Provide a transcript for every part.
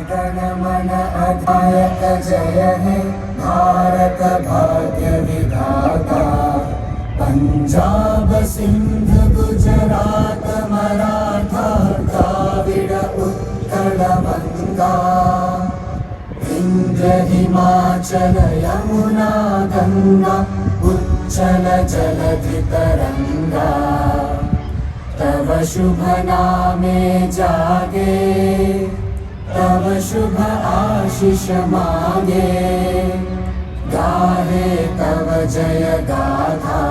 मन अधायक जय हे भारत भाग्य विधाता। पंजाब सिंध गुजरात मराठा द्राविड उत्कल बंगा। विंध्य हिमाचल यमुना गंगा उच्चल जलधि तरंगा। तव शुभ नामे जागे तव शुभ आशीष मागे। गाहे तव जय गाथा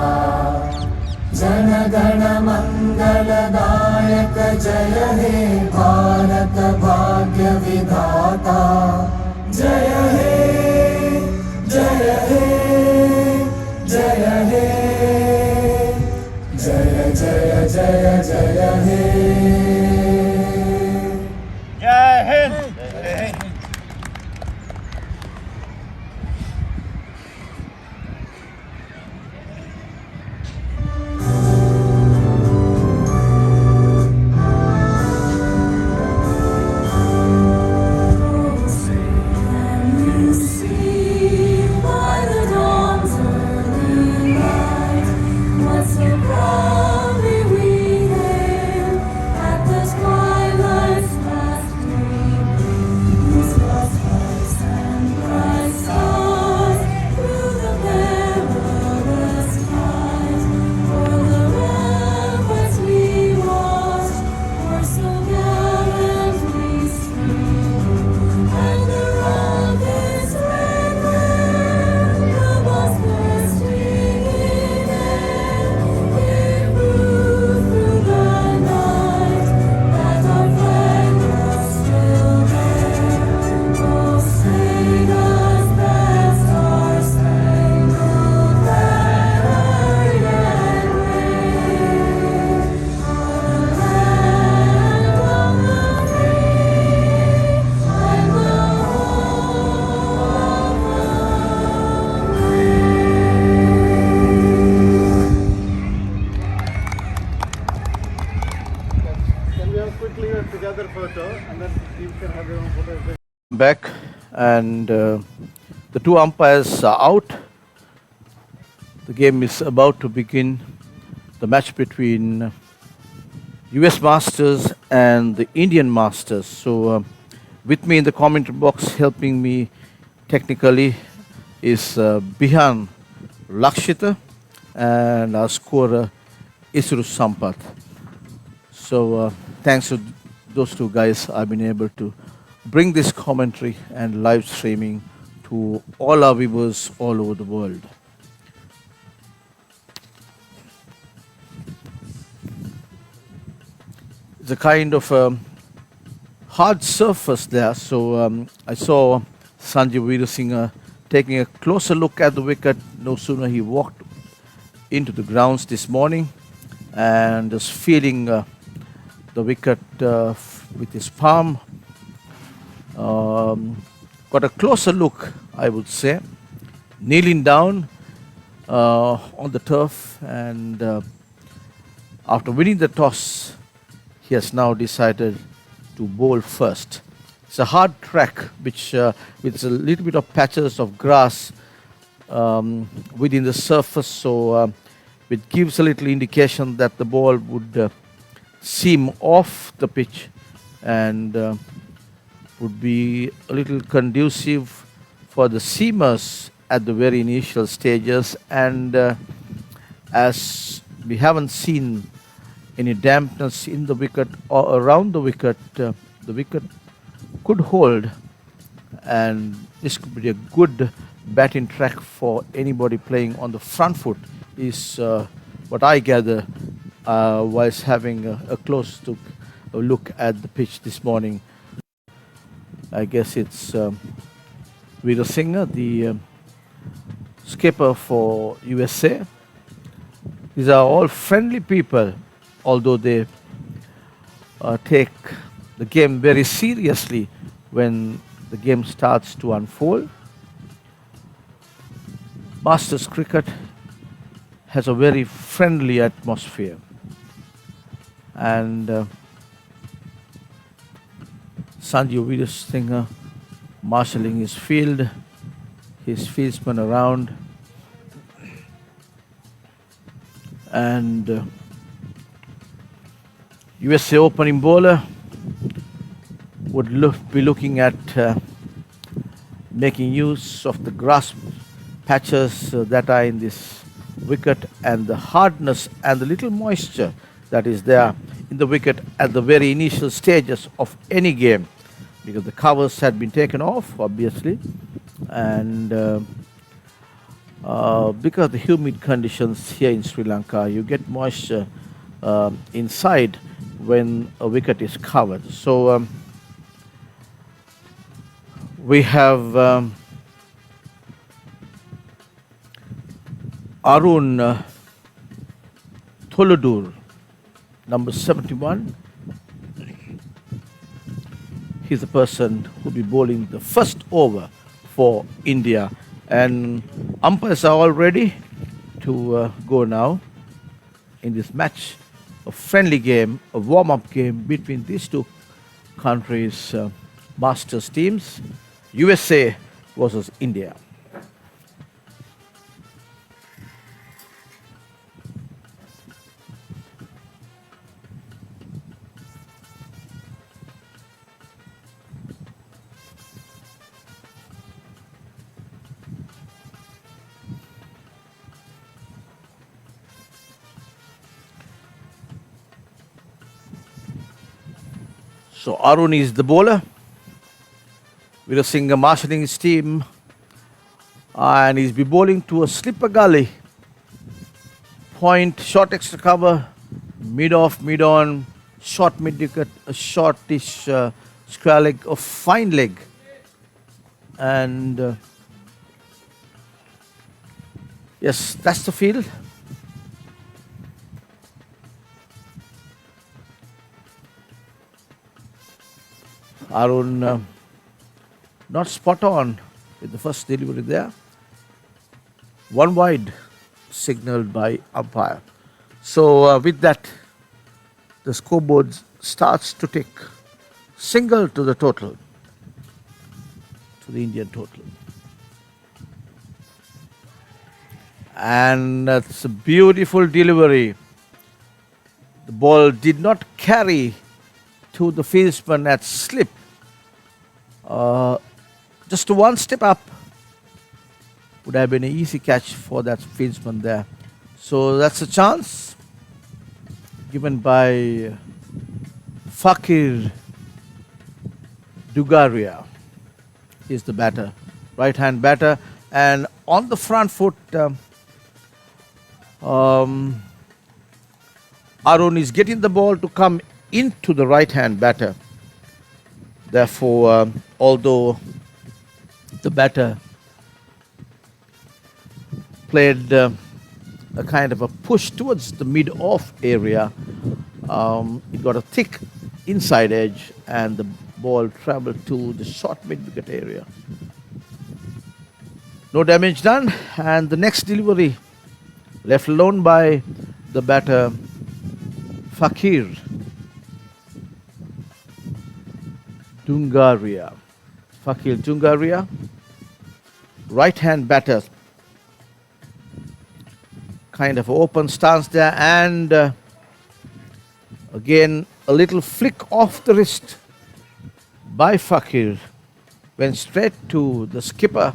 जन गण मंगलदायक जय हे भारत भाग्य विधाता। जय हे जय हे जय हे जय जय जय जय हे। जय हिंद। जय Hind. Back and the two umpires are out. The game is about to begin. The match between US Masters and the Indian Masters. So with me in the commentary box helping me technically is Bihan Lakshita and our scorer Isru Sampath. So thanks to those two guys, I've been able to bring this commentary and live streaming to all our viewers all over the world. It's a kind of hard surface there, so I saw Sanjeev Veerasinghe taking a closer look at the wicket. No sooner he walked into the grounds this morning and just feeling the wicket with his palm. Got a closer look, I would say, kneeling down on the turf, and after winning the toss, he has now decided to bowl first. It's a hard track, which with a little bit of patches of grass within the surface, so it gives a little indication that the ball would seam off the pitch and would be a little conducive for the seamers at the very initial stages. And as we haven't seen any dampness in the wicket or around the wicket could hold, and this could be a good batting track for anybody playing on the front foot, is what I gather whilst having a close look at the pitch this morning. I guess it's Veerasinghe, the skipper for USA. These are all friendly people, although they take the game very seriously when the game starts to unfold. Masters cricket has a very friendly atmosphere, and Sanjeev Veerasinghe marshalling his field, his fieldsmen around, and USA opening bowler would be looking at making use of the grass patches that are in this wicket and the hardness and the little moisture that is there in the wicket at the very initial stages of any game, because the covers had been taken off obviously, and because of the humid conditions here in Sri Lanka, you get moisture inside when a wicket is covered. So we have Arun Tholudur, number 71. He's the person who will be bowling the first over for India. And umpires are all ready to go now in this match, a friendly game, a warm-up game between these two countries' masters teams, USA versus India. So Arun is the bowler. Veerasinghe marshalling his team, and he's be bowling to a slipper gully. Point, short extra cover, mid off, mid on, short mid wicket, a shortish square leg, a fine leg. And yes, that's the field. Arun not spot on with the first delivery there. One wide signaled by umpire. So with that, the scoreboard starts to tick. Single to the total, to the Indian total. And that's a beautiful delivery. The ball did not carry to the fieldsman at slip. Just one step up would have been an easy catch for that fieldsman there. So that's a chance given by Fakir Dugaria. He's the batter, right-hand batter, and on the front foot, Arun is getting the ball to come into the right-hand batter. Therefore, although the batter played a kind of a push towards the mid-off area, it got a thick inside edge and the ball traveled to the short mid-wicket area. No damage done, and the next delivery left alone by the batter Fakir Dungaria. Fakir Dungaria, right-hand batter. Kind of open stance there, and again a little flick off the wrist by Fakir. Went straight to the skipper,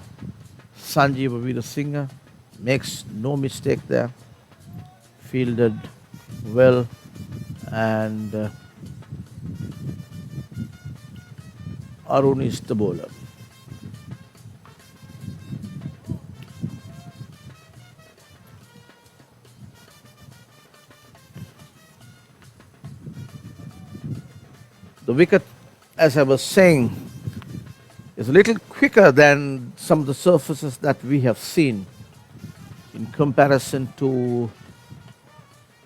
Sanjeev Veerasinghe. Makes no mistake there. Fielded well, and Arun is the bowler. The wicket, as I was saying, is a little quicker than some of the surfaces that we have seen in comparison to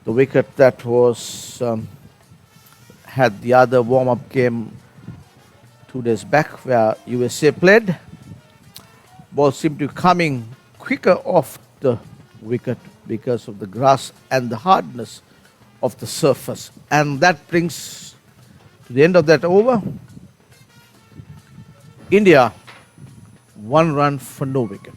the wicket that was had the other warm-up game 2 days back where USA played. Ball seemed to be coming quicker off the wicket because of the grass and the hardness of the surface. And that brings to the end of that over. India, 1 run for no wicket.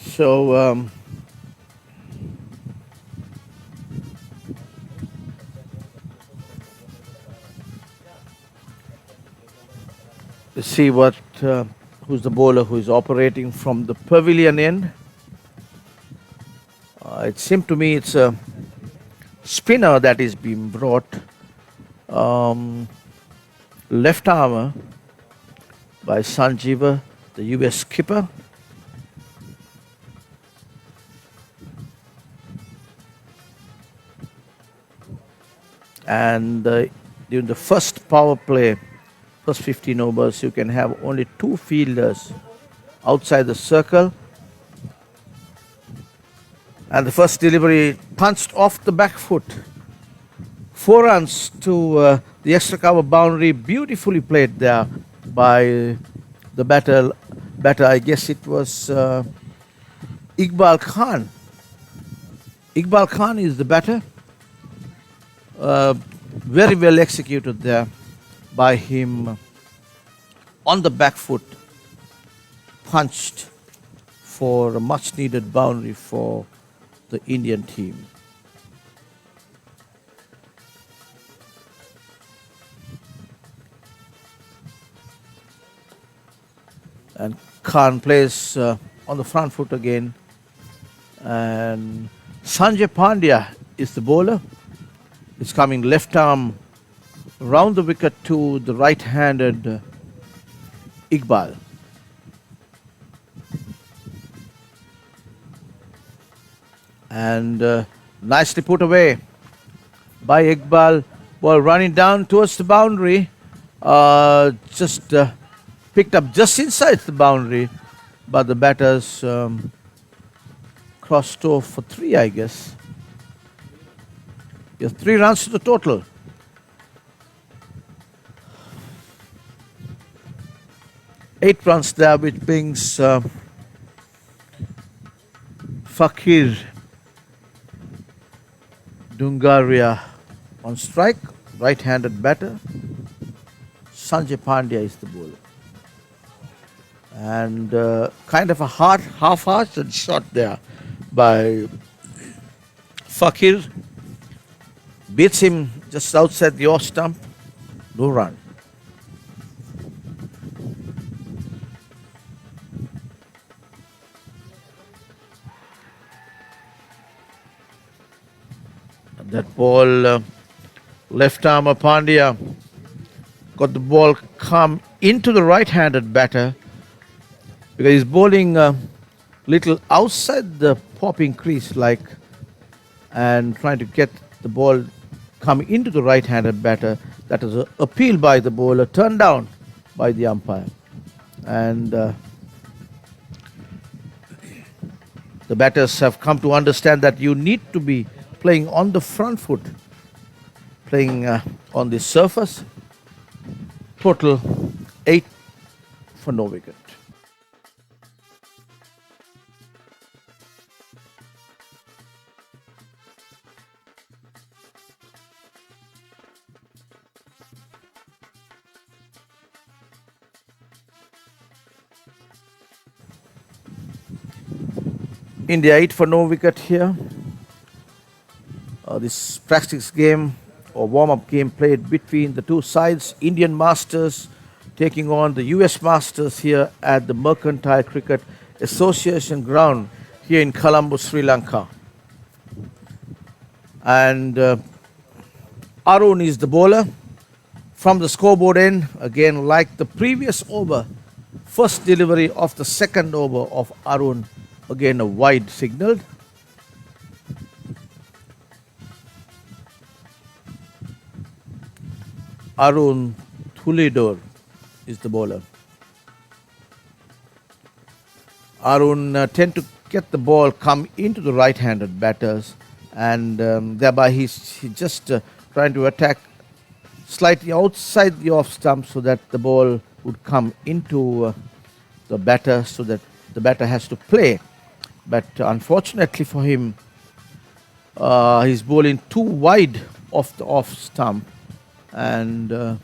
So, let's see who's the bowler who is operating from the pavilion end. It seemed to me it's a spinner that is being brought. Um, Left armour by Sanjeeva, the US skipper. And during the first power play, first 15 overs, you can have only 2 fielders outside the circle. And the first delivery punched off the back foot. 4 runs to the extra cover boundary, beautifully played there by the batter. I guess it was Iqbal Khan. Iqbal Khan is the batter. Very well executed there by him on the back foot, punched for a much needed boundary for the Indian team. And Khan plays on the front foot again. And Sanjay Pandya is the bowler. It's coming left arm round the wicket to the right-handed Iqbal. And nicely put away by Iqbal. Ball running down towards the boundary. Just picked up just inside the boundary. But the batters crossed over for 3, I guess. Yes, 3 runs to the total. Eight runs there, which brings Fakir Dungaria on strike, right-handed batter. Sanjay Pandya is the bowler. And kind of a half-hearted shot there by Fakir. Beats him just outside the off stump. No run. And that ball, left armer Pandya got the ball come into the right-handed batter because he's bowling little outside the popping crease and trying to get the ball coming into the right-handed batter. That is an appeal by the bowler, turned down by the umpire. And the batters have come to understand that you need to be playing on the front foot, playing on the surface. Total 8 for no wicket. India 8 for no wicket here. This practice game or warm-up game played between the two sides. Indian Masters taking on the US Masters here at the Mercantile Cricket Association ground here in Colombo, Sri Lanka. And Arun is the bowler. From the scoreboard end, again like the previous over, first delivery of the second over of Arun, again a wide signaled. Arun Thulidor is the bowler. Arun tend to get the ball come into the right-handed batters, and thereby he's just trying to attack slightly outside the off stump so that the ball would come into the batter, so that the batter has to play. But unfortunately for him, he's bowling too wide off the off stump, and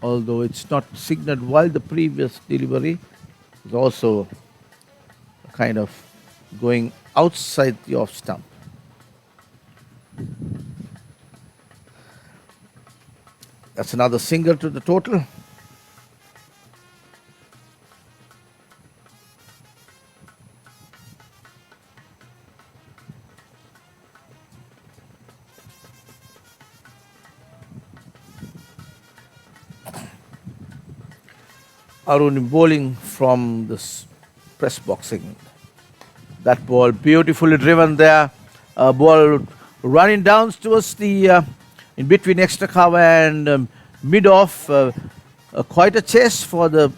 although it's not signaled while the previous delivery is also kind of going outside the off stump. That's another single to the total. Arun bowling from this press boxing. That ball beautifully driven there. Ball running down towards the in between extra cover and mid off. Quite a chase for the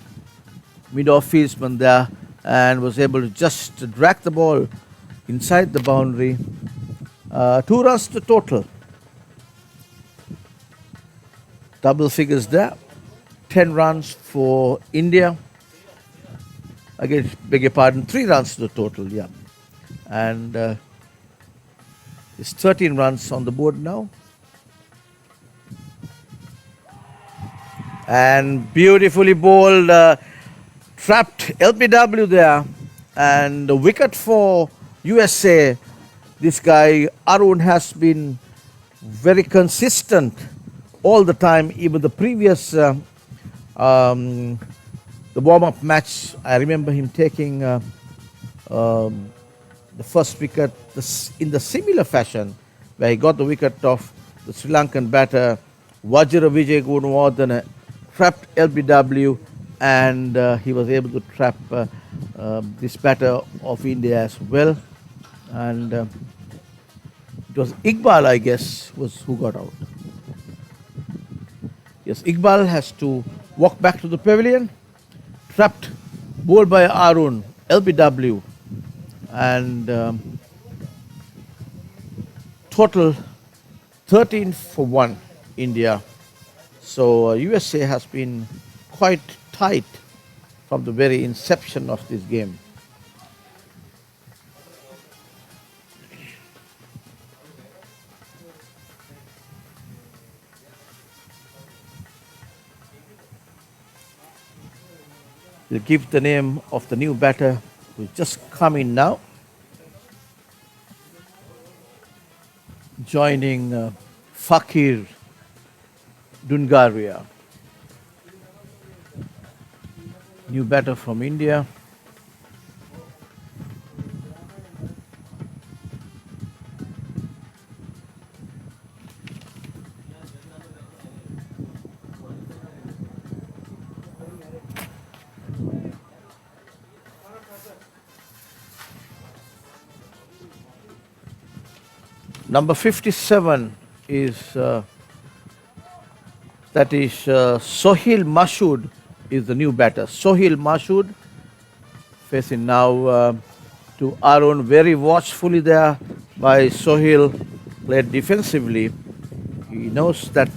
mid off fieldsman there, and was able to just drag the ball inside the boundary. 2 runs to total. Double figures there. 10 runs for India. Again, beg your pardon, 3 runs to the total, yeah. And it's 13 runs on the board now. And beautifully bowled, trapped LBW there. And the wicket for USA. This guy, Arun, has been very consistent all the time. Even the previous the warm-up match, I remember him taking the first wicket in the similar fashion, where he got the wicket of the Sri Lankan batter Vajra Vijay Gunawardene, trapped LBW, and he was able to trap this batter of India as well. And it was Iqbal, I guess, was who got out. Yes, Iqbal has to walk back to the pavilion, trapped, bowled by Arun, LBW, and total 13 for 1 India. So USA has been quite tight from the very inception of this game. We'll give the name of the new batter who's just come in now, joining Fakir Dungaria, new batter from India. Number 57 is Sohil Mashood is the new batter. Sohil Mashood facing now to Arun, very watchfully there by Sohil, played defensively. He knows that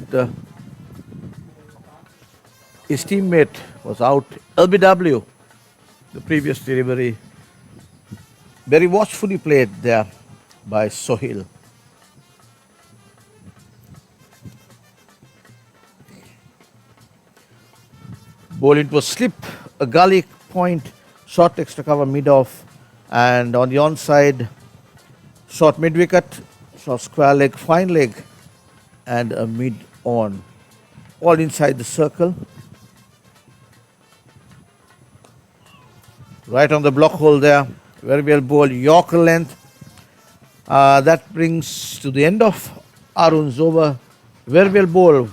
his teammate was out. LBW, the previous delivery, very watchfully played there by Sohil. Ball into a slip, a gully point, short extra cover mid off, and on the onside, short mid wicket, short square leg, fine leg, and a mid on. All inside the circle. Right on the block hole there, very well bowled, Yorker length. That brings to the end of Arun's over. Very well bowled,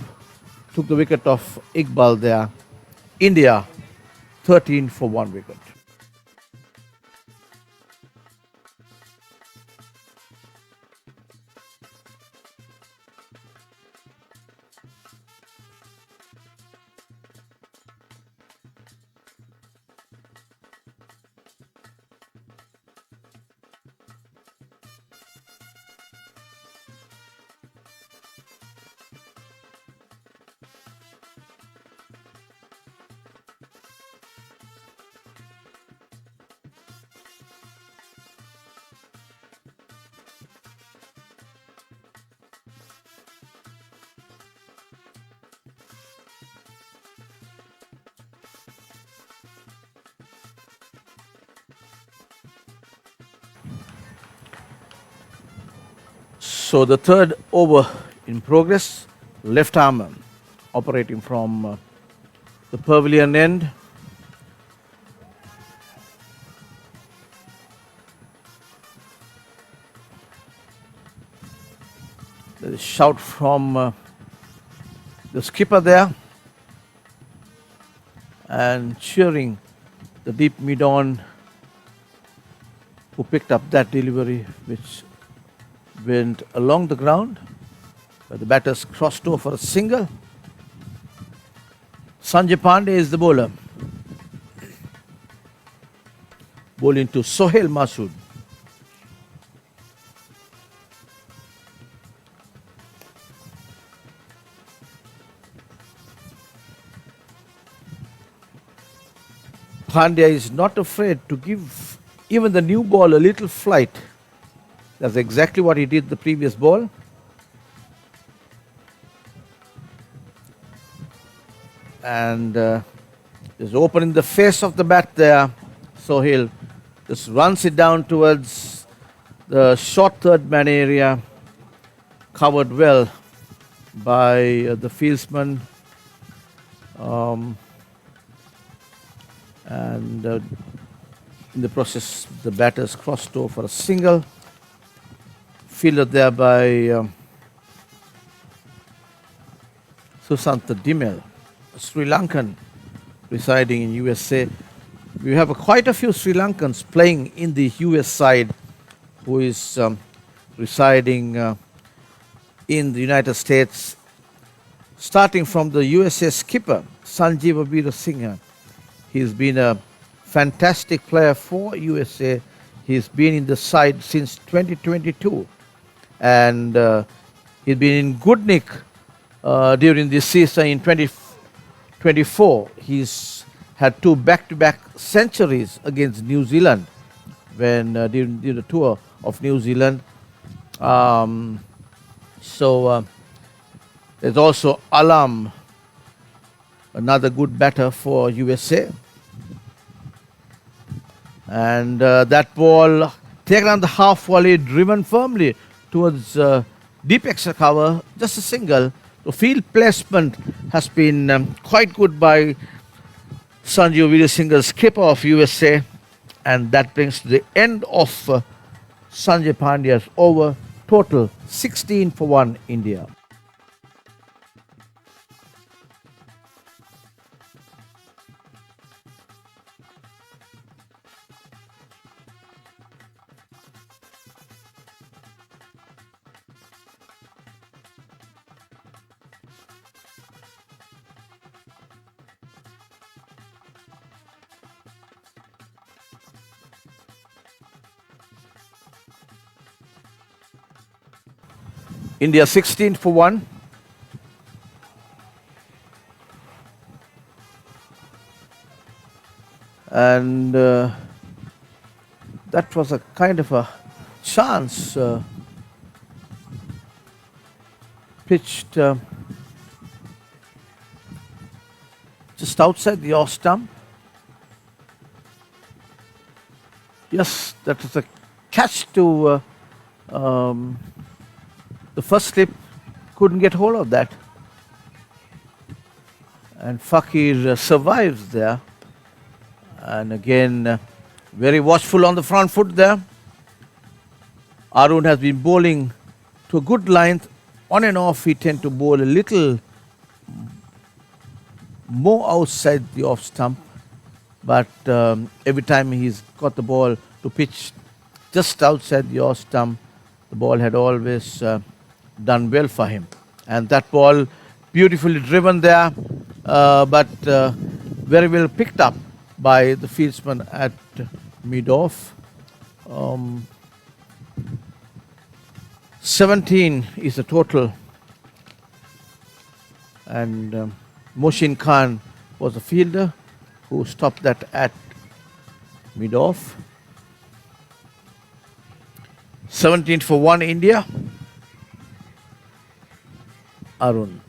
took the wicket of Iqbal there. India 13 for 1 wicket. So the third over in progress, left arm operating from the pavilion end. There is a shout from the skipper there and cheering the deep mid-on who picked up that delivery which went along the ground where the batters crossed over for a single. Sanjay Pandey is the bowler. Bowling to Sohail Masood. Pandya is not afraid to give even the new ball a little flight. That's exactly what he did the previous ball. And is opening the face of the bat there. Sohail just runs it down towards the short third man area, covered well by the fieldsman. And in the process, the batters crossed over for a single. Fielded there by Susanta Dimel, a Sri Lankan residing in USA. We have quite a few Sri Lankans playing in the US side who is residing in the United States. Starting from the USA skipper, Sanjeev Veerasinghe. He's been a fantastic player for USA. He's been in the side since 2022. And he's been in good nick during this season in 2024. He's had 2 back-to-back centuries against New Zealand when during the tour of New Zealand. There's also Alam, another good batter for USA. And that ball taken on the half volley, driven firmly towards deep extra cover, just a single. The field placement has been quite good by Sanjeev Veerasinghe, skipper of USA. And that brings to the end of Sanjay Pandya's over. Total 16 for 1 India. India 16 for 1. And that was a kind of a chance pitched just outside the off stump. Yes, that was a catch to the first slip, couldn't get hold of that. And Fakir survives there. And again, very watchful on the front foot there. Arun has been bowling to a good length. On and off, he tends to bowl a little more outside the off stump. But every time he's got the ball to pitch just outside the off stump, the ball had always done well for him. And that ball beautifully driven there, but very well picked up by the fieldsman at mid-off. 17 is the total. And Moshin Khan was the fielder who stopped that at mid-off. 17 for 1 India. Arun.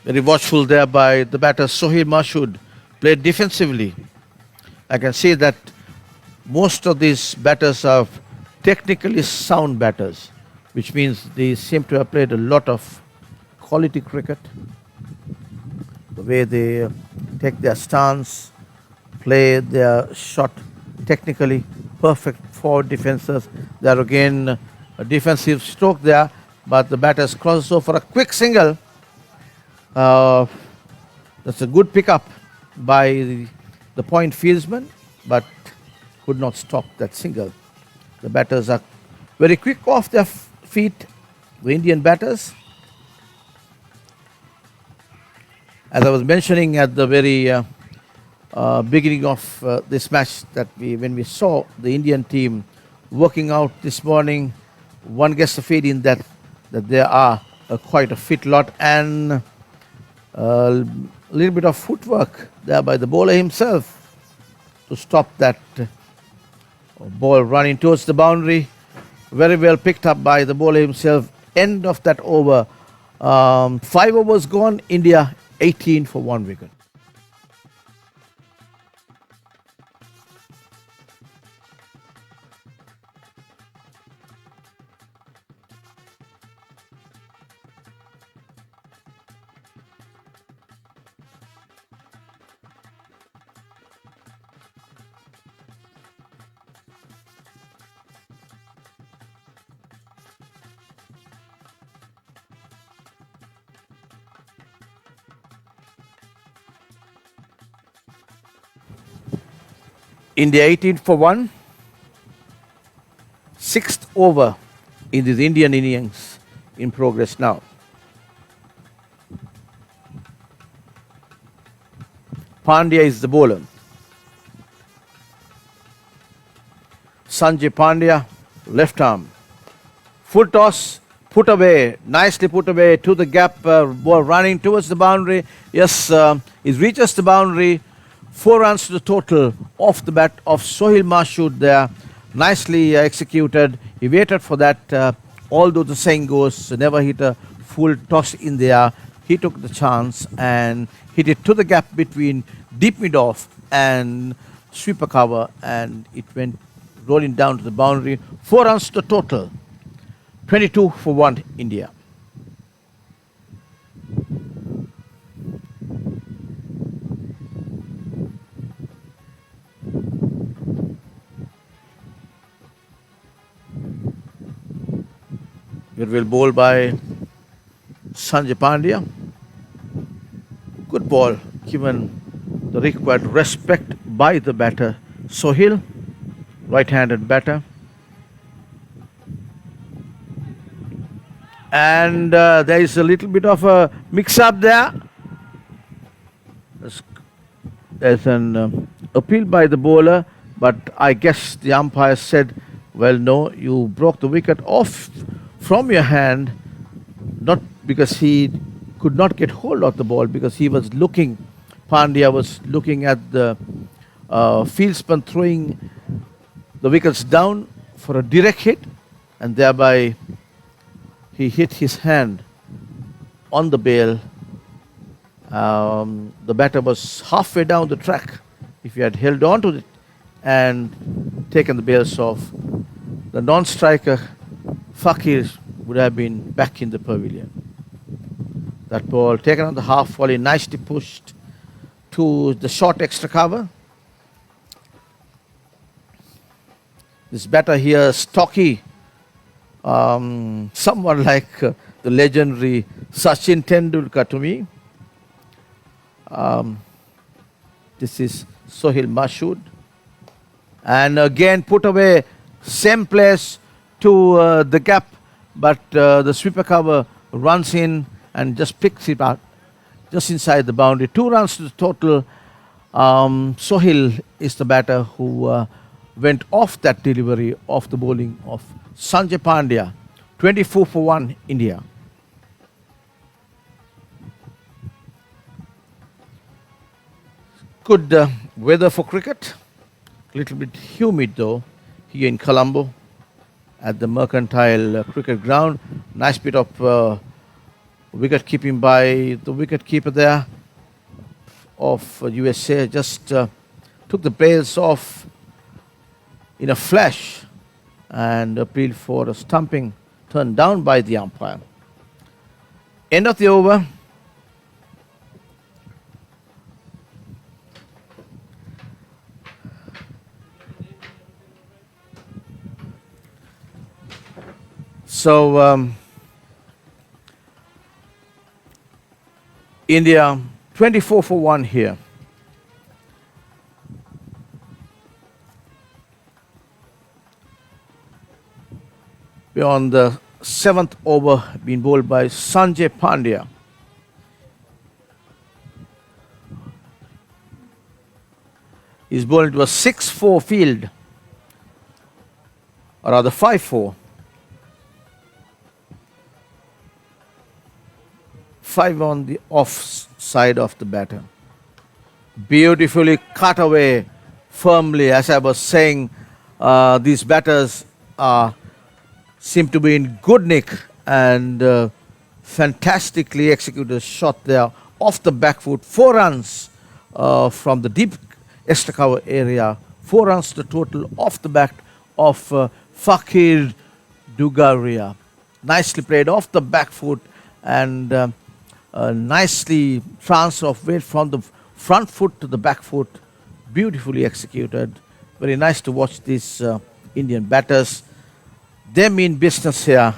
Very watchful there by the batter Sohail Masood. Played defensively. I can see that most of these batters are technically sound batters, which means they seem to have played a lot of quality cricket. The way they take their stance, play their shot technically perfect for defenses. There again a defensive stroke there, but the batters crosses over for a quick single. Uh, that's a good pickup by the point fieldsman, but could not stop that single. The batters are very quick off their feet, the Indian batters. As I was mentioning at the very beginning of this match, that when we saw the Indian team working out this morning, one gets the feeling that they are quite a fit lot, and a little bit of footwork there by the bowler himself to stop that ball running towards the boundary. Very well picked up by the bowler himself. End of that over. 5 overs gone. India 18 for 1 wicket. India 18 for 1. Sixth over in this Indian innings in progress now. Pandya is the bowler. Sanjay Pandya, left arm. Full toss, put away, nicely put away to the gap, ball running towards the boundary. Yes, it reaches the boundary. 4 runs to the total off the bat of Sohail Mashood there. Nicely executed. He waited for that. Although the saying goes, never hit a full toss in there. He took the chance and hit it to the gap between deep mid-off and sweeper cover, and it went rolling down to the boundary. 4 runs to the total. 22 for 1 India. It will bowl by Sanjay Pandya. Good ball, given the required respect by the batter. Sohail, right-handed batter. And there is a little bit of a mix-up there. There's an appeal by the bowler, but I guess the umpire said, well, no, you broke the wicket off from your hand, not because he could not get hold of the ball, because he was looking, Pandya was looking at the fieldsman throwing the wickets down for a direct hit, and thereby he hit his hand on the bail. The batter was halfway down the track. If he had held on to it and taken the bails off, the non-striker Fakir would have been back in the pavilion. That ball taken on the half volley, nicely pushed to the short extra cover. This batter here, stocky, someone like the legendary Sachin Tendulkar to me. This is Sohail Mashood. And again put away, same place to the gap, but the sweeper cover runs in and just picks it out just inside the boundary. 2 runs to the total. Sohail is the batter who went off that delivery of the bowling of Sanjay Pandya. 24 for 1 India. Good weather for cricket. A little bit humid though here in Colombo at the Mercantile cricket ground. Nice bit of wicket keeping by the wicket keeper there of USA. Just took the bails off in a flash, and appealed for a stumping turned down by the umpire. End of the over. So India 24 for 1 here. We're on the 7th over, being bowled by Sanjay Pandya. He's bowled to a 6-4 field, or rather 5-4. 5 on the off side of the batter. Beautifully cut away firmly. As I was saying, these batters seem to be in good nick, and fantastically executed shot there off the back foot. 4 runs from the deep extra cover area. 4 runs to total off the back of Fakir Dugaria. Nicely played off the back foot, and nicely transfer of weight from the front foot to the back foot. Beautifully executed. Very nice to watch these Indian batters. They mean business here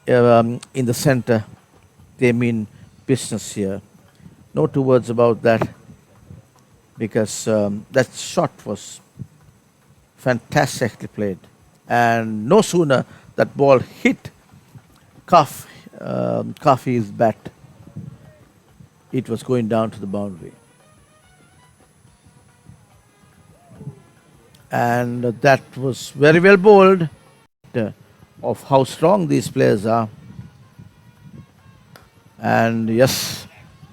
in the center. They mean business here. No two words about that, because that shot was fantastically played. And no sooner that ball hit Kafi's bat, it was going down to the boundary. And that was very well bowled, of how strong these players are. And yes,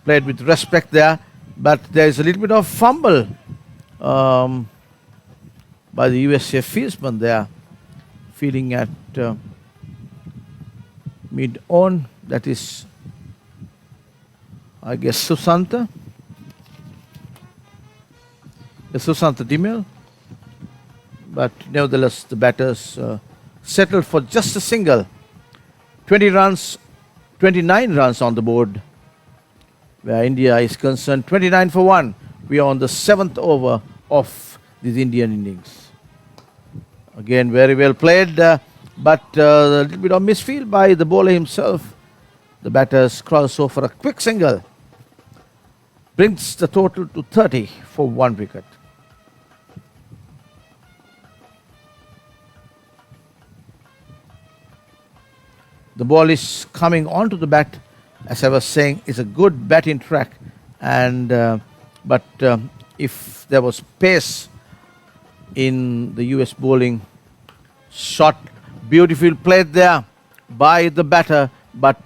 played with respect there, but there is a little bit of fumble by the USA fieldsman there, feeling at mid-on. That is, I guess, Susanta. Susanta Dimel. But nevertheless, the batters settled for just a single. 29 runs on the board. Where India is concerned, 29 for 1. We are on the 7th over of this Indian innings. Again, very well played, but a little bit of misfield by the bowler himself. The batters cross over a quick single. Brings the total to 30 for 1 wicket. The ball is coming onto the bat. As I was saying, it's a good batting track, and but if there was pace in the US bowling, shot beautiful played there by the batter, but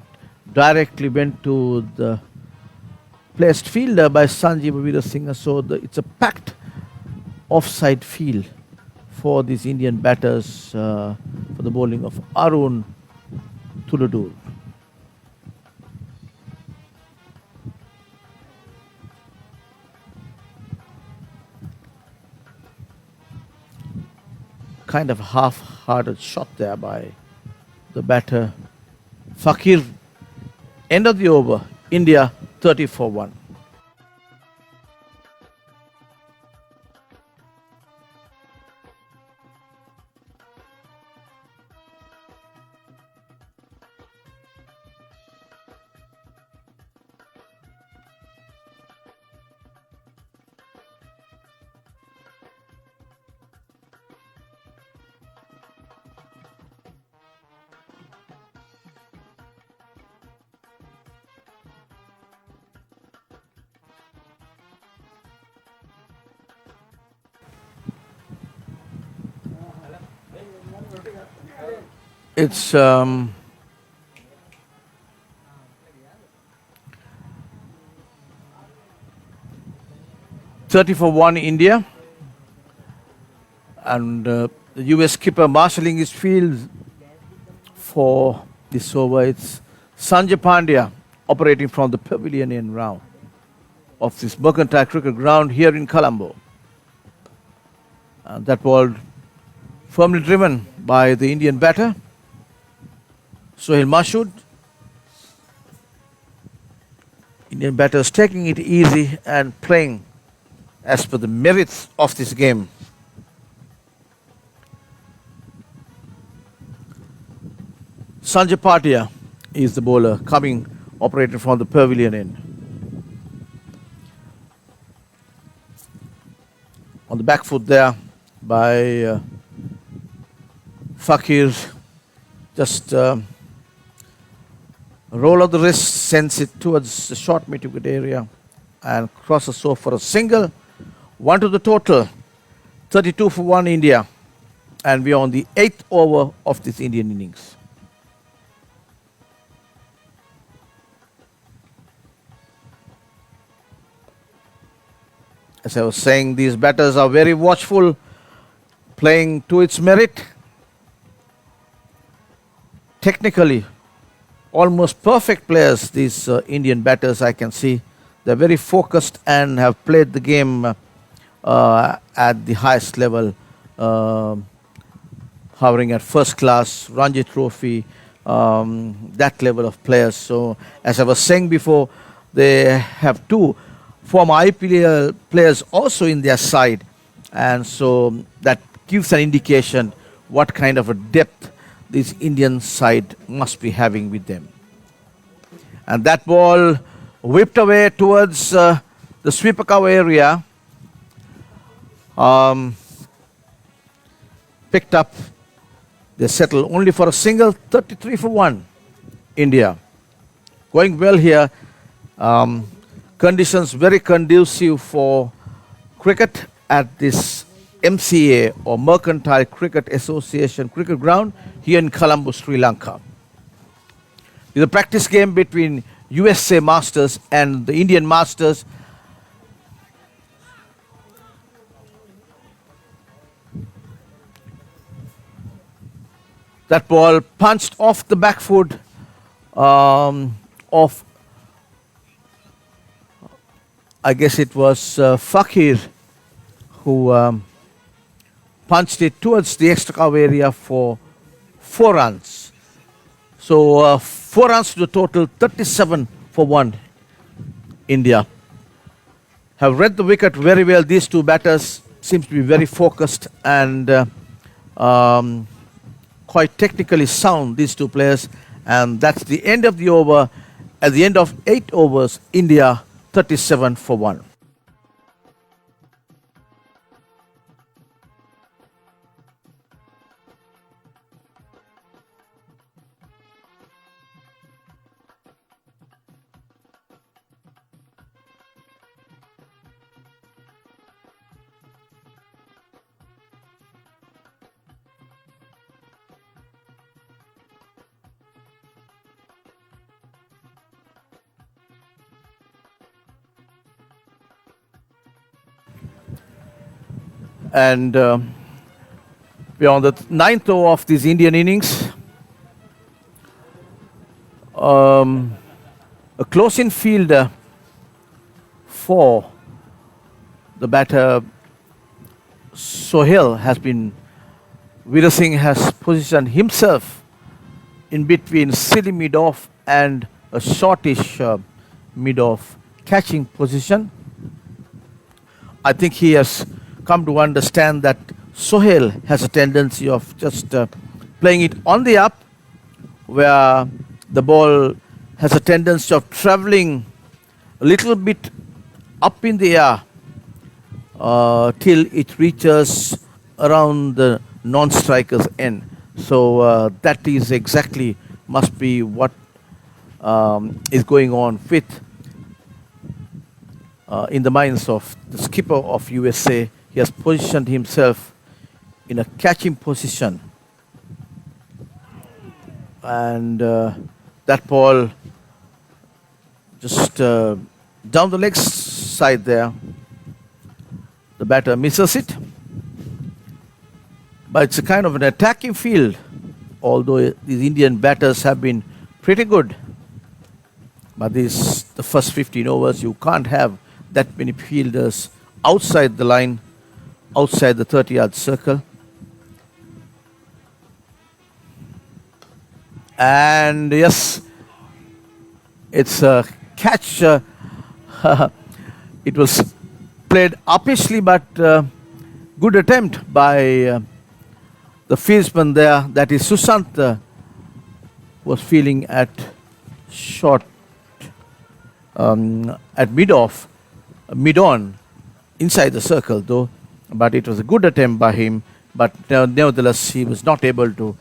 directly went to the placed fielder by Sanjeev Veerasinghe. So it's a packed offside field for these Indian batters for the bowling of Arun Tuludur. Kind of half-hearted shot there by the batter Fakir. End of the over. India 30 for 1. It's 30 for 1 India, and the US skipper marshalling his field for this over. It's Sanjay Pandya operating from the pavilion end round of this Mercantile cricket ground here in Colombo. And that ball Firmly driven by the Indian batter, Sohail Mashood. Indian batters taking it easy and playing as per the merits of this game. Sanjay Patia is the bowler coming operating from the pavilion end. On the back foot there by Fakir, just roll of the wrist, sends it towards the short mid-wicket area and crosses over for a single. One to the total, 32 for 1 India, and we are on the 8th over of this Indian innings. As I was saying, these batters are very watchful, playing to its merit. Technically, almost perfect players, these Indian batters, I can see. They're very focused and have played the game at the highest level, hovering at first class, Ranji Trophy, that level of players. So, as I was saying before, they have two former IPL players also in their side, and so that gives an indication what kind of a depth this Indian side must be having with them. And that ball whipped away towards the sweeper cover area, picked up. They settle only for a single, 33 for 1 India. Going well here. Conditions very conducive for cricket at this MCA or Mercantile Cricket Association cricket ground here in Colombo, Sri Lanka. It's a practice game between USA Masters and the Indian Masters. That ball punched off the back foot of, I guess it was Fakir, who punched it towards the extra cover area for 4 runs. So 4 runs to the total, 37 for 1 India. Have read the wicket very well. These two batters seems to be very focused and quite technically sound, these two players. And that's the end of the over. At the end of 8 overs, India 37 for 1. And we are on the 9th over of this Indian innings. A close-in field for the batter Sohail has been, Veer Singh has positioned himself in between silly mid-off and a shortish mid-off catching position. I think he has come to understand that Sohail has a tendency of just playing it on the up, where the ball has a tendency of traveling a little bit up in the air till it reaches around the non-striker's end. So that is exactly must be what is going on with in the minds of the skipper of USA. He has positioned himself in a catching position, and that ball just down the leg side there. The batter misses it, but it's a kind of an attacking field, although these Indian batters have been pretty good. But the first 15 overs, you can't have that many fielders outside the line, outside the 30-yard circle. And yes, it's a catch. It was played uppishly, but good attempt by the fieldsman there. That is Susant was feeling at short at mid on inside the circle though. But it was a good attempt by him. But nevertheless, he was not able to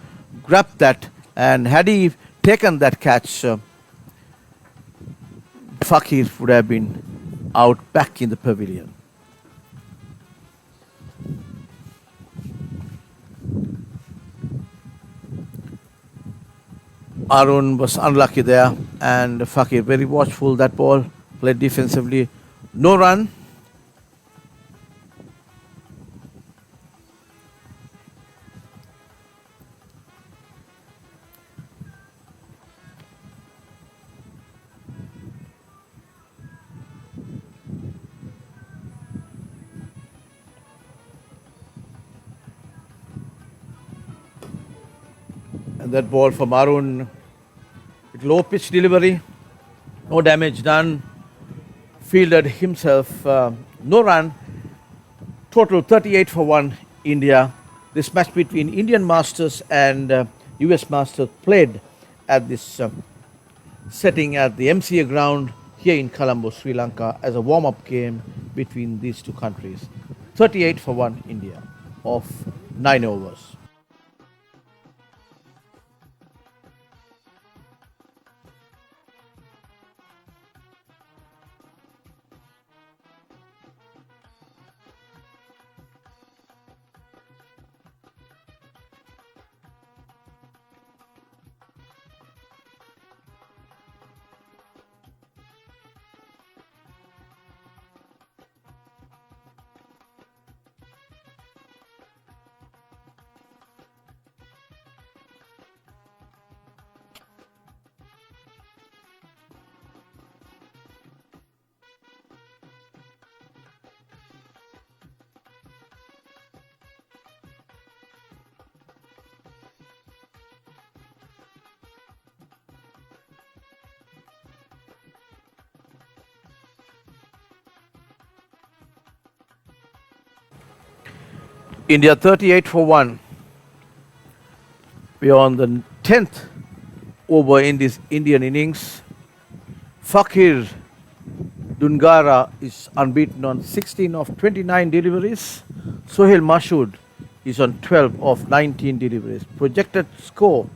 grab that. And had he taken that catch, Fakir would have been out back in the pavilion. Arun was unlucky there, and Fakir very watchful. That ball played defensively, no run. And that ball from Arun, low pitch delivery, no damage done. Fielded himself, no run. Total 38 for 1 India. This match between Indian Masters and US Masters played at this setting at the MCA ground here in Colombo, Sri Lanka, as a warm-up game between these two countries. 38 for 1 India of 9 overs. India 38 for 1. We are on the 10th over in this Indian innings. Fakir Dungara is unbeaten on 16 of 29 deliveries. Sohail Mashood is on 12 of 19 deliveries. Projected score,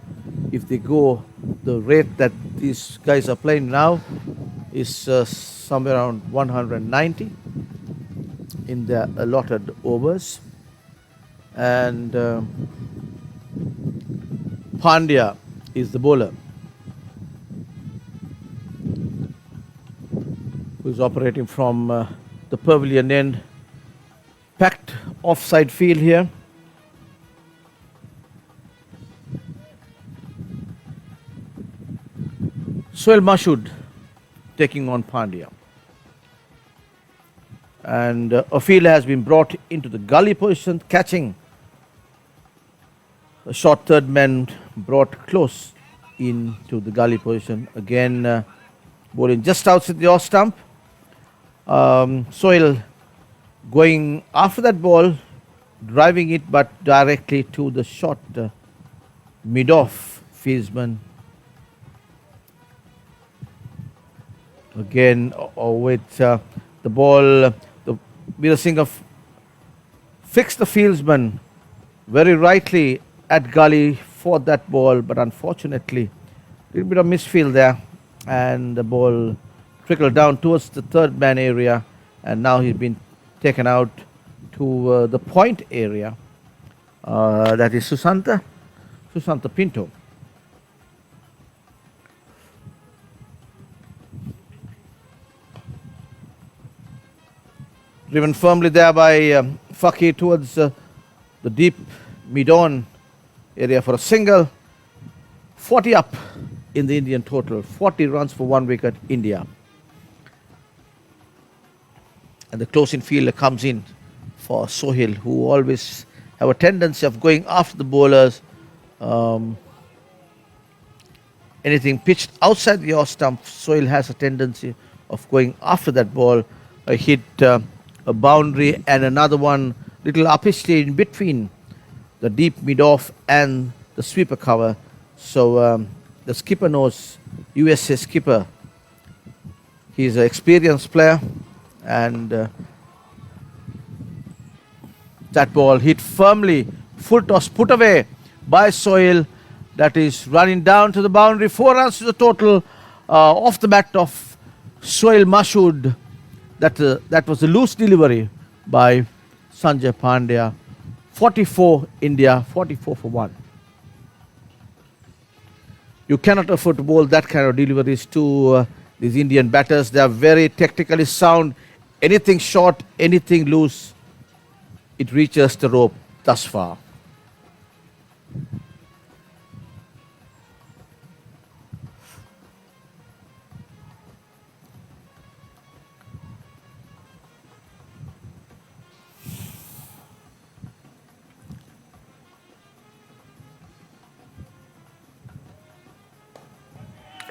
if they go the rate that these guys are playing now, is somewhere around 190 in their allotted overs. And Pandya is the bowler who is operating from the pavilion end. Packed offside field here. Sohail Mashood taking on Pandya. And a fielder has been brought into the gully position, catching. A short third man brought close into the gully position. Again, bowling just outside the off stump. Sohail going after that ball, driving it but directly to the short mid-off fieldsman. Again, with the ball, the Veer Singh fixed the fieldsman very rightly at gully for that ball, but unfortunately, a little bit of misfield there, and the ball trickled down towards the third man area, and now he's been taken out to the point area. That is Susanta Pinto. Driven firmly there by Fakir towards the deep mid-on area for a single. 40 up in the Indian total. 40 runs for 1 wicket, India. And the close-in fielder comes in for Sohail, who always have a tendency of going after the bowlers Anything pitched outside the off stump, Soil has a tendency of going after that ball. A hit, a boundary, and another one little upishly in between the deep mid off and the sweeper cover. So the skipper knows, USA skipper. He's an experienced player, and that ball hit firmly, full toss put away by Soil. That is running down to the boundary. 4 runs to the total off the bat of Soil Mashood. That was a loose delivery by Sanjay Pandya. 44 India, 44 for 1. You cannot afford to bowl that kind of deliveries to these Indian batters. They are very technically sound. Anything short, anything loose, it reaches the rope thus far.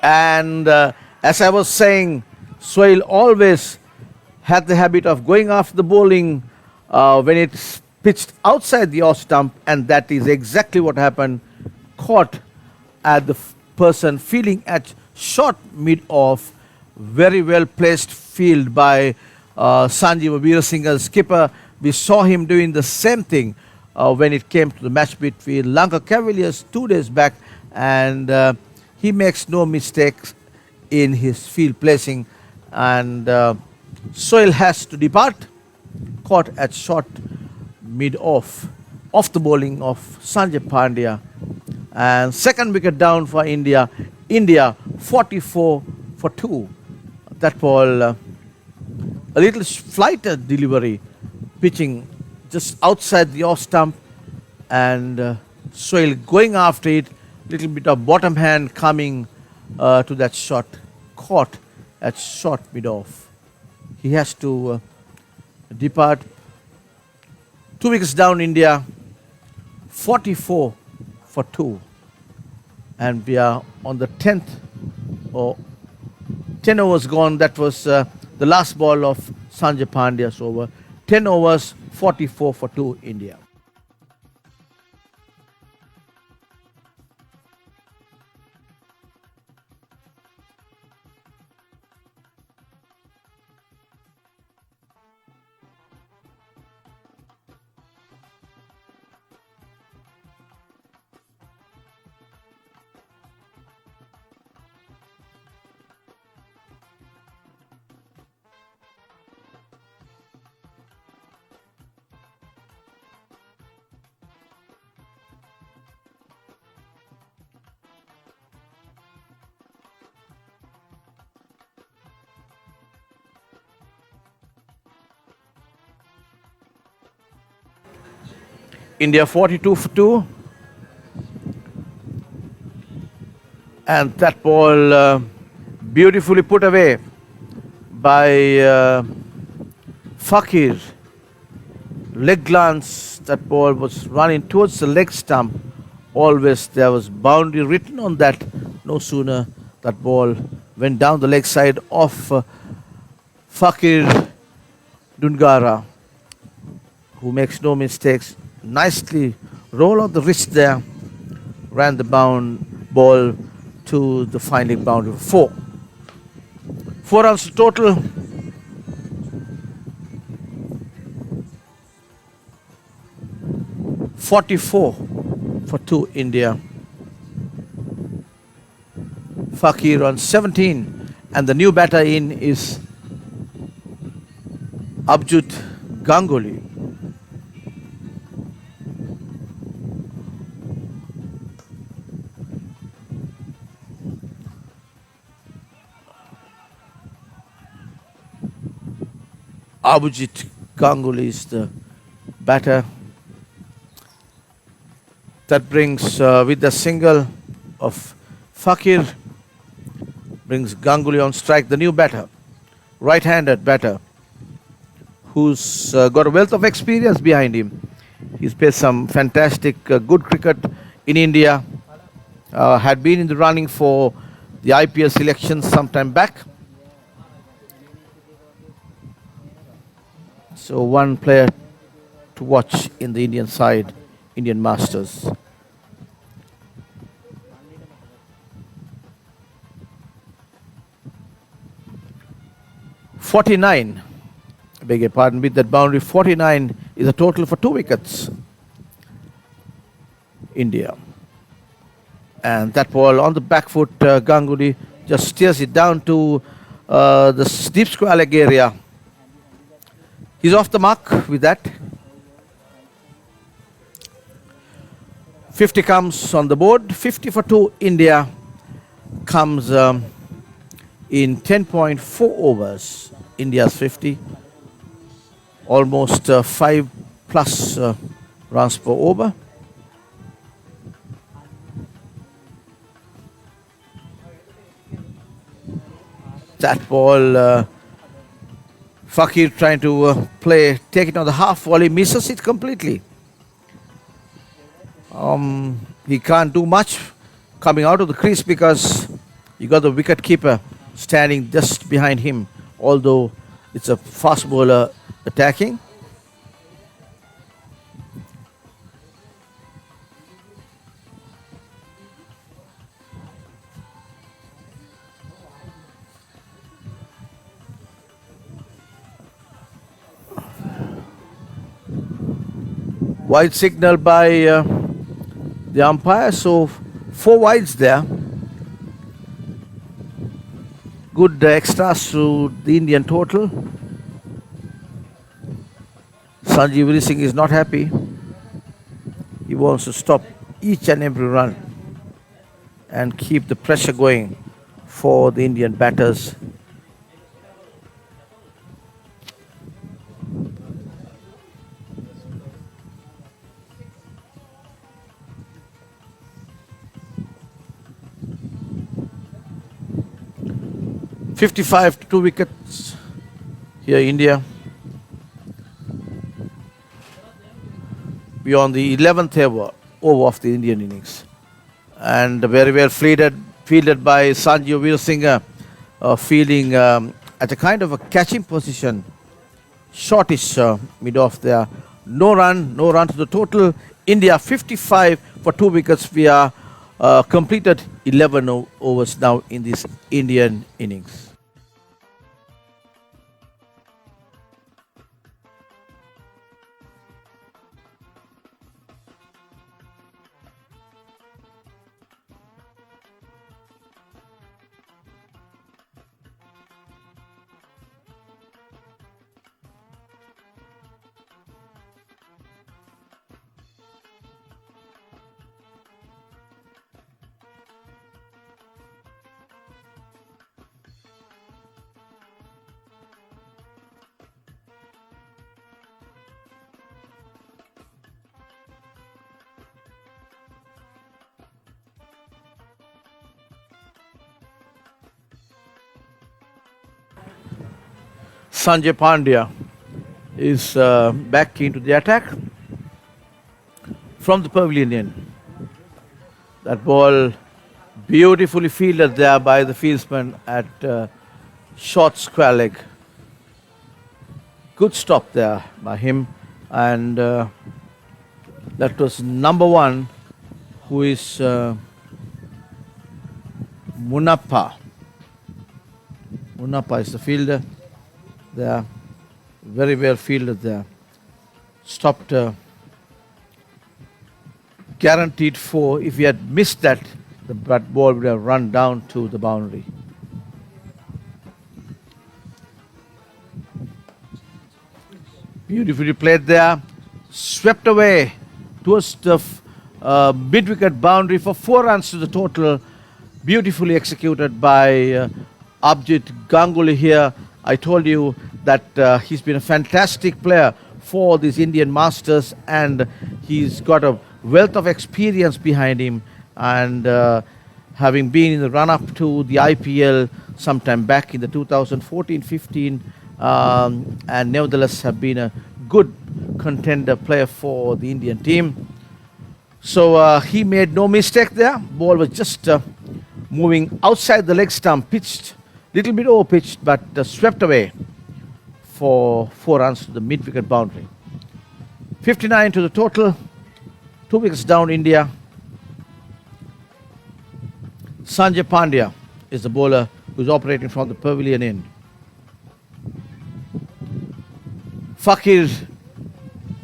And as I was saying, Soil always had the habit of going after the bowling when it's pitched outside the off stump, and that is exactly what happened. Caught at the person feeling at short mid off. Very well placed field by Sanjeev Veerasinghe, skipper. We saw him doing the same thing when it came to the match between Lanka Cavaliers 2 days back, and he makes no mistakes in his field placing, and Soil has to depart, caught at short mid off the bowling of Sanjay Pandya, and second wicket down for India. India 44 for 2. That ball, a little flighted delivery, pitching just outside the off stump, and Soil going after it. Little bit of bottom hand coming to that shot, caught at short mid off. He has to depart. 2 wickets down, India, 44 for 2. And we are on the 10th, or 10 overs gone. That was the last ball of Sanjay Pandya's over. 10 overs, 44 for 2, India. India 42 for 2. And that ball beautifully put away by Fakir. Leg glance, that ball was running towards the leg stump. Always there was boundary written on that. No sooner that ball went down the leg side of Fakir Dungara, who makes no mistakes. Nicely roll out the wrist there, ran the ball to the fine leg boundary. 4 runs total. (44 for 2) India. Fakir on 17, and the new batter in is Abjut Ganguly. Abhijit Ganguly is the batter. That brings with the single of Fakir, brings Ganguly on strike, the new batter, right-handed batter, who's got a wealth of experience behind him. He's played some fantastic good cricket in India, had been in the running for the IPL selection some time back. So one player to watch in the Indian side, Indian Masters. "49", I beg your pardon, with that boundary, 49 is a total for 2 wickets, India. And that ball on the back foot, Ganguly just steers it down to the deep square leg area. He's off the mark with that. 50 comes on the board. 50 for 2, India comes in 10.4 overs. India's 50. Almost 5 plus runs per over. That ball, Fakir trying to take it on the half volley, misses it completely. He can't do much coming out of the crease because you got the wicket keeper standing just behind him, although it's a fast bowler attacking. Wide signal by the umpire, so 4 wides there. Good extras to the Indian total. Sanjeev Singh is not happy. He wants to stop each and every run and keep the pressure going for the Indian batters. "55 to 2 wickets here, India. Beyond the 11th over of the Indian innings. And very well fielded by Sanjeev Veerasinghe, fielding at a kind of a catching position. Shortish mid-off there. No run to the total. India 55 for 2 wickets. We are completed 11 overs now in this Indian innings. Sanjay Pandya is back into the attack from the pavilion. That ball beautifully fielded there by the fieldsman at short square leg. Good stop there by him, and that was number 1, who is Munappa. Munappa is the fielder there. Very well fielded there. Stopped guaranteed 4. If he had missed that, the ball would have run down to the boundary. Beautifully played there. Swept away towards the mid-wicket boundary for 4 runs to the total. Beautifully executed by Abhijit Ganguly here. I told you that he's been a fantastic player for these Indian Masters, and he's got a wealth of experience behind him, and having been in the run-up to the IPL sometime back in the 2014-15, and nevertheless have been a good contender player for the Indian team. So he made no mistake there. Ball was just moving outside the leg stump, pitched, little bit over pitched, but swept away for 4 runs to the mid wicket boundary. 59 to the total, 2 wickets down India. Sanjay Pandya is the bowler who's operating from the pavilion end. Fakir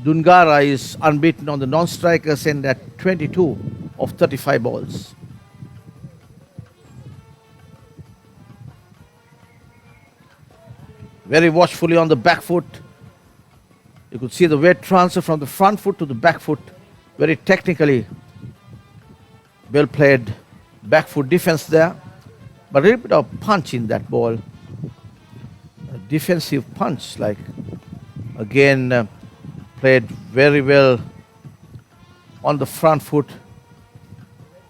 Dungara is unbeaten on the non-strikers end at 22 of 35 balls. Very watchfully on the back foot. You could see the weight transfer from the front foot to the back foot. Very technically well played back foot defense there. But a little bit of punch in that ball. A defensive punch, like again played very well on the front foot,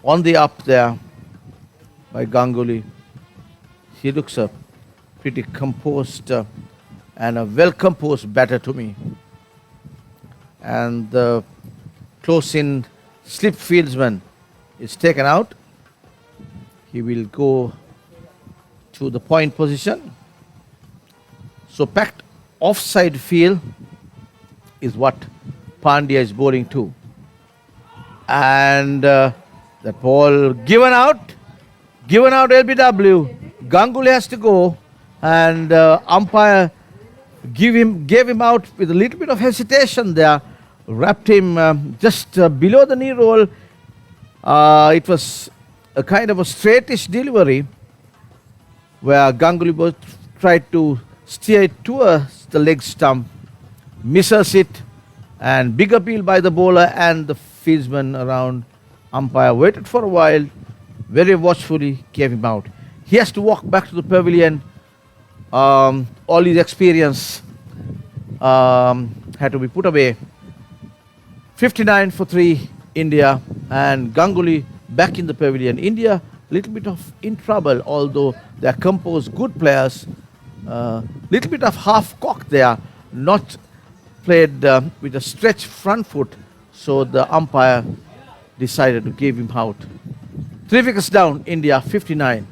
on the up there by Ganguly. He looks a pretty composed and a well-composed batter to me. And the close-in slip fieldsman is taken out. He will go to the point position. So packed offside field is what Pandya is bowling to. And that ball given out LBW. Ganguly has to go, and umpire gave him out with a little bit of hesitation there, wrapped him just below the knee roll. It was a kind of a straightish delivery where Ganguly tried to steer it towards the leg stump, misses it, and big appeal by the bowler and the fieldsman around. Umpire waited for a while, very watchfully gave him out. He has to walk back to the pavilion. All his experience had to be put away. 59 for 3 India, and Ganguly back in the pavilion. India a little bit of in trouble, although they are composed, good players. Little bit of half cock there, not played with a stretched front foot, so the umpire decided to give him out. 3 wickets down India, 59.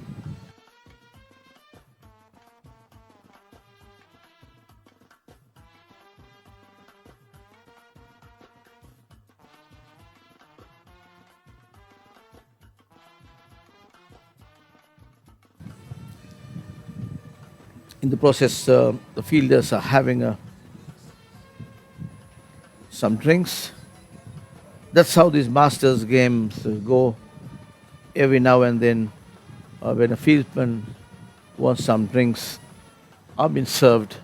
In the process, the fielders are having some drinks. That's how these Masters games go. Every now and then, when a fieldsman wants some drinks, are being served,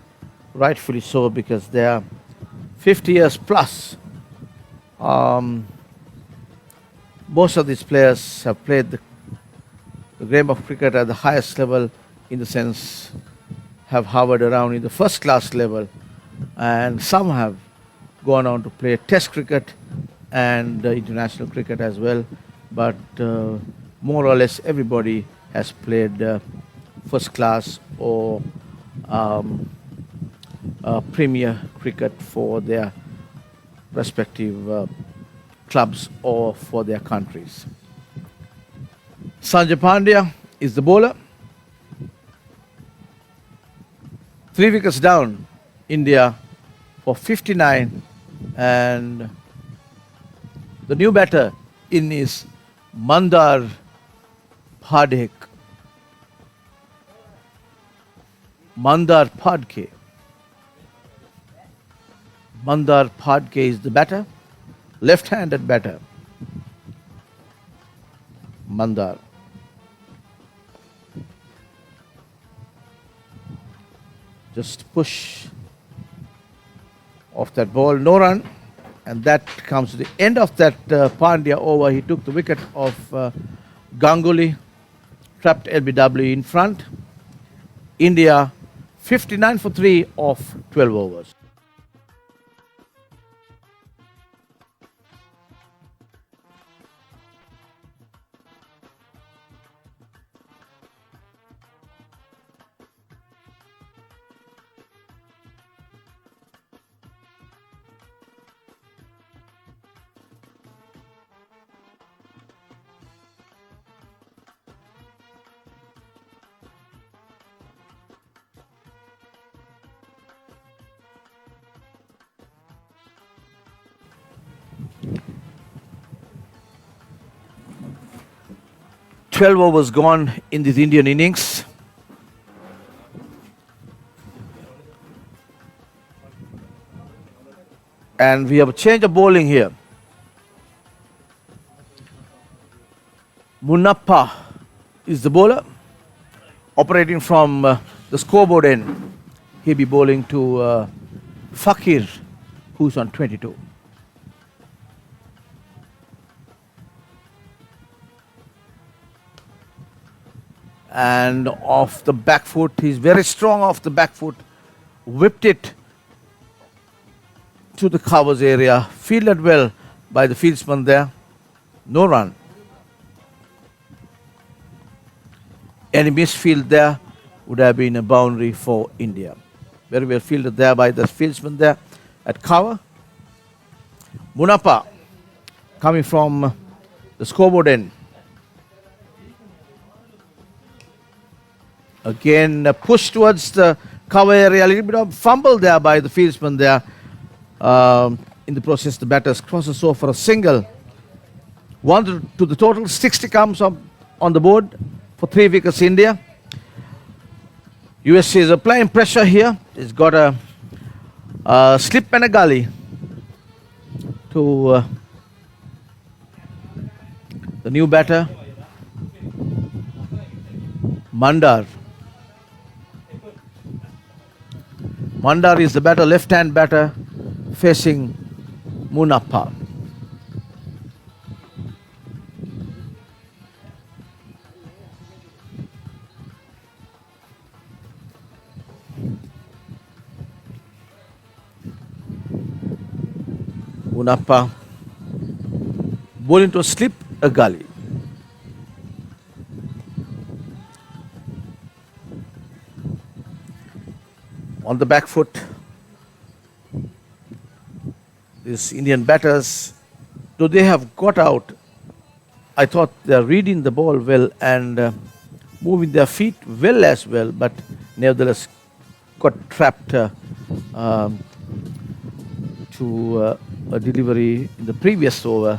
rightfully so, because they are 50 years plus. Most of these players have played the game of cricket at the highest level, in the sense have hovered around in the first class level, and some have gone on to play test cricket and international cricket as well, but more or less everybody has played first class or premier cricket for their respective clubs or for their countries. Sanjay Pandya is the bowler. 3 wickets down India for 59, and the new batter in is Mandar Phadke. Mandar Phadke. Mandar Phadke is the batter, left-handed batter. Mandar. Just push off that ball, no run, and that comes to the end of that Pandya over. He took the wicket of Ganguly, trapped LBW in front. India 59 for 3 of 12 overs. 12 overs gone in this Indian innings. And we have a change of bowling here. Munappa is the bowler, operating from the scoreboard end. He'll be bowling to Fakir, who's on 22. And off the back foot, he's very strong off the back foot, whipped it to the covers area, fielded well by the fieldsman there, no run. Any misfield there would have been a boundary for India. Very well fielded there by the fieldsman there at cover. Munappa coming from the scoreboard end. Again, a push towards the cover area, a little bit of fumble there by the fieldsman there. In the process, the batters crosses over for a single. 1 to the total, 60 comes up on the board for 3 wickets India. USA is applying pressure here. It's got a slip and a gully to the new batter, Mandar. Mandar is the batter, left-hand batter, facing Munappa. Munappa bowling to a slip, a gully. On the back foot, these Indian batters, though they have got out, I thought they are reading the ball well and moving their feet well as well, but nevertheless got trapped to a delivery in the previous over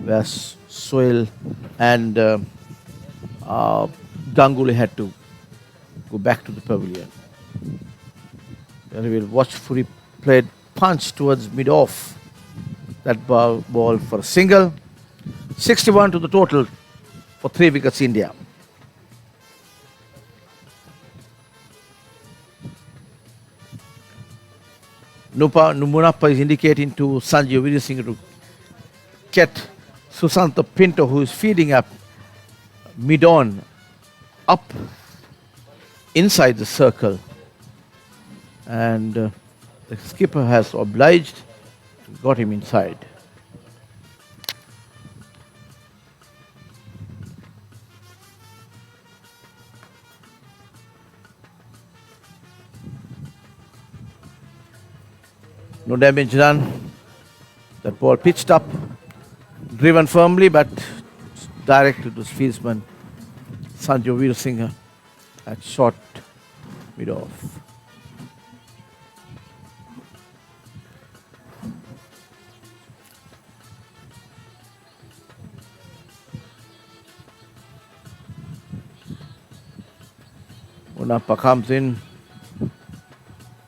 where Sohail and Ganguly had to go back to the pavilion. Very well watchfully played punch towards mid-off. That ball for a single. 61 to the total for 3 wickets India. Munappa is indicating to Sanjeev Vidyasinghe to get Susanta Pinto, who is feeding up mid-on, up inside the circle. And the skipper has obliged, got him inside. No damage done. That ball pitched up, driven firmly, but directed to the fieldsman Sanjeev Vidyasinghe at short mid-off. Munappa comes in.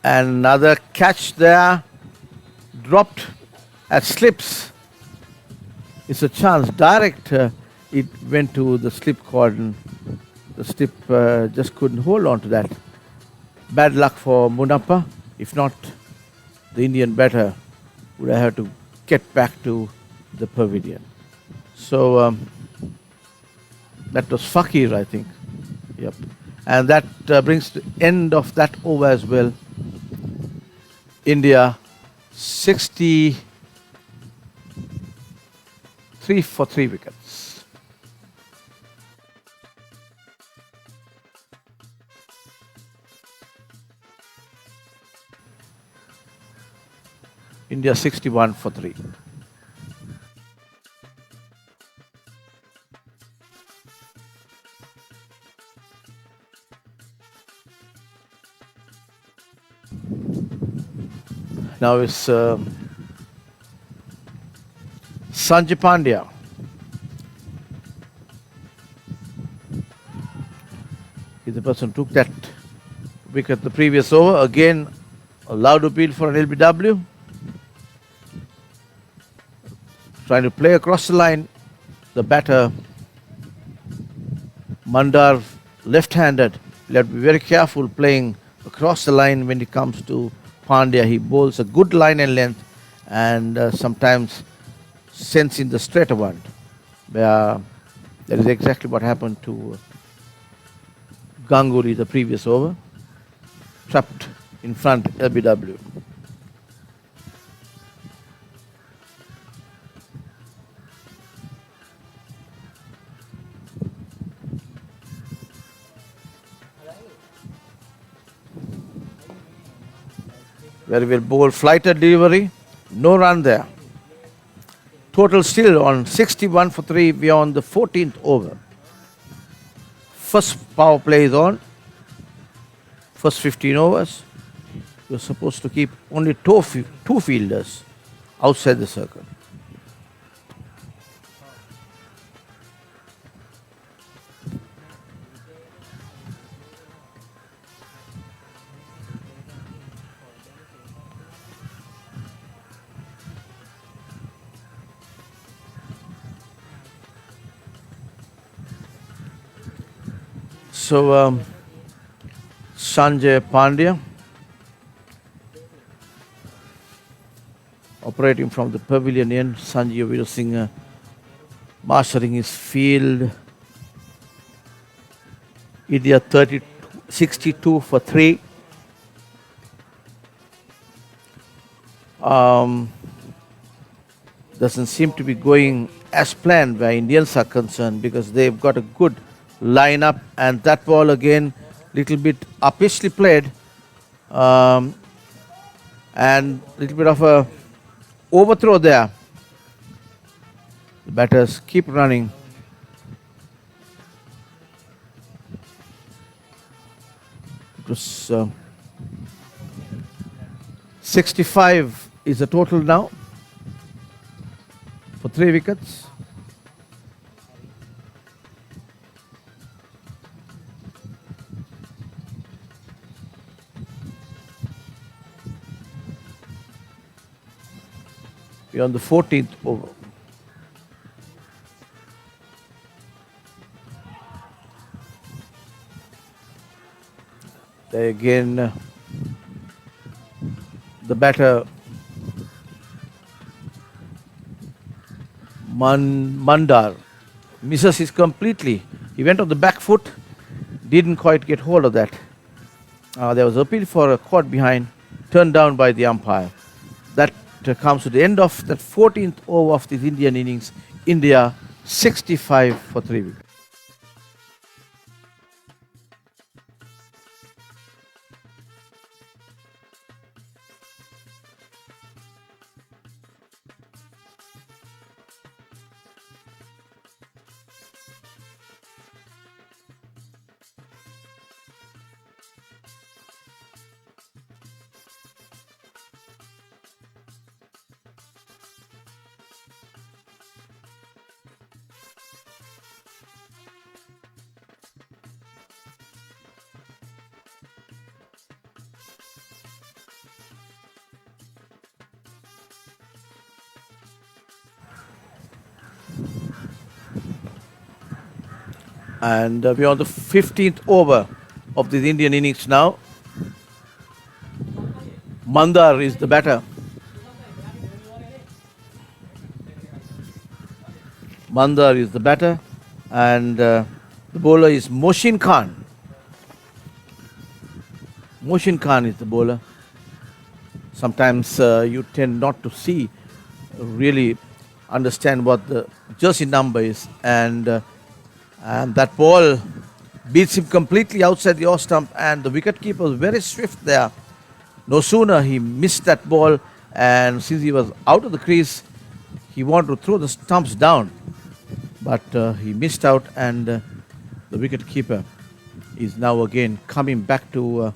Another catch there. Dropped at slips. It's a chance. Direct. It went to the slip cordon. The slip just couldn't hold on to that. Bad luck for Munappa. If not, the Indian batter would have had to get back to the pavilion. So that was Fakir, I think. Yep. And that brings the end of that over as well. India 63 for 3 wickets. India 61 for 3. Now it's Sanjay Pandya. is the person who took that wicket the previous over. Again, a loud appeal for an LBW. Trying to play across the line. The batter, Mandar, left-handed. You have to be very careful playing across the line when it comes to Pandya. He bowls a good line and length and sometimes sends in the straighter one. Where that is exactly what happened to Ganguly the previous over. Trapped in front, LBW. Very well bowled, flighted delivery, no run there. Total still on 61 for 3 beyond the 14th over. First power play is on. First 15 overs. You're supposed to keep only two fielders outside the circle. So, Sanjay Pandya, operating from the pavilion end. Sanjay Veerasinghe marshalling his field. India 62 for 3. Doesn't seem to be going as planned where Indians are concerned because they've got a good lineup, and that ball again little bit uppishly played and little bit of a overthrow there. The batters keep running. It was 65 is the total now for 3 wickets. We're on the 14th over. There again, the batter Mandar misses it completely. He went on the back foot, didn't quite get hold of that. There was appeal for a caught behind, turned down by the umpire. That comes to the end of that 14th over of this Indian innings. India 65 for 3 wickets. And we're on the 15th over of this Indian innings now. Mandar is the batter. Mandar is the batter, and the bowler is Moshin Khan. Moshin Khan is the bowler. Sometimes you tend not to see, really understand what the jersey number is, and that ball beats him completely outside the off stump, and the wicketkeeper was very swift there. No sooner he missed that ball, and since he was out of the crease, he wanted to throw the stumps down, but he missed out, and the wicketkeeper is now again coming back to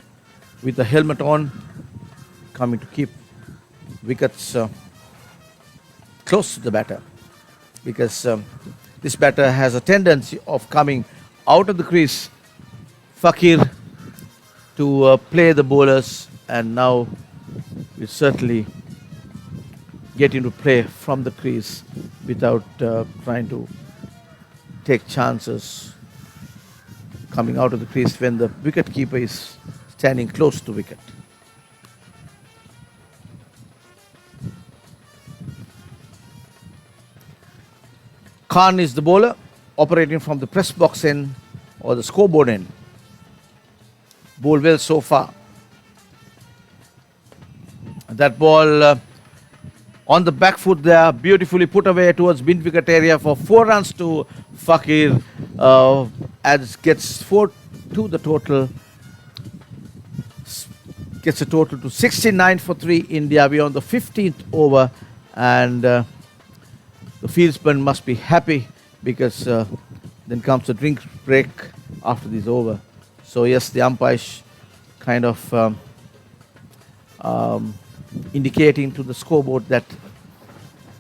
with the helmet on, coming to keep wickets close to the batter, because this batter has a tendency of coming out of the crease Fakir to play the bowlers, and now we certainly get into play from the crease without trying to take chances coming out of the crease when the wicket keeper is standing close to wicket. Khan is the bowler, operating from the press box end or the scoreboard end. Bowled well so far. That ball on the back foot there, beautifully put away towards mid-wicket area for 4 runs to Fakir, as gets 4 to the total. Gets a total to 69 for 3 India. We are on the 15th over, and the fieldsman must be happy because then comes a drink break after this over. So yes, the umpires kind of indicating to the scoreboard that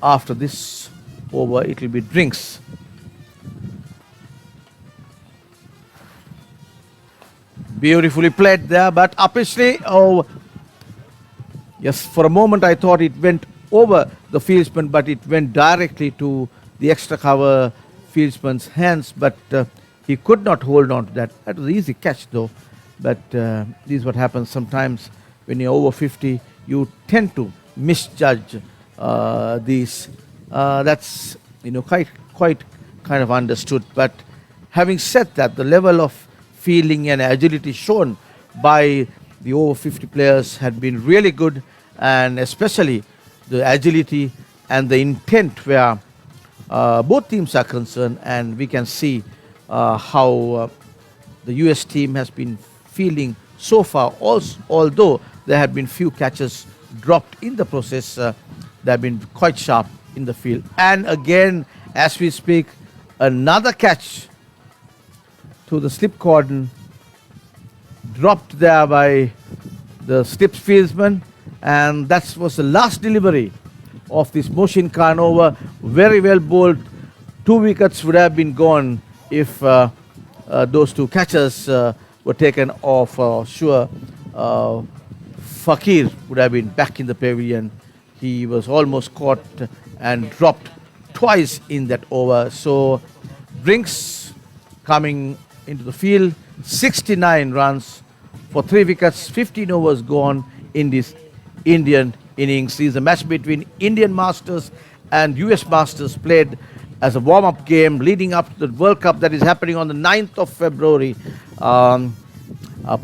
after this over it will be drinks. Beautifully played there, but obviously, oh yes, for a moment I thought it went over the fieldsman, but it went directly to the extra cover fieldsman's hands, but he could not hold on to that. That was an easy catch though, but this is what happens sometimes when you're over 50, you tend to misjudge these. That's quite kind of understood. But having said that, the level of feeling and agility shown by the over 50 players had been really good, and especially the agility and the intent where both teams are concerned, and we can see how the US team has been feeling so far. Also, although there have been few catches dropped in the process, they have been quite sharp in the field. And again, as we speak, another catch to the slip cordon, dropped there by the slip fieldsman, and that was the last delivery of this Moshin Khan over. Very well bowled. 2 wickets would have been gone if those 2 catches were taken off. Sure, Fakir would have been back in the pavilion. He was almost caught and dropped twice in that over. So Brinks coming into the field, 69 runs for 3 wickets, 15 overs gone in this Indian innings. This is a match between Indian Masters and US Masters, played as a warm-up game leading up to the World Cup that is happening on the 9th of February,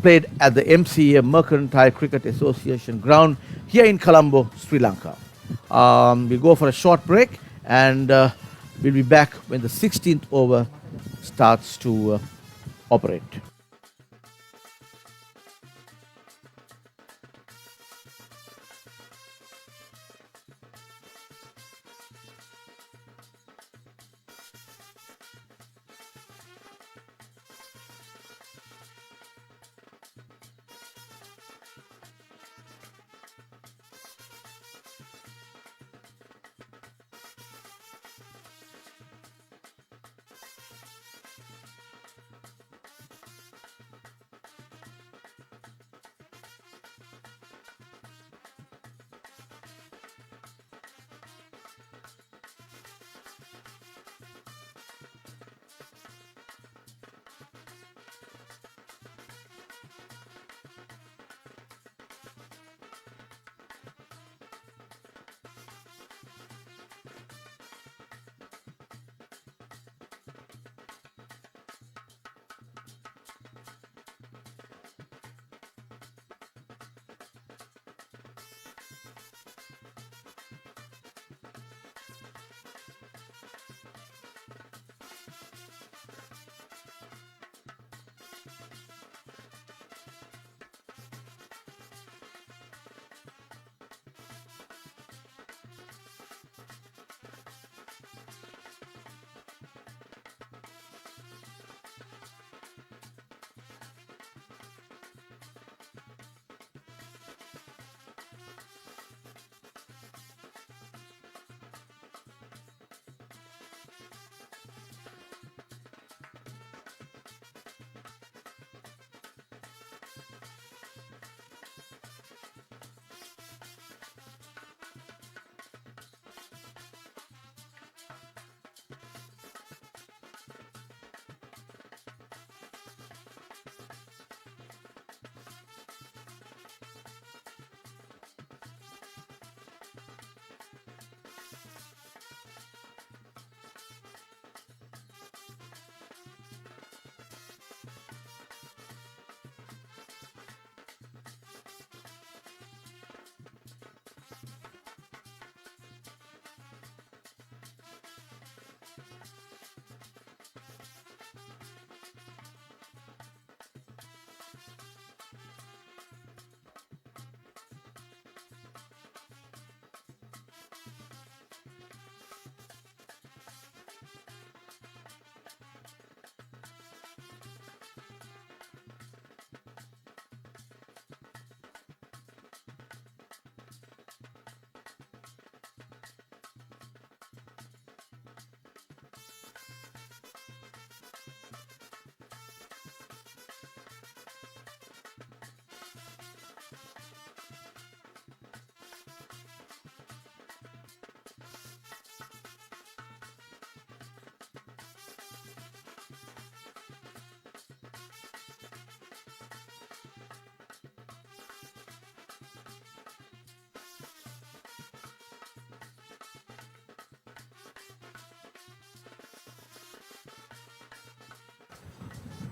played at the MCA, Mercantile Cricket Association ground here in Colombo, Sri Lanka. We'll go for a short break, and we'll be back when the 16th over starts to operate.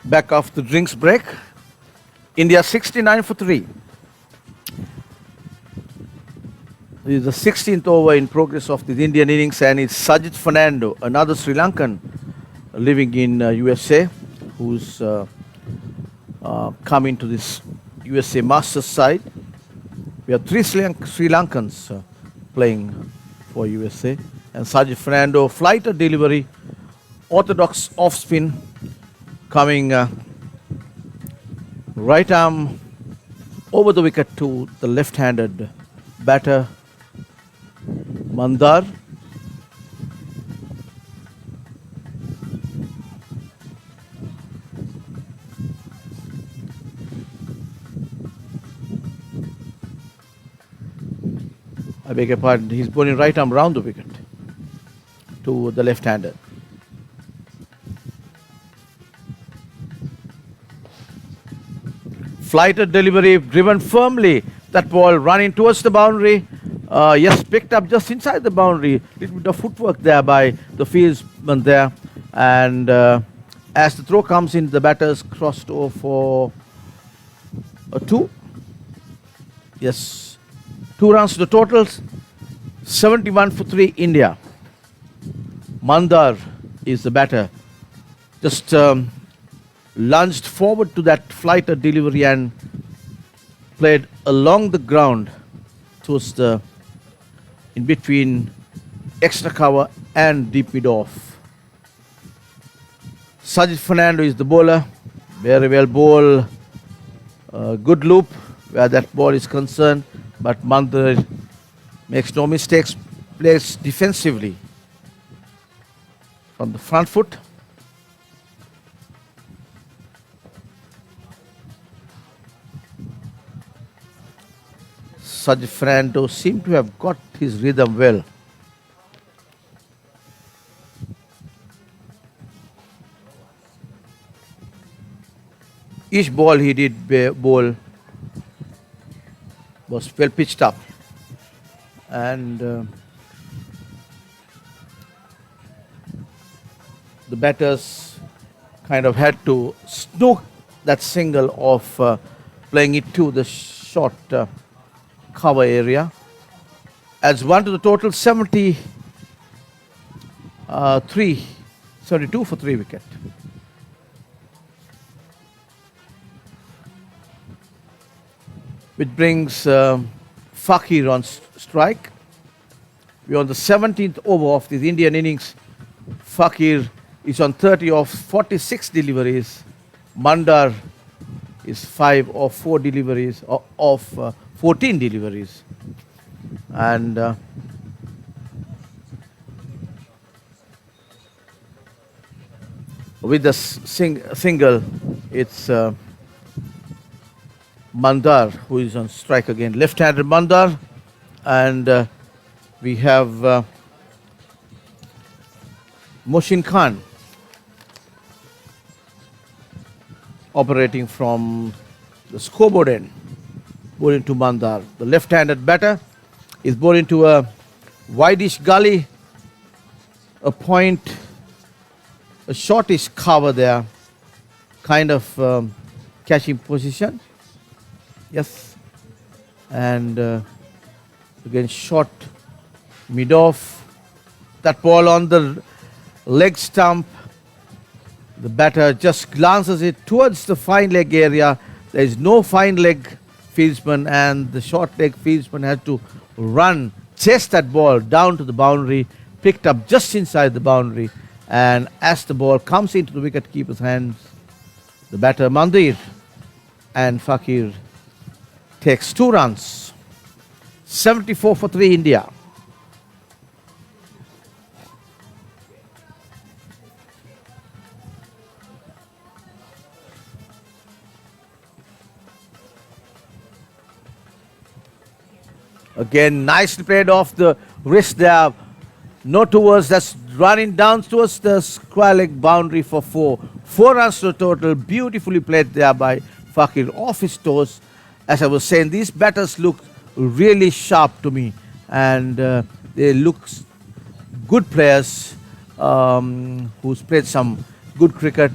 Back off the drinks break. India 69 for 3. This is the 16th over in progress of the Indian innings, and it's Sajid Fernando, another Sri Lankan living in USA, who's come into this USA Masters side. We have three Sri Lankans playing for USA, and Sajid Fernando, flighter delivery, orthodox off spin, coming right arm over the wicket to the left-handed batter Mandar. I beg your pardon, he's bowling right arm round the wicket to the left-hander. Flighter delivery, driven firmly. That ball running towards the boundary. Yes, picked up just inside the boundary. Little bit of footwork there by the fieldsman there. And as the throw comes in, the batters crossed over for a 2. Yes, 2 runs to the totals. 71 for 3 India. Mandar is the batter. Just lunged forward to that flighter delivery and played along the ground towards the in between extra cover and deep mid off. Sajid Fernando is the bowler. Very well bowled. Good loop where that ball is concerned, but Mandar makes no mistakes, plays defensively from the front foot. Sajid Fernando seemed to have got his rhythm well. Each ball he did bowl was well pitched up, and the batters kind of had to snook that single of playing it to the short cover area. Adds 1 to the total, 72 for 3 wicket. Which brings Fakir on strike. We're on the 17th over of this Indian innings. Fakir is on 30 of 46 deliveries. Mandar is 5 of 4 deliveries of 14 deliveries. And with the single, it's Mandar who is on strike again. Left-handed Mandar, and we have Moshin Khan operating from the scoreboard end, bowling to Mandar. The left-handed batter is bowling to a wideish gully, a point, a shortish cover there, kind of catching position. Yes, and again short mid-off. That ball on the leg stump. The batter just glances it towards the fine leg area. There is no fine leg fieldsman, and the short leg fieldsman had to run, chase that ball down to the boundary, picked up just inside the boundary, and as the ball comes into the wicket-keeper's hands, the batter Mandir and Fakir takes 2 runs. 74 for 3 India. Again, nicely played off the wrist there. No towards, that's running down towards the square leg boundary for 4. 4 runs to the total. Beautifully played there by Fakir off his toes. As I was saying, these batters look really sharp to me, and they look good players who's played some good cricket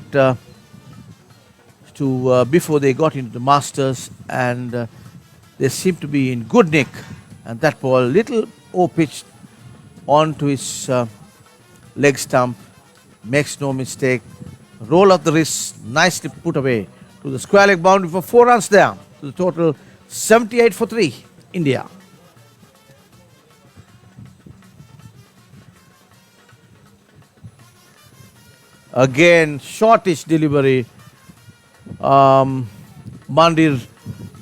to before they got into the Masters, and they seem to be in good nick. And that ball, little pitched onto his leg stump, makes no mistake. Roll of the wrist, nicely put away to the square leg boundary for 4 runs there. To the total 78 for 3, India. Again, shortish delivery. Mandir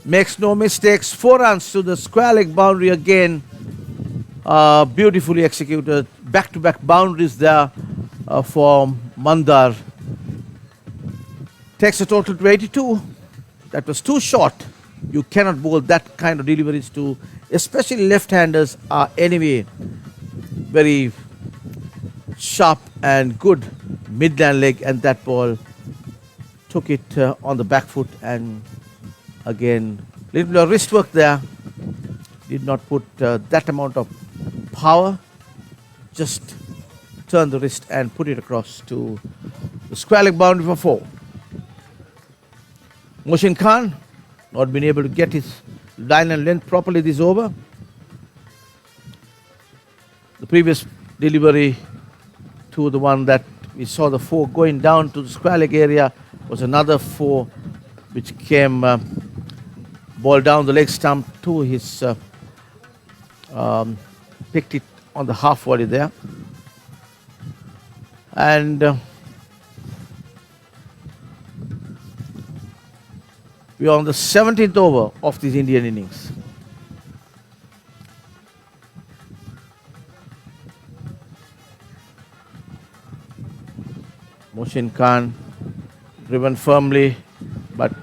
makes no mistakes. 4 runs to the square leg boundary again. Beautifully executed. Back-to-back boundaries there for Mandar. Takes a total to 82. That was too short. You cannot bowl that kind of deliveries to, especially left-handers are anyway very sharp and good midland leg, and that ball took it on the back foot, and again little bit of wrist work there. Did not put that amount of power, just turn the wrist and put it across to the square leg boundary for 4. Mohsin Khan not been able to get his line and length properly this over. The previous delivery to the one that we saw, the 4 going down to the square leg area, was another 4 which came ball down the leg stump to his picked it on the half volley there. And we are on the 17th over of this Indian innings. Mohsin Khan driven firmly, but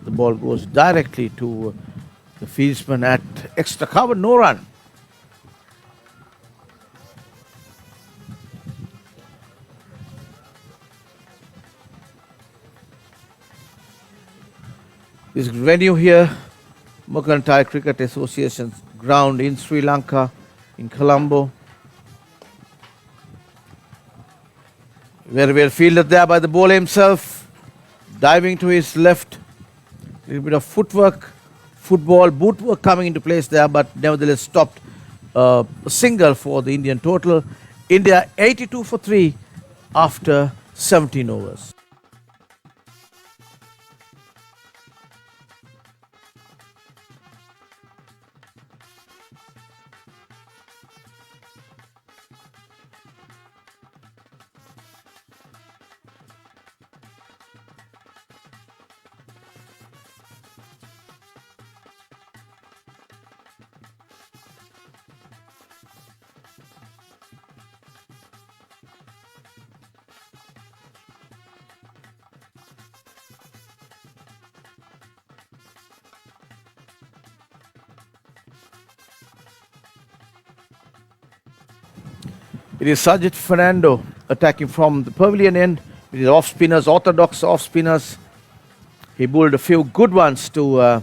the ball goes directly to the fieldsman at extra cover, no run. This venue here, Mercantile Cricket Association's ground in Sri Lanka, in Colombo. Very well fielded there by the bowler himself, diving to his left. A little bit of footwork, football, boot work coming into place there, but nevertheless stopped. A single for the Indian total. India 82 for 3 after 17 overs. It is Sajid Fernando attacking from the pavilion end with his off spinners, orthodox off spinners. He bowled a few good ones to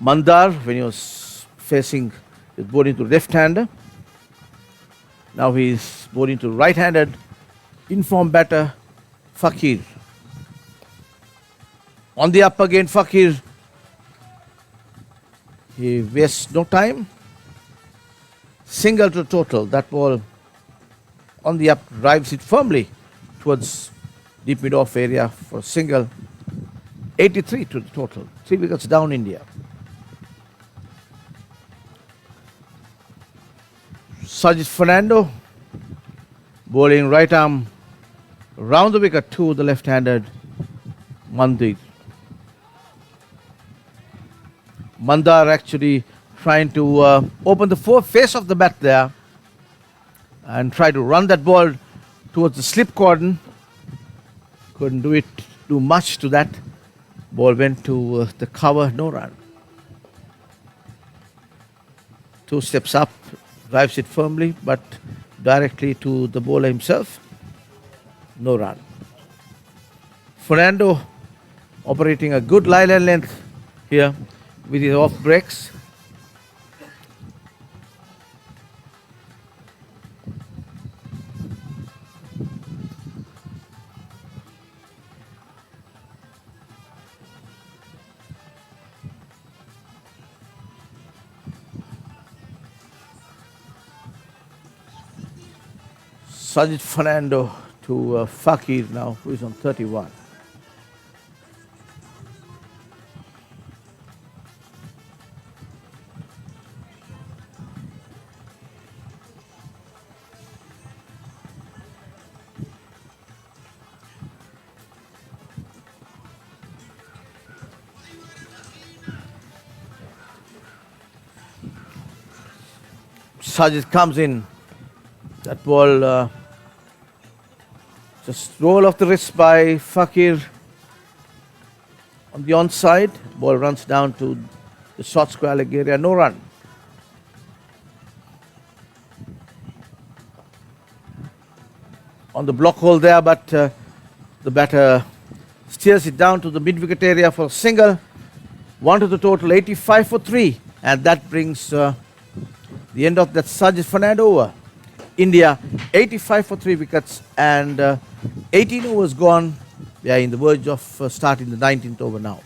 Mandar when he was facing his bowling to left-hander. Now he is bowling to right-handed informed batter Fakir. On the up again, Fakir. He wastes no time. Single to total. That ball on the up drives it firmly towards deep mid-off area for a single. 83 to the total. 3 wickets down, India. Sajid Fernando bowling right arm round the wicket to the left-handed Mandir. Mandar actually trying to open the face of the bat there and try to run that ball towards the slip cordon. Couldn't do much to that. Ball went to the cover, no run. 2 steps up, drives it firmly, but directly to the bowler himself, no run. Fernando operating a good line and length here with his off breaks. Sajid Fernando to Fakir now, who is on 31. Sajid comes in. That ball just roll off the wrist by Fakir on the onside. Ball runs down to the short square leg area. No run. On the block hole there, but the batter steers it down to the mid-wicket area for a single. One to the total, 85 for 3. And that brings the end of that Sajid Fernando over. India 85 for 3 wickets and 18 overs gone. They are in the verge of starting the 19th over now.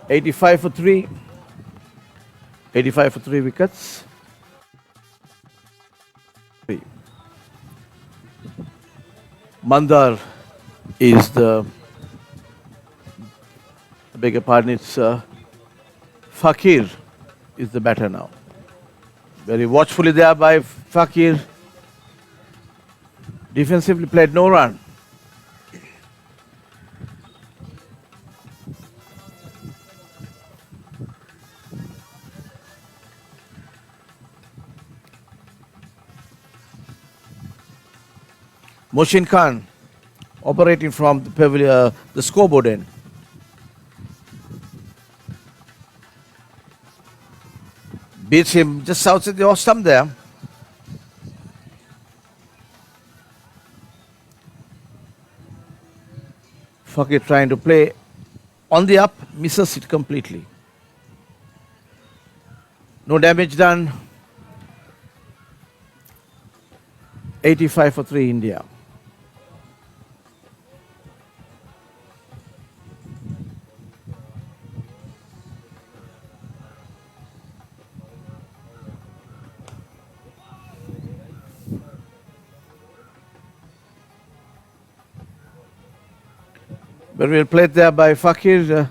$85 for 3. 85 for 3 wickets. Mandar is the, I beg your pardon, it's Fakir is the batter now. Very watchfully there by Fakir. Defensively played, no run. Moshin Khan operating from the pavilion, the scoreboard end. Beats him just outside the off stump there. Fakir trying to play on the up, misses it completely. No damage done. 85 for 3 India. Very well played there by Fakir.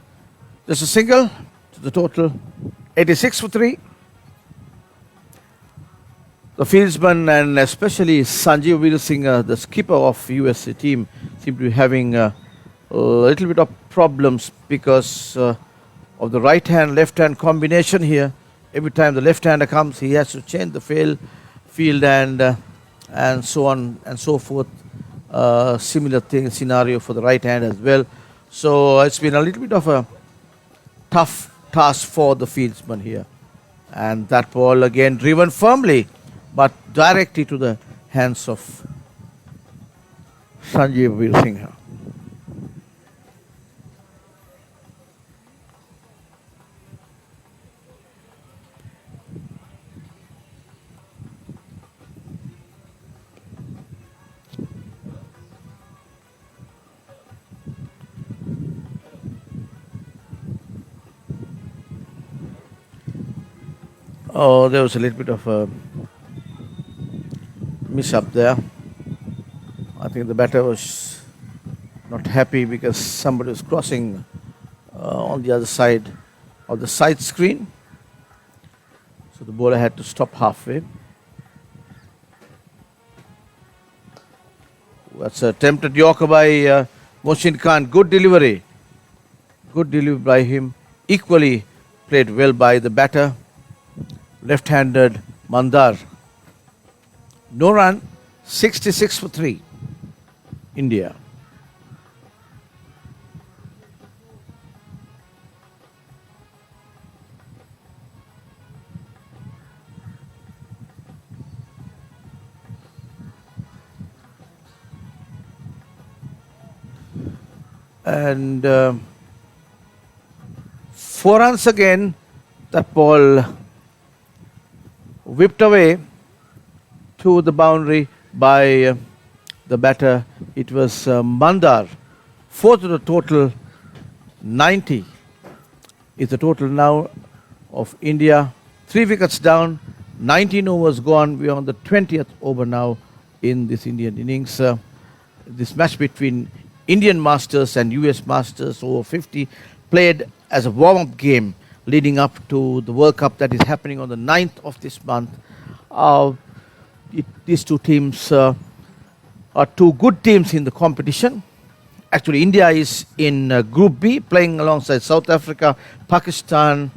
Just a single to the total. 86 for 3. The fieldsman and especially Sanjeev Veerasinghe, the skipper of USA team, seem to be having a little bit of problems because of the right-hand, left-hand combination here. Every time the left-hander comes, he has to change the field and so on and so forth. Similar scenario for the right hand as well. So it's been a little bit of a tough task for the fieldsman here. And that ball again driven firmly, but directly to the hands of Sanjeev Veerasinghe. Oh, there was a little bit of a miss up there. I think the batter was not happy because somebody was crossing on the other side of the side screen. So the bowler had to stop halfway. That's a attempted Yorker by Moshin Khan. Good delivery. Good delivery by him. Equally played well by the batter. Left-handed Mandar. No run, 66 for 3. India. And 4 runs again. That ball whipped away to the boundary by the batter. It was Mandar. 4 to the total. 90 is the total now of India. 3 wickets down. 19 overs gone. We are on the 20th over now in this Indian innings. This match between Indian Masters and US Masters over 50 played as a warm-up game leading up to the World Cup that is happening on the 9th of this month. These two teams are two good teams in the competition. Actually, India is in Group B, playing alongside South Africa, Pakistan,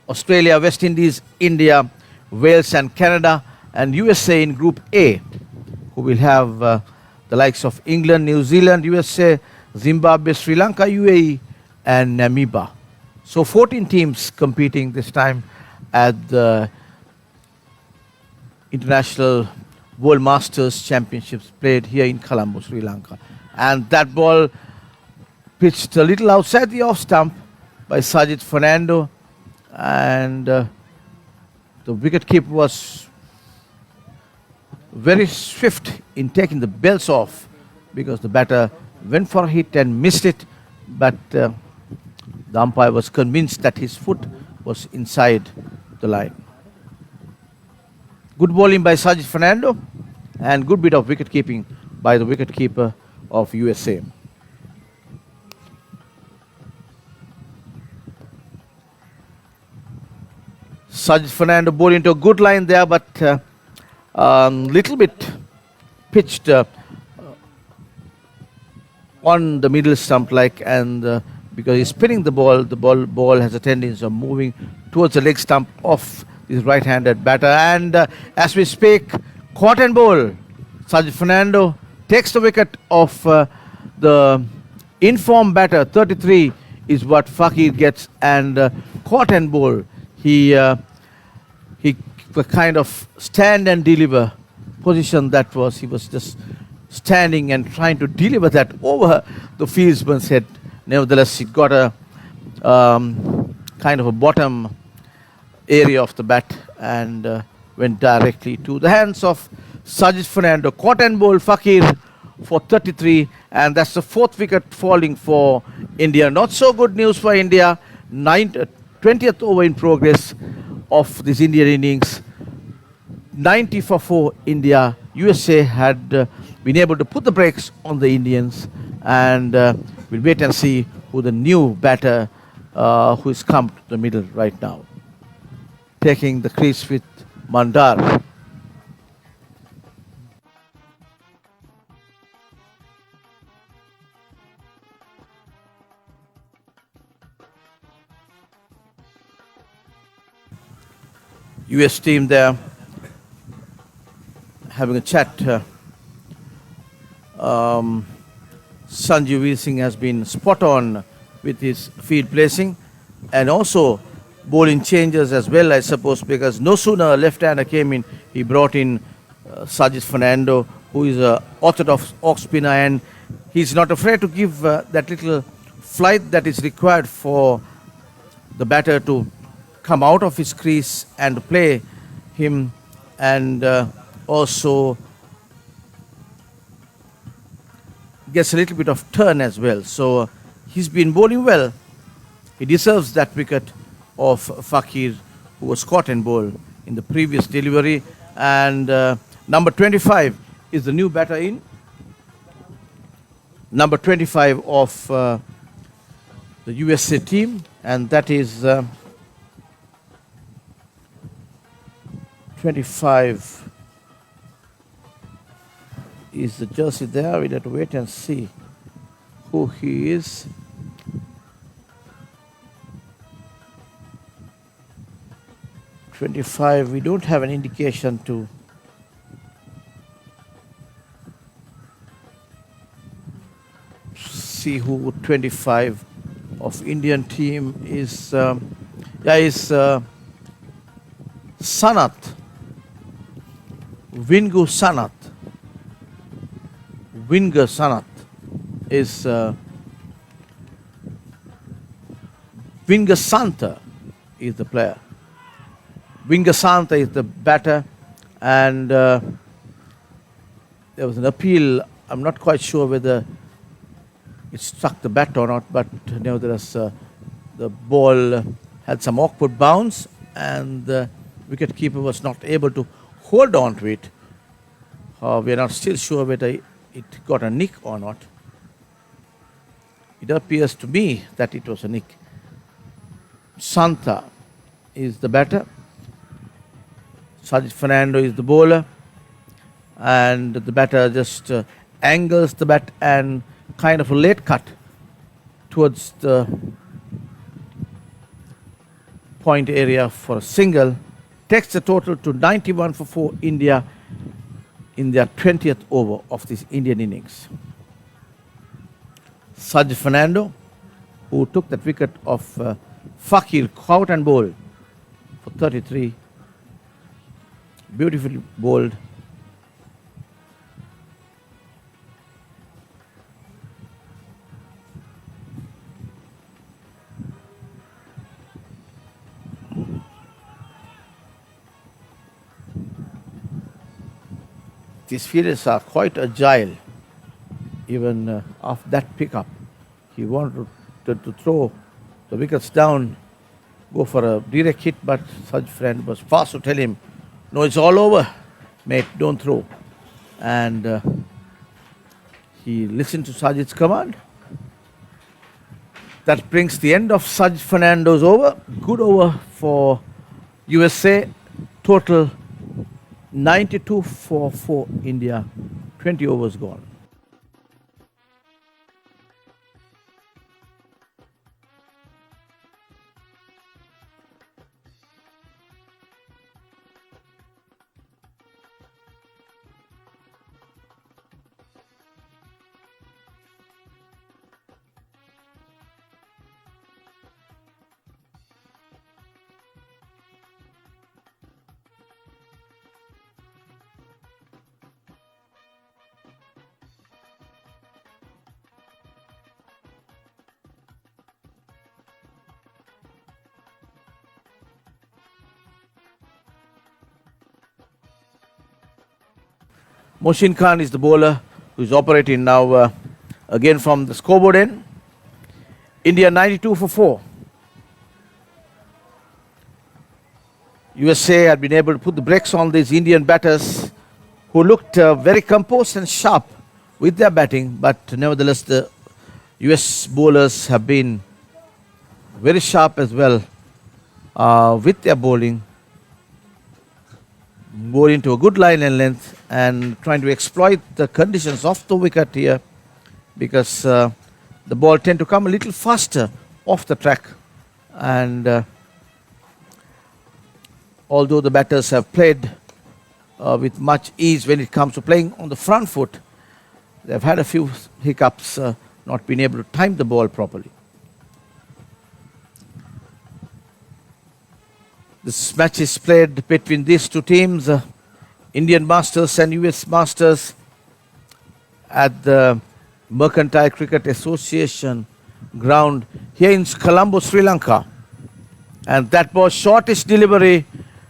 Australia, West Indies, India, Wales and Canada, and USA in Group A, who will have the likes of England, New Zealand, USA, Zimbabwe, Sri Lanka, UAE, and Namibia. So 14 teams competing this time at the International World Masters Championships played here in Colombo, Sri Lanka. And that ball pitched a little outside the off stump by Sajid Fernando, and the wicketkeeper was very swift in taking the belts off because the batter went for a hit and missed it, but the umpire was convinced that his foot was inside the line. Good bowling by Sajid Fernando and good bit of wicket keeping by the wicketkeeper of USA. Sajid Fernando bowled into a good line there, but little bit pitched on the middle stump and because he's spinning the ball has a tendency of moving towards the leg stump of his right-handed batter. And as we speak, caught and bowl. Sajid Fernando takes the wicket of the informed batter. 33 is what Fakir gets, and caught and bowl. He the kind of stand and deliver position that was. He was just standing and trying to deliver that over the fieldsman's head. Nevertheless, he got a kind of a bottom area of the bat and went directly to the hands of Sajid Fernando. Caught and bowl Fakir for 33, and that's the 4th wicket falling for India. Not so good news for India. 20th over in progress of this Indian innings. 90 for 4 India. USA had been able to put the brakes on the Indians, and we'll wait and see who the new batter who has come to the middle right now. Taking the crease with Mandar. US team there having a chat. Sanju Veer Singh has been spot on with his field placing and also bowling changes as well, I suppose, because no sooner a left-hander came in, he brought in Sajid Fernando, who is an orthodox off-spinner, and he's not afraid to give that little flight that is required for the batter to come out of his crease and play him, and also gets a little bit of turn as well. So he's been bowling well. He deserves that wicket of Fakir, who was caught and bowled in the previous delivery. And number 25 is the new batter in. Number 25 of the USA team, and that is 25 is the jersey there. We'll have to wait and see who he is. We don't have an indication to see who 25 of Indian team is. Is Sanat, Wingu Sanat. Winger Sanat is Vingasantha is the player. Vingasantha is the batter, and there was an appeal. I'm not quite sure whether it struck the bat or not, but nevertheless, the ball had some awkward bounce, and the wicketkeeper was not able to hold on to it. We are not still sure whether it got a nick or not. It appears to me that it was a nick. Santha is the batter. Sajid Fernando is the bowler. And the batter just angles the bat and kind of a late cut towards the point area for a single. Takes the total to 91 for 4 India in their 20th over of this Indian innings. Sajid Fernando, who took that wicket of Fakir, out and bowled for 33. Beautifully bowled. These fielders are quite agile. Even after that pickup, he wanted to throw the wickets down, go for a direct hit, but Sajid Fernando was fast to tell him, no, it's all over, mate, don't throw. And he listened to Sajid's command. That brings the end of Sajid Fernando's over. Good over for USA. Total 92 for 4 India. 20 overs gone. Mohsin Khan is the bowler who is operating now again from the scoreboard end. India 92 for 4. USA had been able to put the brakes on these Indian batters who looked very composed and sharp with their batting, but nevertheless the US bowlers have been very sharp as well with their bowling. Bowling to a good line and length and trying to exploit the conditions of the wicket here, because the ball tend to come a little faster off the track, and although the batters have played with much ease when it comes to playing on the front foot, they have had a few hiccups, not being able to time the ball properly. This match is played between these two teams, Indian Masters and US Masters, at the Mercantile Cricket Association ground here in Colombo, Sri Lanka. And that was shortish delivery,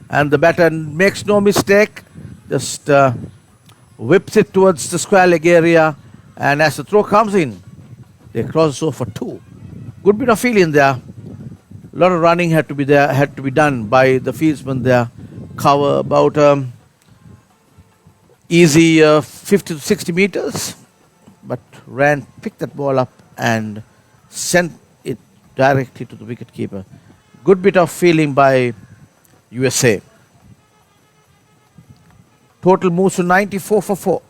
and the batter makes no mistake, just whips it towards the square leg area, and as the throw comes in, they cross over for 2. Good bit of feeling there. A lot of running had to be done by the fieldsman there. Cover about easy 50 to 60 meters, but picked that ball up and sent it directly to the wicketkeeper. Good bit of feeling by USA. Total moves to 94 for 4.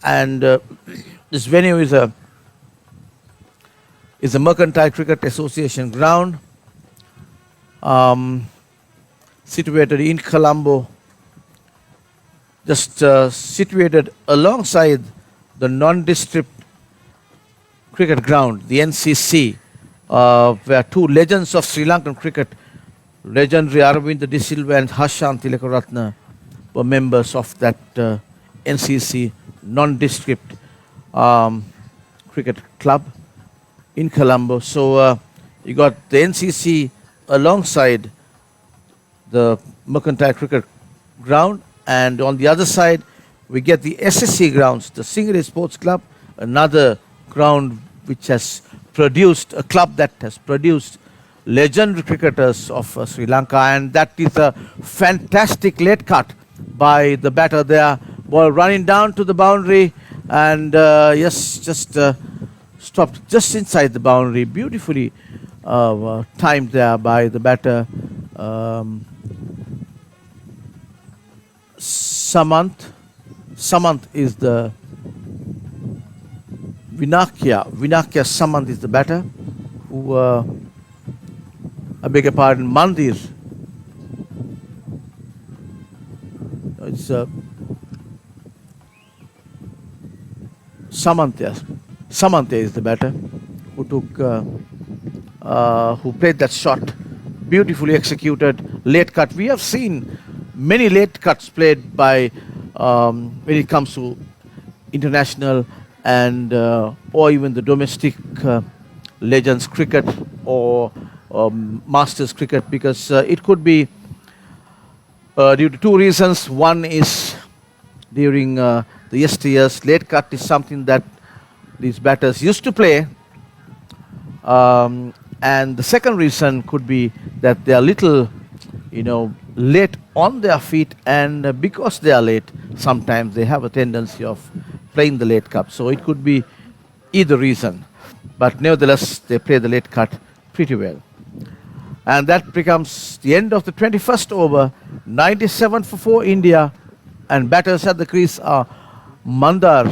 And this venue is a Mercantile Cricket Association ground, situated in Colombo, just situated alongside the non-district cricket ground, the NCC, where two legends of Sri Lankan cricket, legendary Aravinda De Silva and Hashan Tilakaratne, were members of that NCC non-district cricket club. in Colombo. So you got the NCC alongside the Mercantile Cricket Ground, and on the other side we get the SSC grounds, the Singere Sports Club, another ground which has produced a club that has produced legendary cricketers of Sri Lanka, and that is a fantastic late cut by the batter there. Ball running down to the boundary, and yes, just stopped just inside the boundary. Beautifully timed there by the batter. Samant. Samant is the Vinakya Samant is the batter, who I beg your pardon, Mandir. It's Samantya. Samantya is the batter who took, who played that shot, beautifully executed, late cut. We have seen many late cuts played by when it comes to international and or even the domestic legends cricket or masters cricket, because it could be due to two reasons. One is during the yesteryears, late cut is something that these batters used to play, and the second reason could be that they are little, late on their feet, and because they are late, sometimes they have a tendency of playing the late cut. So it could be either reason, but nevertheless they play the late cut pretty well. And that becomes the end of the 21st over. 97 for 4 India, and batters at the crease are Mandar,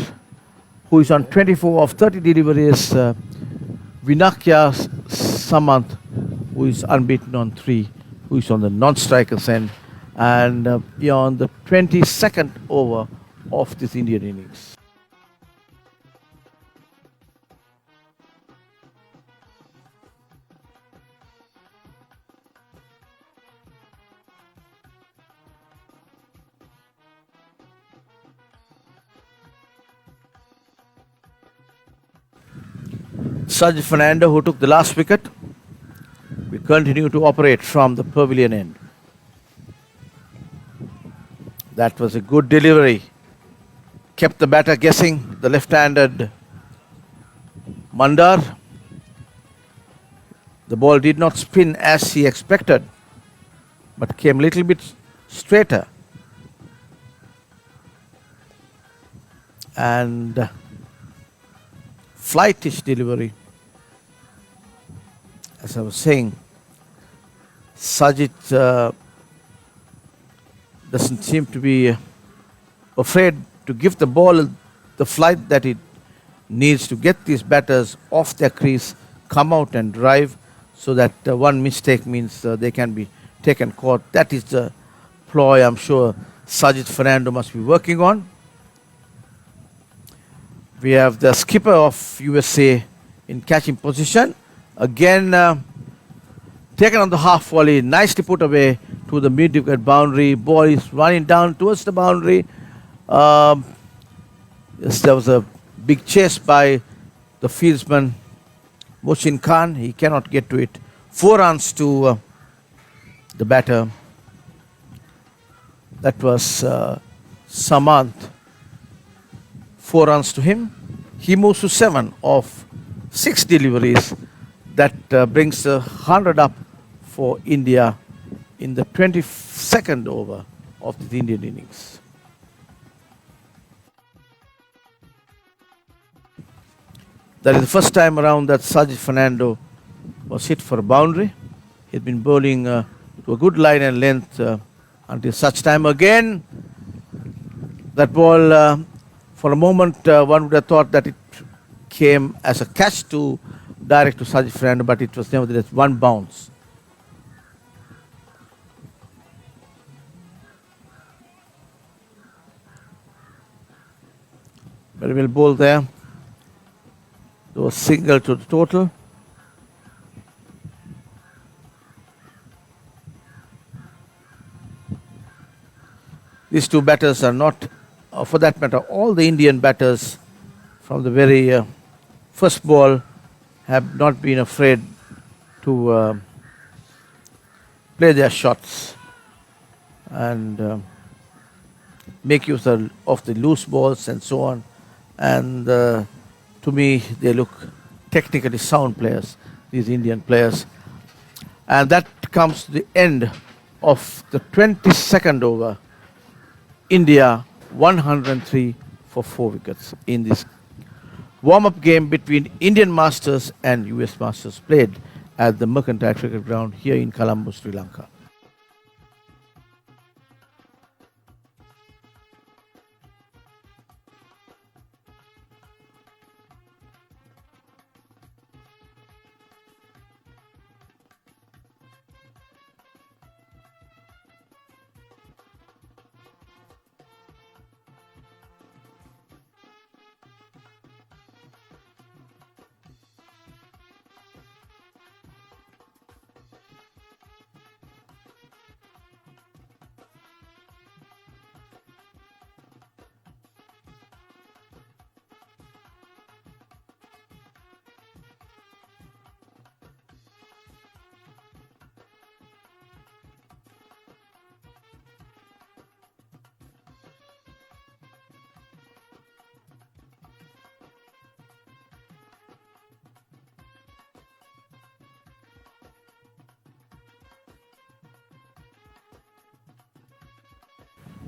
who is on 24 of 30 deliveries, Vinakya Samant, who is unbeaten on 3, who is on the non-striker's end, and on the 22nd over of this Indian innings. Sajid Fernando, who took the last wicket, we continue to operate from the pavilion end. That was a good delivery. Kept the batter guessing, the left-handed Mandar. The ball did not spin as he expected, but came a little bit straighter. And flightish delivery. As I was saying, Sajid doesn't seem to be afraid to give the ball the flight that it needs to get these batters off their crease, come out and drive, so that one mistake means they can be taken caught. That is the ploy I'm sure Sajid Fernando must be working on. We have the skipper of USA in catching position. Again, taken on the half volley, nicely put away to the mid-wicket boundary. Ball is running down towards the boundary. Yes, there was a big chase by the fieldsman, Moshin Khan. He cannot get to it. 4 runs to the batter. That was Samant. 4 runs to him. He moves to 7 of 6 deliveries. That brings 100 up for India in the 22nd over of the Indian innings. That is the first time around that Sajid Fernando was hit for a boundary. He'd been bowling to a good line and length until such time. Again, that ball, for a moment, one would have thought that it came as a catch to direct to Sajid Fernando, but it was nevertheless one bounce. Very well bowled there. There was single to the total. These two batters are not, for that matter, all the Indian batters from the very first ball have not been afraid to play their shots and make use of the loose balls and so on. And to me, they look technically sound players, these Indian players. And that comes to the end of the 22nd over. India 103 for 4 wickets in this warm-up game between Indian Masters and US Masters played at the Mercantile Cricket Ground here in Colombo, Sri Lanka.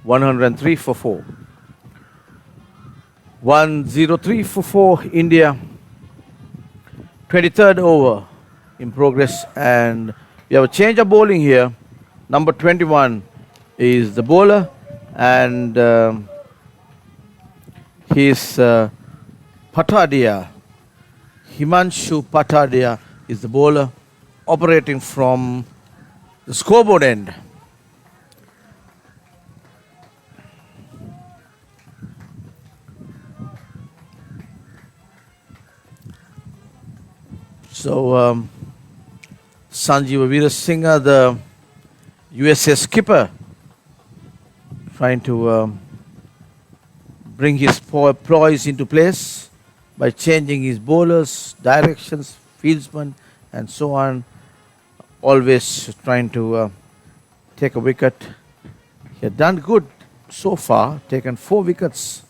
(103 for 4). 103 for 4, India. 23rd over in progress, and we have a change of bowling here. Number 21 is the bowler, and he's Patadia. Himanshu Patadia is the bowler, operating from the scoreboard end. So, Sanjeev Veerasinghe, the USA skipper, trying to bring his ploys into place by changing his bowlers, directions, fieldsmen, and so on. Always trying to take a wicket. He had done good so far, taken 4 wickets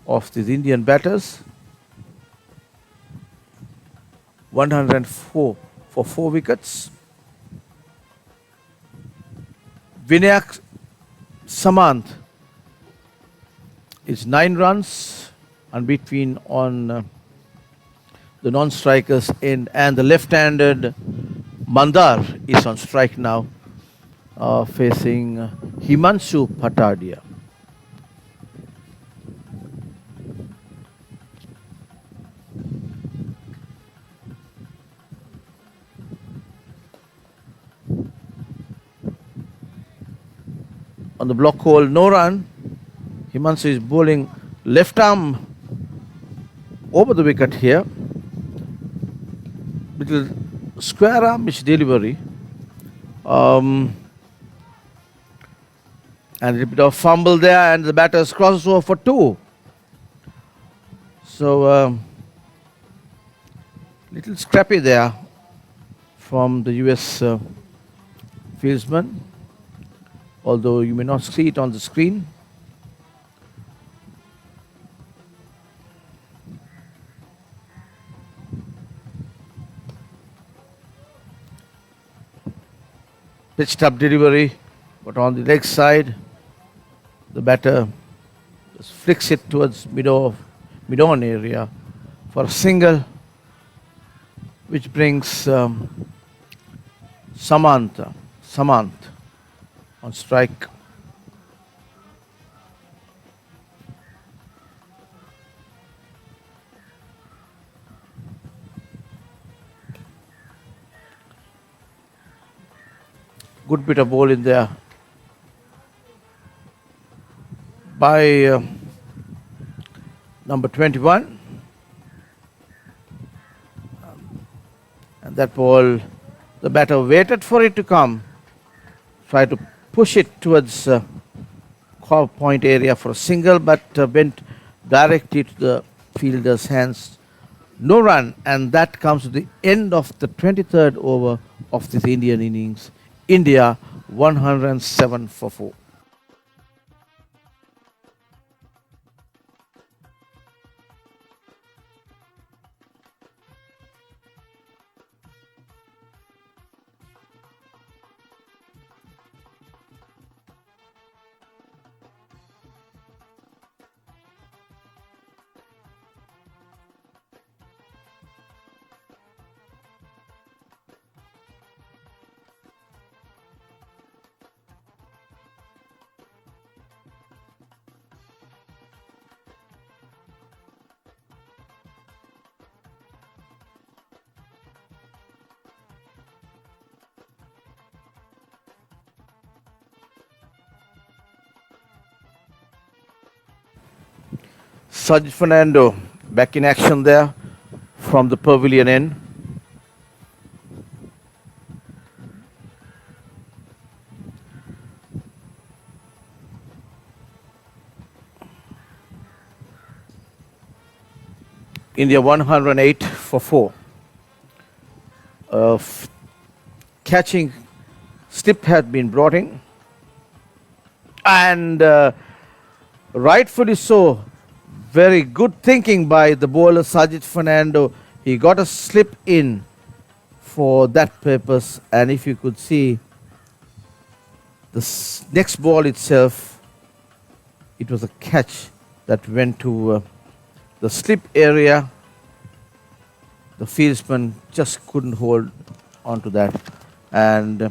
off these Indian batters. 104 for 4 wickets. Vinayak Samant is 9 runs unbeaten on the non-strikers end, and the left-handed Mandar is on strike now, facing Himanshu Patadia. On the block hole, no run. Himanshu is bowling left arm over the wicket here. Little square armish delivery. And a little bit of fumble there, and the batters crosses over for 2. So, little scrappy there from the US fieldsman, although you may not see it on the screen. Pitched up delivery, but on the leg side, the batter just flicks it towards mid-on area for a single, which brings Samant on strike. Good bit of ball in there by number 21. And that ball, the batter waited for it to come, tried to push it towards curve point area for a single, but went directly to the fielder's hands No run, and that comes to the end of the 23rd over of this Indian innings. India 107 for 4. Sajid Fernando back in action there from the pavilion end. India 108 for 4. Catching slip had been brought in, and rightfully so. Very good thinking by the bowler Sajid Fernando. He got a slip in for that purpose, and if you could see the next ball itself, it was a catch that went to the slip area. The fieldsman just couldn't hold on to that, and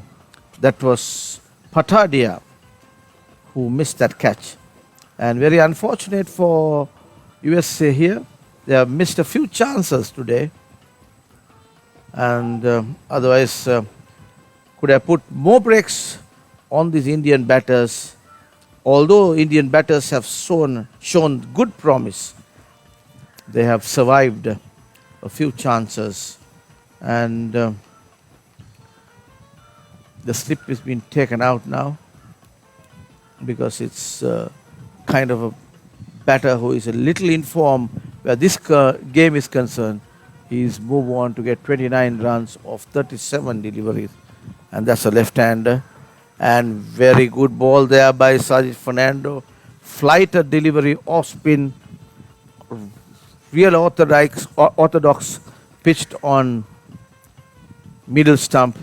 that was Patadia who missed that catch. And very unfortunate for USA here. They have missed a few chances today, and otherwise could have put more breaks on these Indian batters. Although Indian batters have shown good promise, they have survived a few chances, and the slip has been taken out now because it's kind of a batter who is a little in form where this game is concerned. He's moved on to get 29 runs of 37 deliveries, and that's a left-hander. And very good ball there by Sajid Fernando. Flighted delivery off spin, real orthodox pitched on middle stump,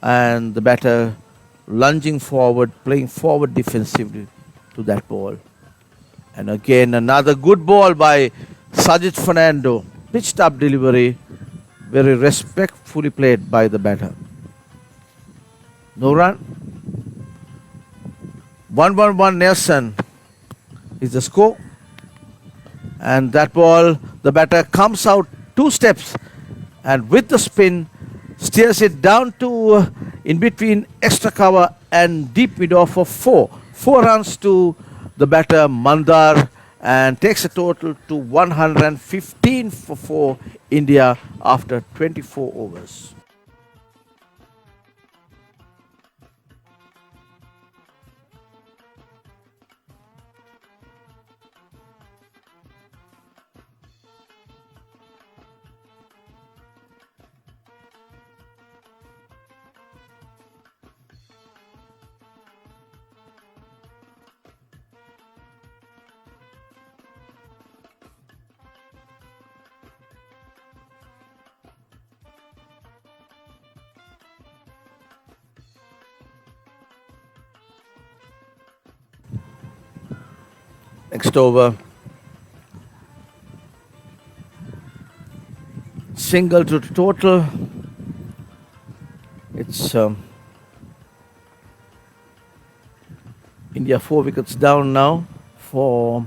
and the batter lunging forward, playing forward defensively to that ball. And again another good ball by Sajid Fernando. Pitched up delivery, very respectfully played by the batter. No run. 1-1-1 Nelson is the score. And that ball, the batter comes out 2 steps and with the spin steers it down to in between extra cover and deep mid off for 4. 4 runs to the batter Mandar, and takes a total to 115 for 4 India after 24 overs. Next over, single to the total. It's India 4 wickets down now for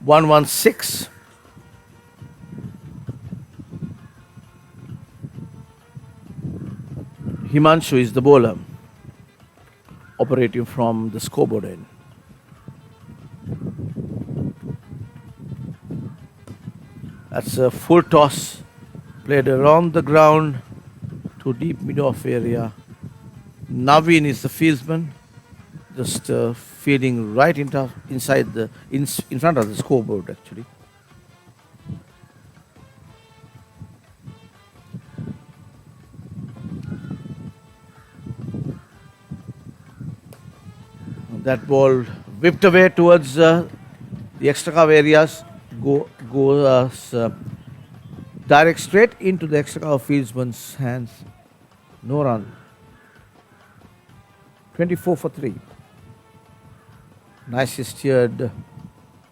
116. Himanshu is the bowler, operating from the scoreboard end. That's a full toss, played around the ground to deep mid-off area. Naveen is the fieldsman, just fielding right inside in front of the scoreboard actually. That ball whipped away towards the extra cover areas, goes direct straight into the extra cover fieldsman's hands. No run. 24 for 3. Nicely steered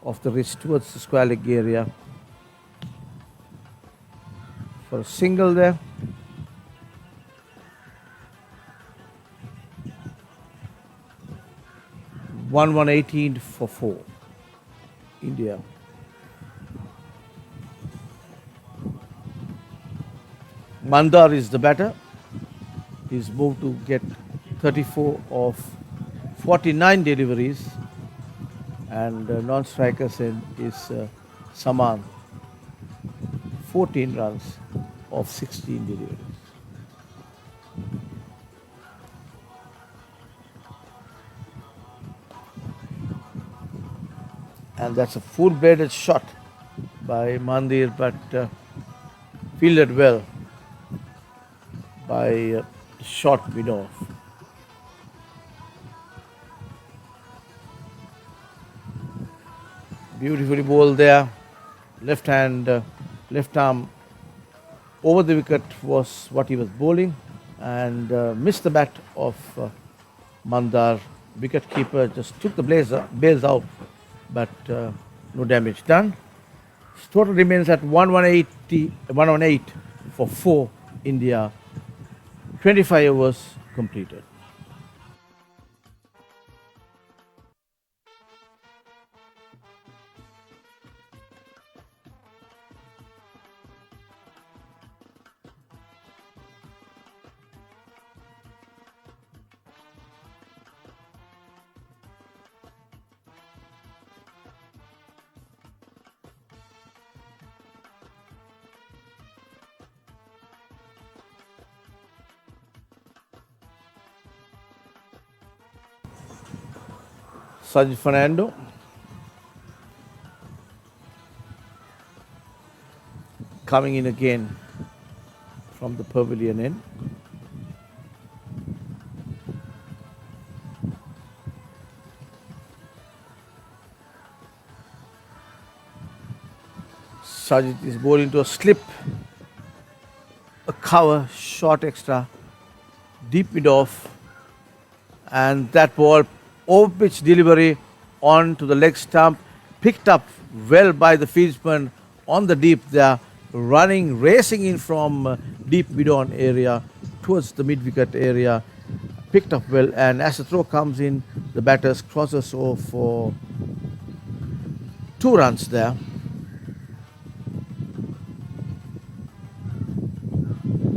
off the wrist towards the square leg area for a single there. One 18 for 4. India. Mandar is the batter. He's moved to get 34 of 49 deliveries, and non-strikers is Saman, 14 runs of 16 deliveries. And that's a full-bladed shot by Mandir, but fielded well by short mid-off. Beautifully bowled there. Left hand, left arm over the wicket was what he was bowling, and missed the bat of Mandar. Wicket keeper just took the bails out, but no damage done. His total remains at 118 for 4 India. 25 overs completed. Sajid Fernando coming in again from the pavilion end. Sajid is bowling to a slip, a cover, short extra, deep mid-off, and that ball over-pitch delivery on to the leg stump, picked up well by the fieldsman on the deep there, racing in from deep mid-on area towards the mid-wicket area, picked up well, and as the throw comes in, the batters crosses over for 2 runs there.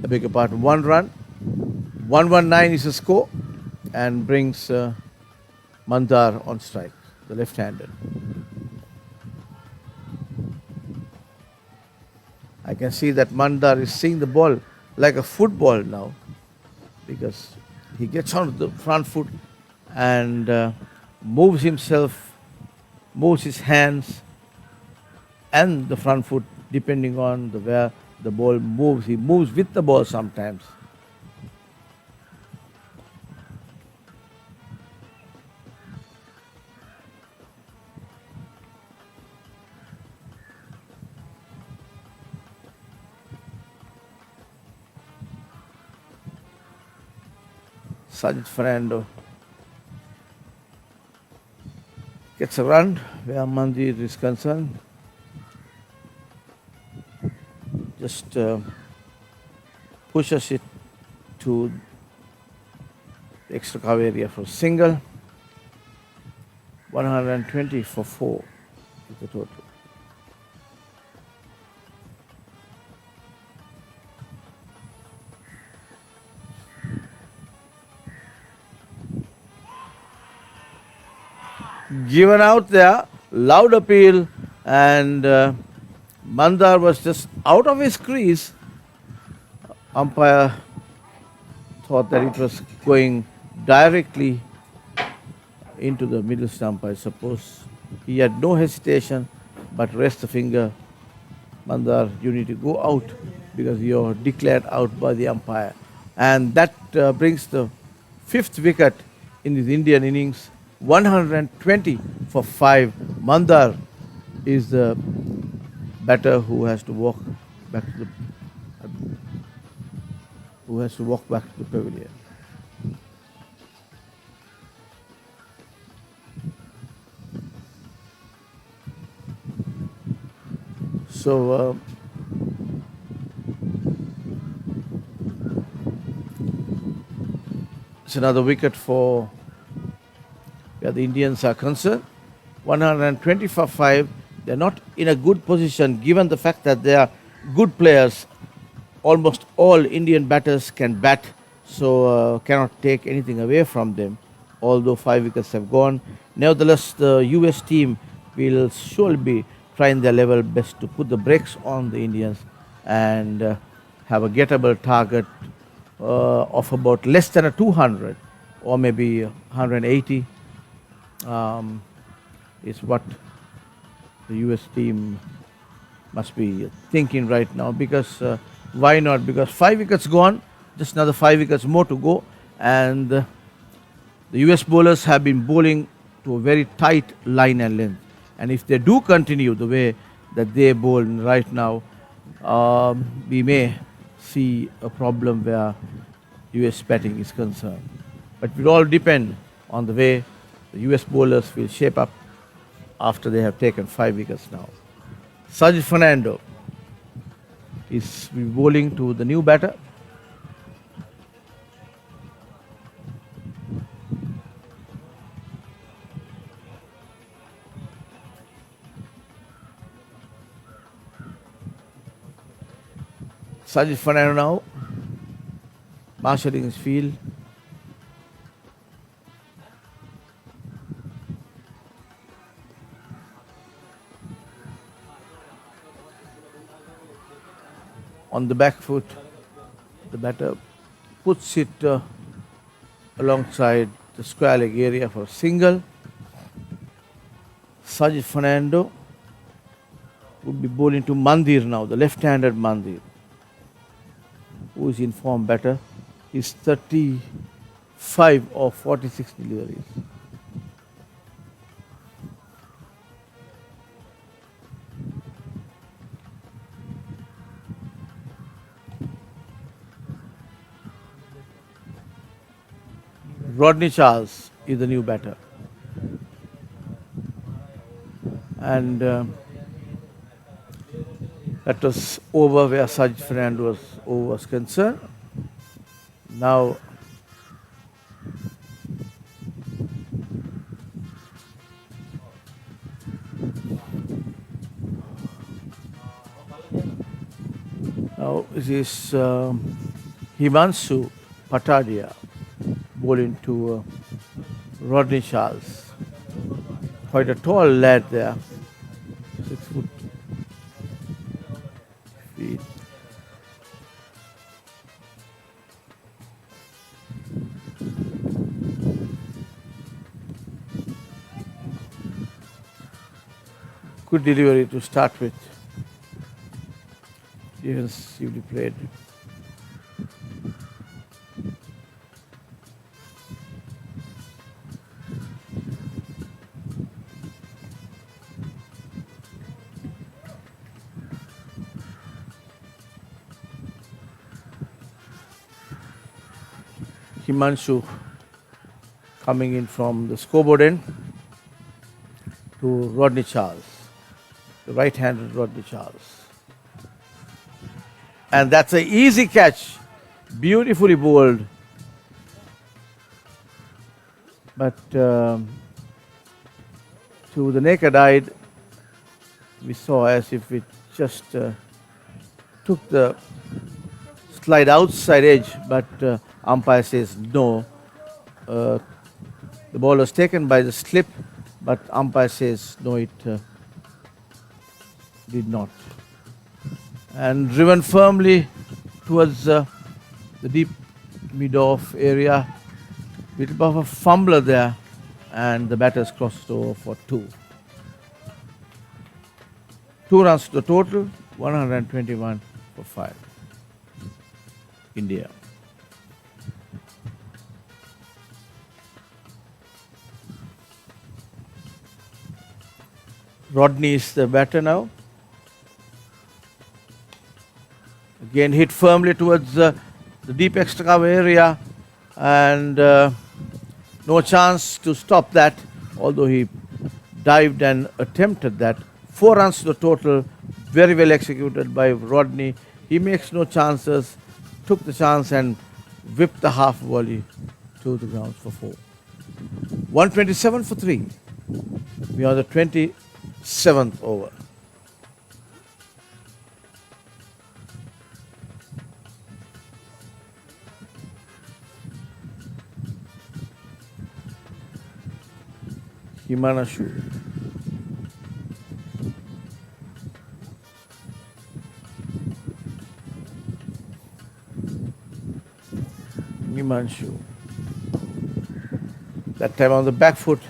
I beg your pardon, 1 run. 119 is the score, and brings Mandar on strike, the left-handed. I can see that Mandar is seeing the ball like a football now, because he gets on the front foot and moves himself, moves his hands and the front foot depending on where the ball moves. He moves with the ball sometimes. Sajid Fernando gets a run where Mandir is concerned. Just pushes it to the extra cover area for single. 120 for 4 is the total. Given out there, loud appeal, and Mandar was just out of his crease. Umpire thought that it was going directly into the middle stump, I suppose. He had no hesitation, but raised the finger. Mandar, you need to go out because you're declared out by the umpire. And that brings the 5th wicket in his Indian innings. 120 for 5. Mandar is the batter who has to walk back to the pavilion. So it's another wicket for where the Indians are concerned. 120 for 5. They're not in a good position given the fact that they are good players. Almost all Indian batters can bat, so cannot take anything away from them, although 5 wickets have gone. Nevertheless, the US team will surely be trying their level best to put the brakes on the Indians and have a gettable target of about less than a 200 or maybe 180 is what the US team must be thinking right now, because why not? Because 5 wickets gone, just another 5 wickets more to go, and the US bowlers have been bowling to a very tight line and length. And if they do continue the way that they bowl right now, we may see a problem where US batting is concerned. But it will all depend on the way the US bowlers will shape up after they have taken 5 wickets now. Sajid Fernando is bowling to the new batter. Sajid Fernando now marshalling his field. On the back foot, the batter puts it alongside the square leg area for a single. Sajid Fernando would be bowling to Mandir now, the left-handed Mandir, who is in form better. He's 35 of 46 deliveries. Rodney Charles is the new batter. And that was over where Sajid Fernando was concerned. Now it is Himanshu Patadia bowling to Rodney Charles. Quite a tall lad there, 6 feet. Good delivery to start with. Defensively played. Himanshu coming in from the scoreboard end to Rodney Charles, the right-handed Rodney Charles. And that's an easy catch, beautifully bowled. But to the naked eye, we saw as if it just took the slight outside edge, but umpire says no. The ball was taken by the slip, but umpire says no, it did not. And driven firmly towards the deep mid-off area. Little bit of a fumbler there, and the batters crossed over for 2. 2 runs to the total, 121 for 5. India. Rodney is the batter now. Again hit firmly towards the deep extra cover area, and no chance to stop that, although he dived and attempted that. 4 runs to the total, very well executed by Rodney. He makes no chances, took the chance and whipped the half volley to the ground for 4. 127 for 3. We are the 27th over. Himanashu. Himanshu. That time on the back foot.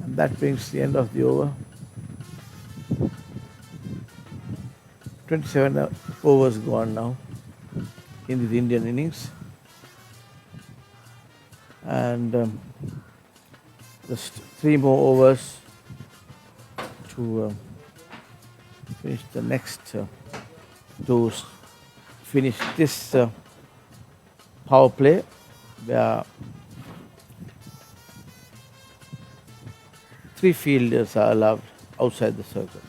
And that brings the end of the over. 27 overs gone now in the Indian innings. And just 3 more overs to finish the next, to finish this power play. There are 3 fielders are allowed outside the circle.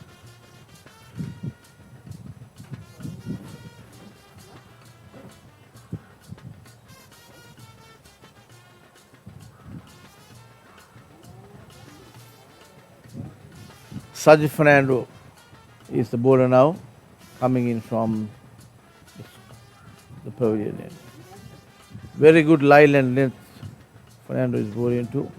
Sajid Fernando is the bowler now, coming in from the pavilion end. Very good line and length Fernando is bowling too.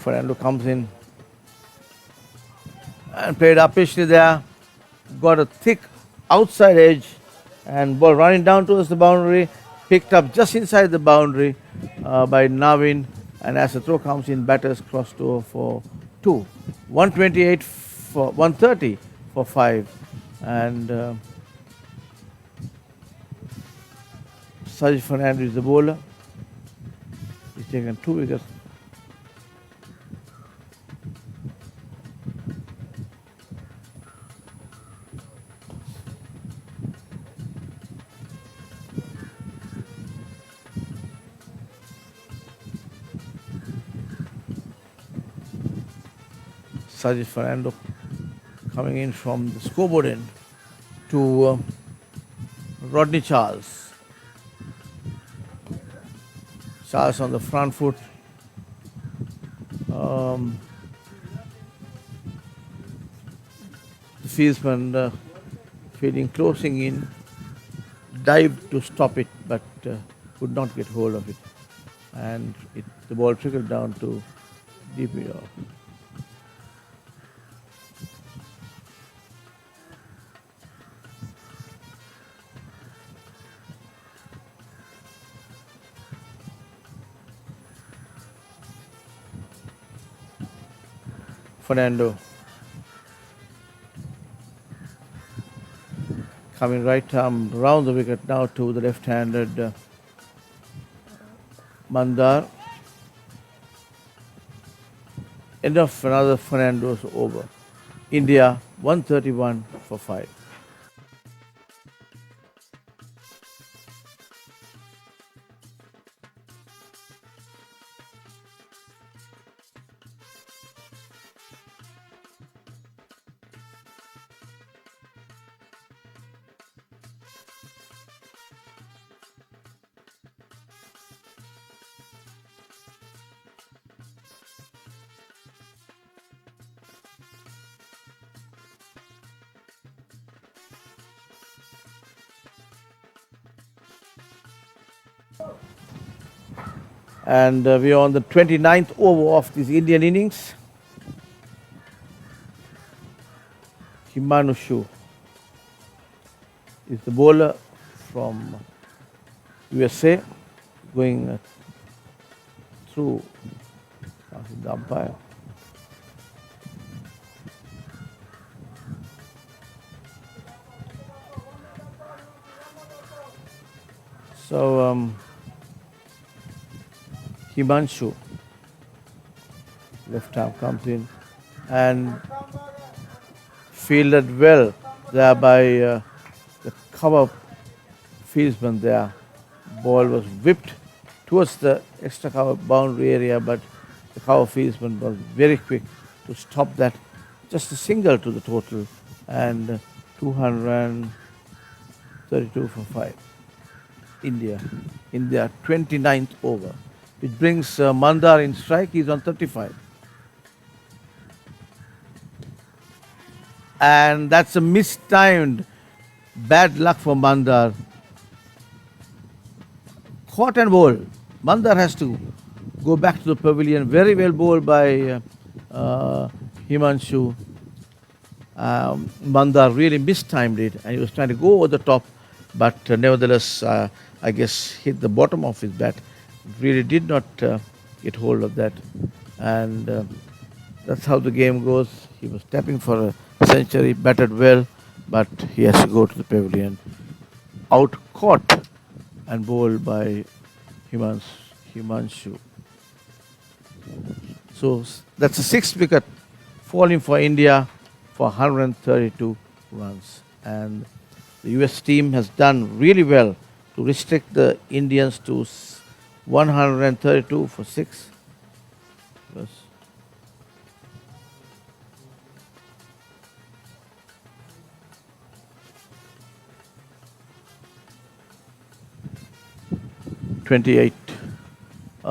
Fernando comes in and played uppishly there, got a thick outside edge and ball running down towards the boundary, picked up just inside the boundary by Navin, and as the throw comes in, batters crossed over for 2. 128 for 130 for 5, and Sajid Fernando is the bowler. He's taken 2 wickets. Sajid Fernando coming in from the scoreboard end to Rodney Charles. Charles on the front foot. The fieldsman feeling closing in, dived to stop it, but could not get hold of it, and the ball trickled down to deep mid off. Fernando coming right arm round the wicket now to the left-handed Mandar. End of another Fernando's over. India 131 for 5. And we are on the 29th over of this Indian innings. Himanshu is the bowler from USA, going through the umpire. So Himanshu, left arm, comes in and fielded well there by the cover fieldsman there. Ball was whipped towards the extra cover boundary area, but the cover fieldsman was very quick to stop that. Just a single to the total, and 232 for 5. India in their 29th over. It brings Mandar in strike. He's on 35. And that's a mistimed bad luck for Mandar. Caught and bowled. Mandar has to go back to the pavilion. Very well bowled by Himanshu. Mandar really mistimed it, and he was trying to go over the top, but nevertheless, I guess hit the bottom of his bat. Really did not get hold of that, and that's how the game goes. He was tapping for a century, batted well, but he has to go to the pavilion. Out caught and bowled by Himanshu. So that's a sixth wicket falling for India for 132 runs. And the US team has done really well to restrict the Indians to 132 for 6. Yes.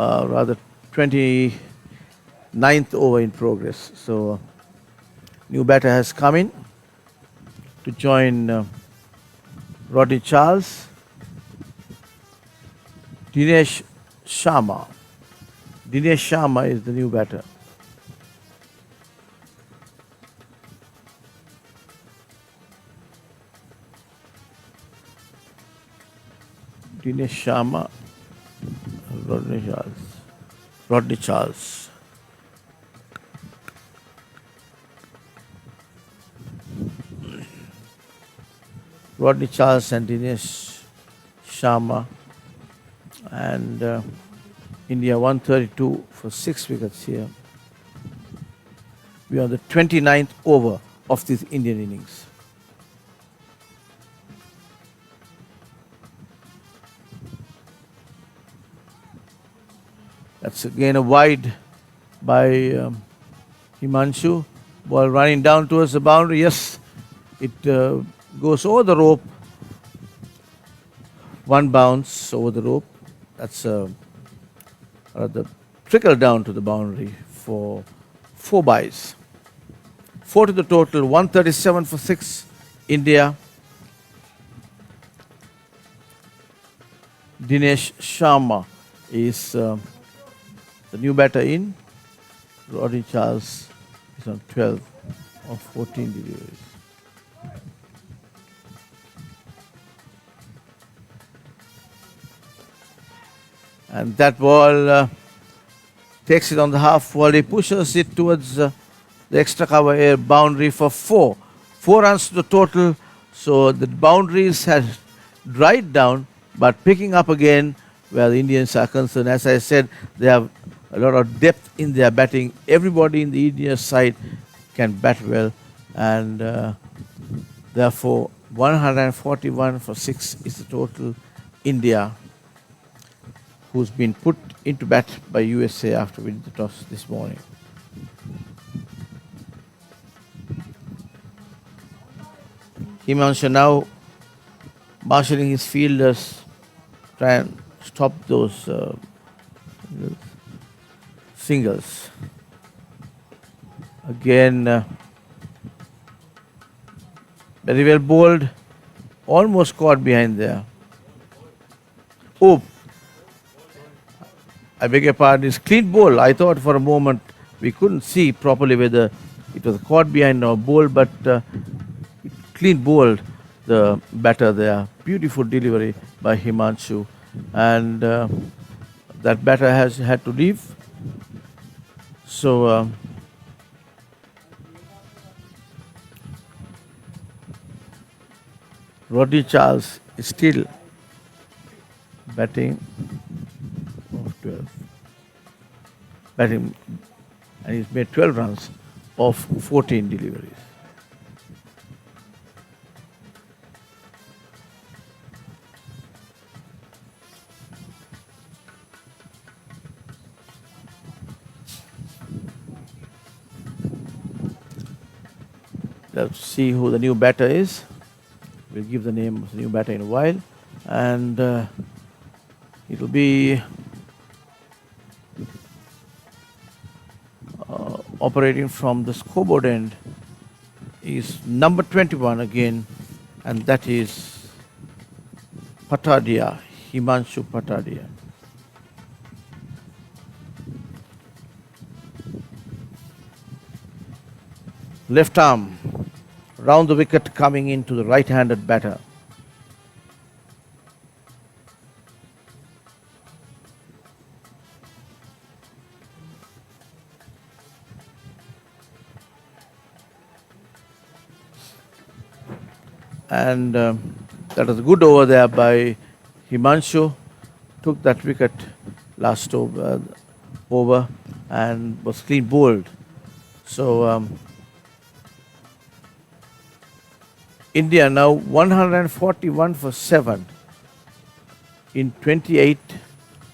Rather 29th over in progress. So new batter has come in to join Rodney Charles. Dinesh Sharma. Dinesh Sharma is the new batter. Dinesh Sharma, Rodney Charles. Rodney Charles. Rodney Charles and Dinesh Sharma. And India 132 for 6 wickets here. We are on the 29th over of this Indian innings. That's again a wide by Himanshu. Ball running down towards the boundary. Yes, it goes over the rope. One bounce over the rope. That's the trickle down to the boundary for 4 byes. 4 to the total, 137 for 6, India. Dinesh Sharma is the new batter in. Rodney Charles is on 12 of 14 deliveries. And that ball takes it on the half volley, pushes it towards the extra cover air boundary for 4. 4 runs to the total. So the boundaries had dried down, but picking up again where the Indians are concerned. As I said, they have a lot of depth in their batting. Everybody in the Indian side can bat well, and therefore 141 for 6 is the total. India, who's been put into bat by USA after winning the toss this morning. Himanshu now marshalling his fielders, try and stop those singles. Again, very well bowled, almost caught behind there. Oh, I beg your pardon, is clean bowl. I thought for a moment we couldn't see properly whether it was caught behind or bowl, but clean bowled the batter there. Beautiful delivery by Himanshu, and that batter has had to leave. So Rodney Charles is still batting of 12. Batting, and he's made 12 runs of 14 deliveries. Let's see who the new batter is. We'll give the name of the new batter in a while. And it'll be operating from the scoreboard end is number 21 again, and that is Patadia, Himanshu Patadia. Left arm, round the wicket coming into the right-handed batter. And that was a good over there by Himanshu. Took that wicket last over and was clean bowled. So India now 141 for 7 in 28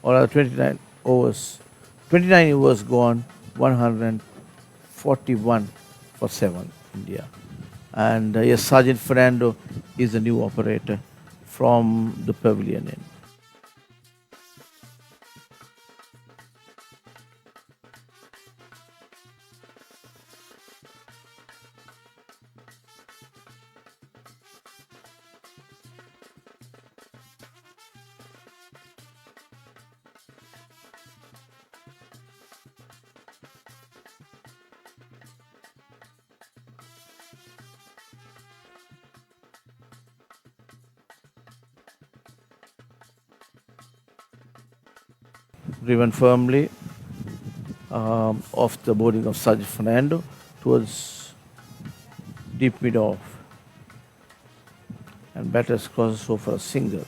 or 29 overs. 29 overs gone, 141 for 7 India. And yes, Sergeant Fernando is the new operator from the pavilion end. Driven firmly off the bowling of Sergeant Fernando towards deep mid off, and batters crosses over for a single.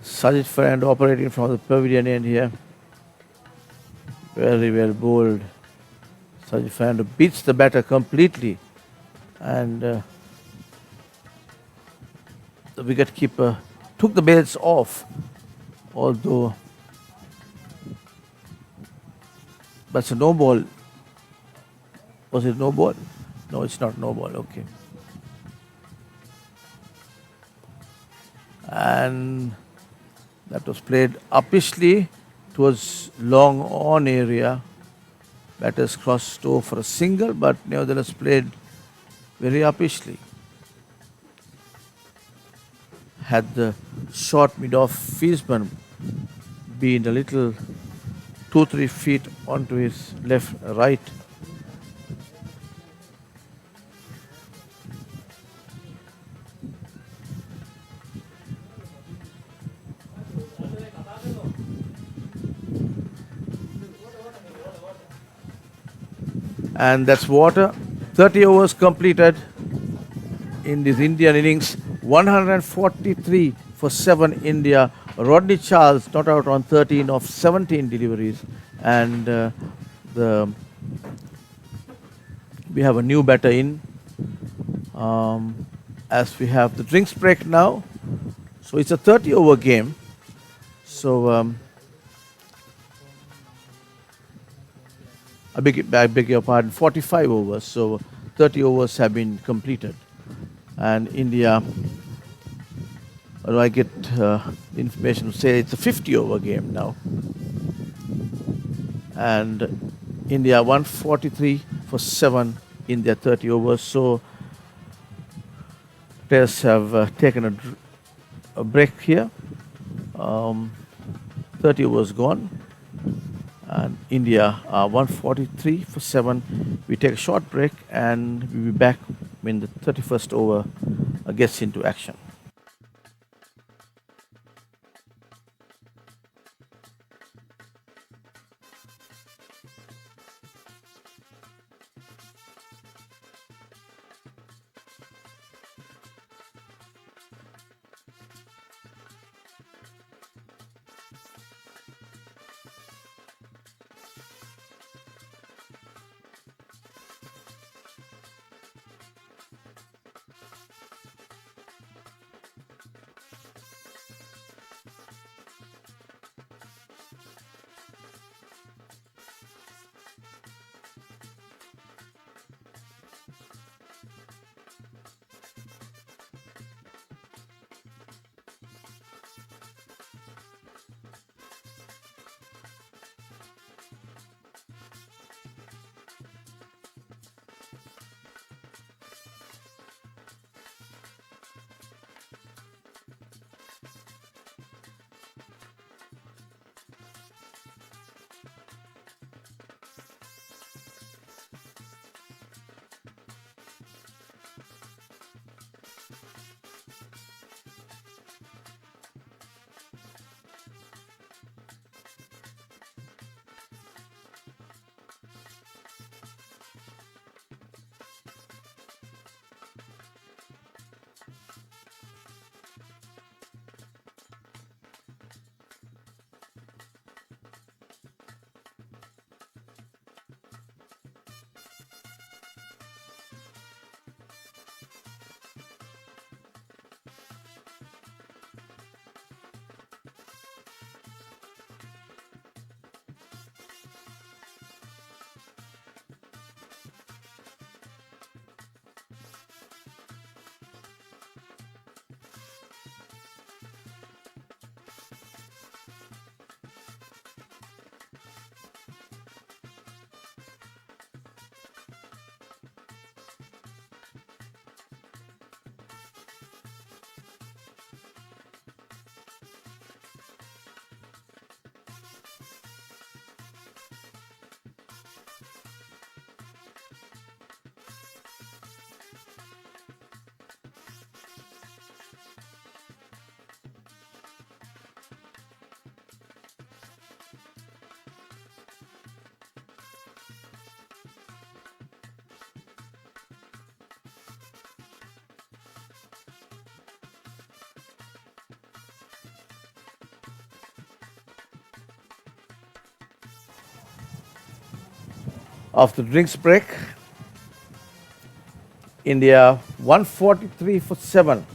Sergeant Fernando operating from the pavilion end here. Very well bowled. Sergeant Fernando beats the batter completely, and the wicketkeeper took the bails off, although that's a no ball. Was it no ball? No, it's not no ball. Okay. And that was played uppishly towards long on area. Batters crossed over for a single, but nevertheless played very uppishly. Had the short mid-off fieldsman been a little 2-3 feet onto his right, and that's water. 30 overs completed in this Indian innings. 143 for 7 India. Rodney Charles not out on 13 of 17 deliveries, and we have a new batter in as we have the drinks break now. So it's a 30 over game. So I beg your pardon, 45 overs. So 30 overs have been completed. And India I get information to say it's a 50 over game now. And India 143 for 7 in their 30 overs. So players have taken a break here. Um, 30 overs gone. And India 143 for 7. We take a short break and we'll be back when the 31st over gets into action. After drinks break, India 143 for 7.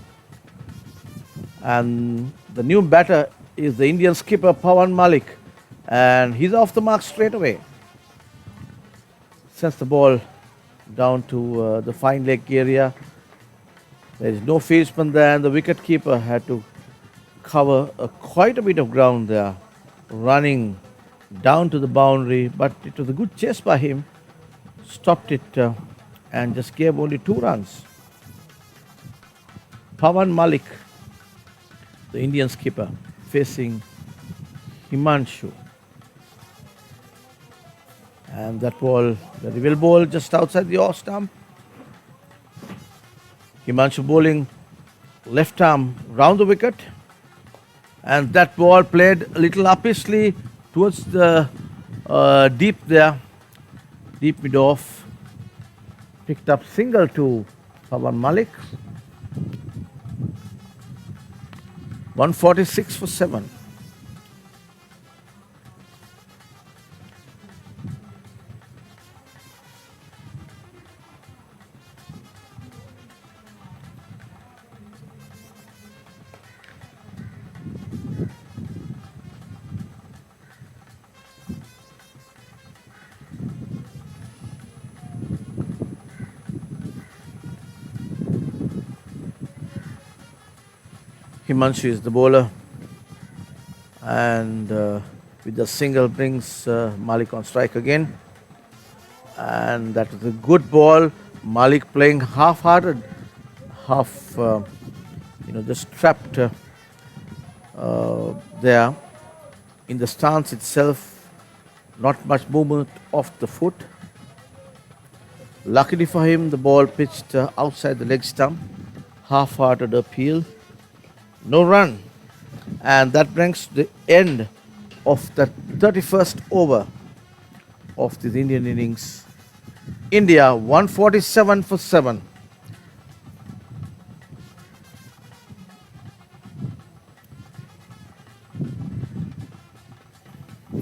And the new batter is the Indian skipper Pawan Malik. And he's off the mark straight away. Sends the ball down to the fine leg area. There is no fieldsman there, and the wicket keeper had to cover quite a bit of ground there, running down to the boundary. But it was a good chase by him. Stopped it and just gave only 2 runs. Pawan Malik, the Indian skipper, facing Himanshu. And that ball, the reveal ball just outside the off stump. Himanshu bowling left arm round the wicket. And that ball played a little upishly towards the deep there. Deep mid off. Picked up single to Pawan Malik. 146 for 7. Himanshu is the bowler, and with the single brings Malik on strike again. And that was a good ball. Malik playing half-hearted, half, just trapped there in the stance itself. Not much movement off the foot. Luckily for him, the ball pitched outside the leg stump. Half-hearted appeal. No run. And that brings the end of the 31st over of this Indian innings. India 147 for 7.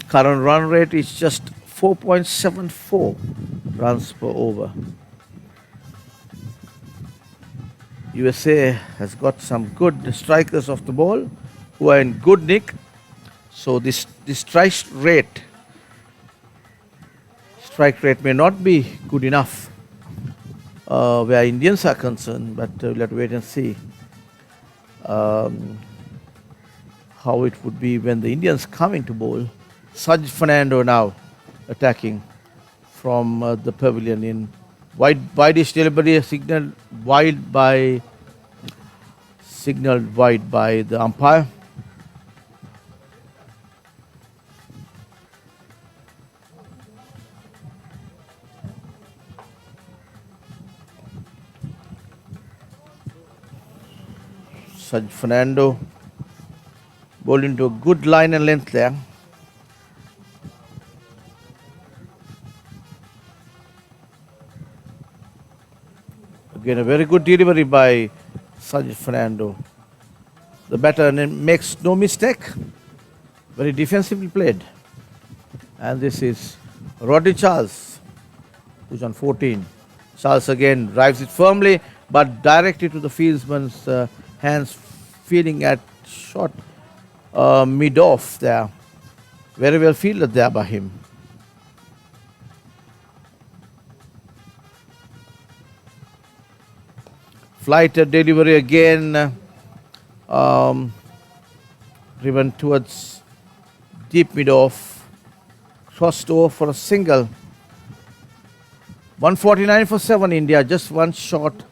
Current run rate is just 4.74 runs per over. USA has got some good strikers off the ball who are in good nick. So this strike rate may not be good enough where Indians are concerned, but we'll have to wait and see how it would be when the Indians come into bowl. Saj Fernando now attacking from the pavilion in wide-ish delivery, signaled wide by the umpire. Saj Fernando bowled into a good line and length there. Again, a very good delivery by Saj Fernando. The batter makes no mistake. Very defensively played. And this is Rodney Charles, who's on 14. Charles again drives it firmly, but directly to the fieldsman's hands, feeling at short mid-off there. Very well fielded there by him. Flight delivery again, driven towards deep mid-off, crossed over for a single. 149 for 7 India, just one short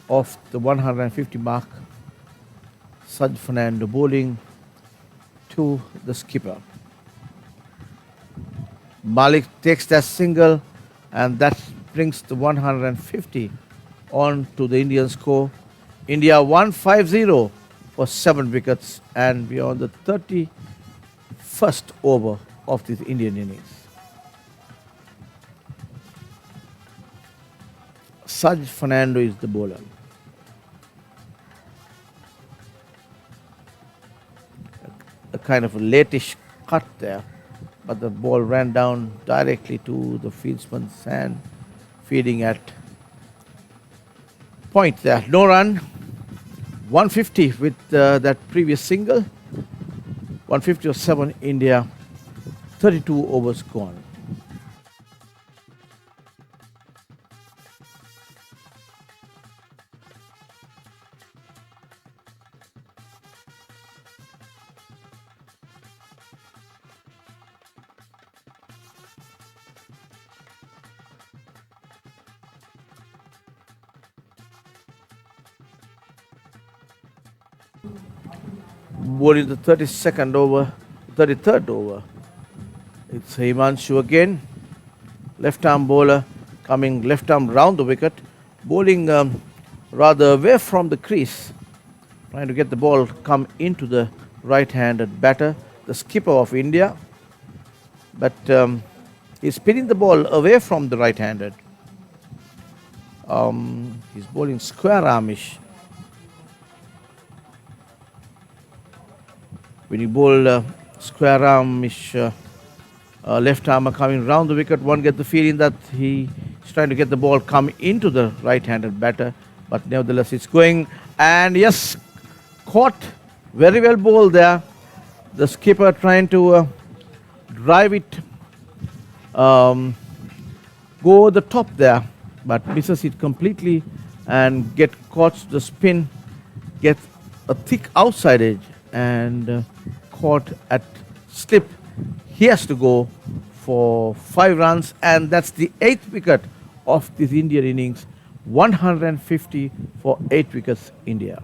of the 150 mark. Saj Fernando bowling to the skipper. Malik takes that single, and that brings the 150 on to the Indian score. India 150 for 7 wickets, and we are on the 31st over of this Indian innings. Saj Fernando is the bowler. A kind of a latish cut there, but the ball ran down directly to the fieldsman's hand, feeding at point there. No run. 150 with that previous single. 150 or 7 India. 32 overs gone. Bowling the 32nd over, 33rd over. It's Himanshu again. Left arm bowler coming left arm round the wicket. Bowling rather away from the crease. Trying to get the ball come into the right-handed batter, the skipper of India. But he's spinning the ball away from the right-handed. He's bowling square armish. When you bowl square armish, left armer coming round the wicket, one gets the feeling that he's trying to get the ball come into the right-handed batter, but nevertheless it's going, and yes, caught, very well bowled there. The skipper trying to drive it, go over the top there, but misses it completely and get caught the spin, get a thick outside edge and caught at slip. He has to go for 5 runs, and that's the eighth wicket of this Indian innings. 150 for 8 wickets, India.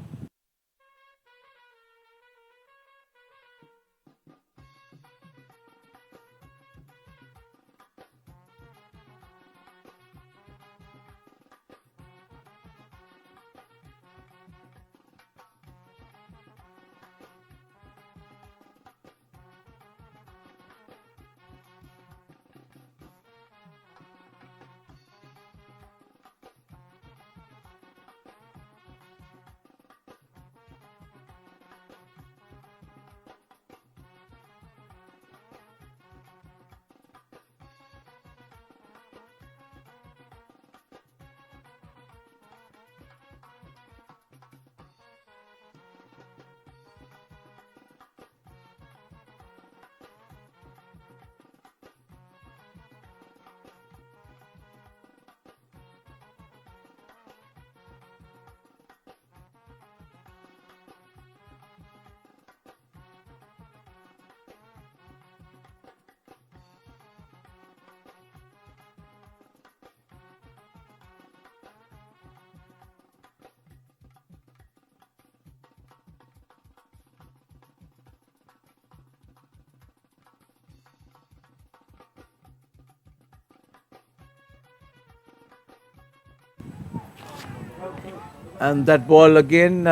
And that ball again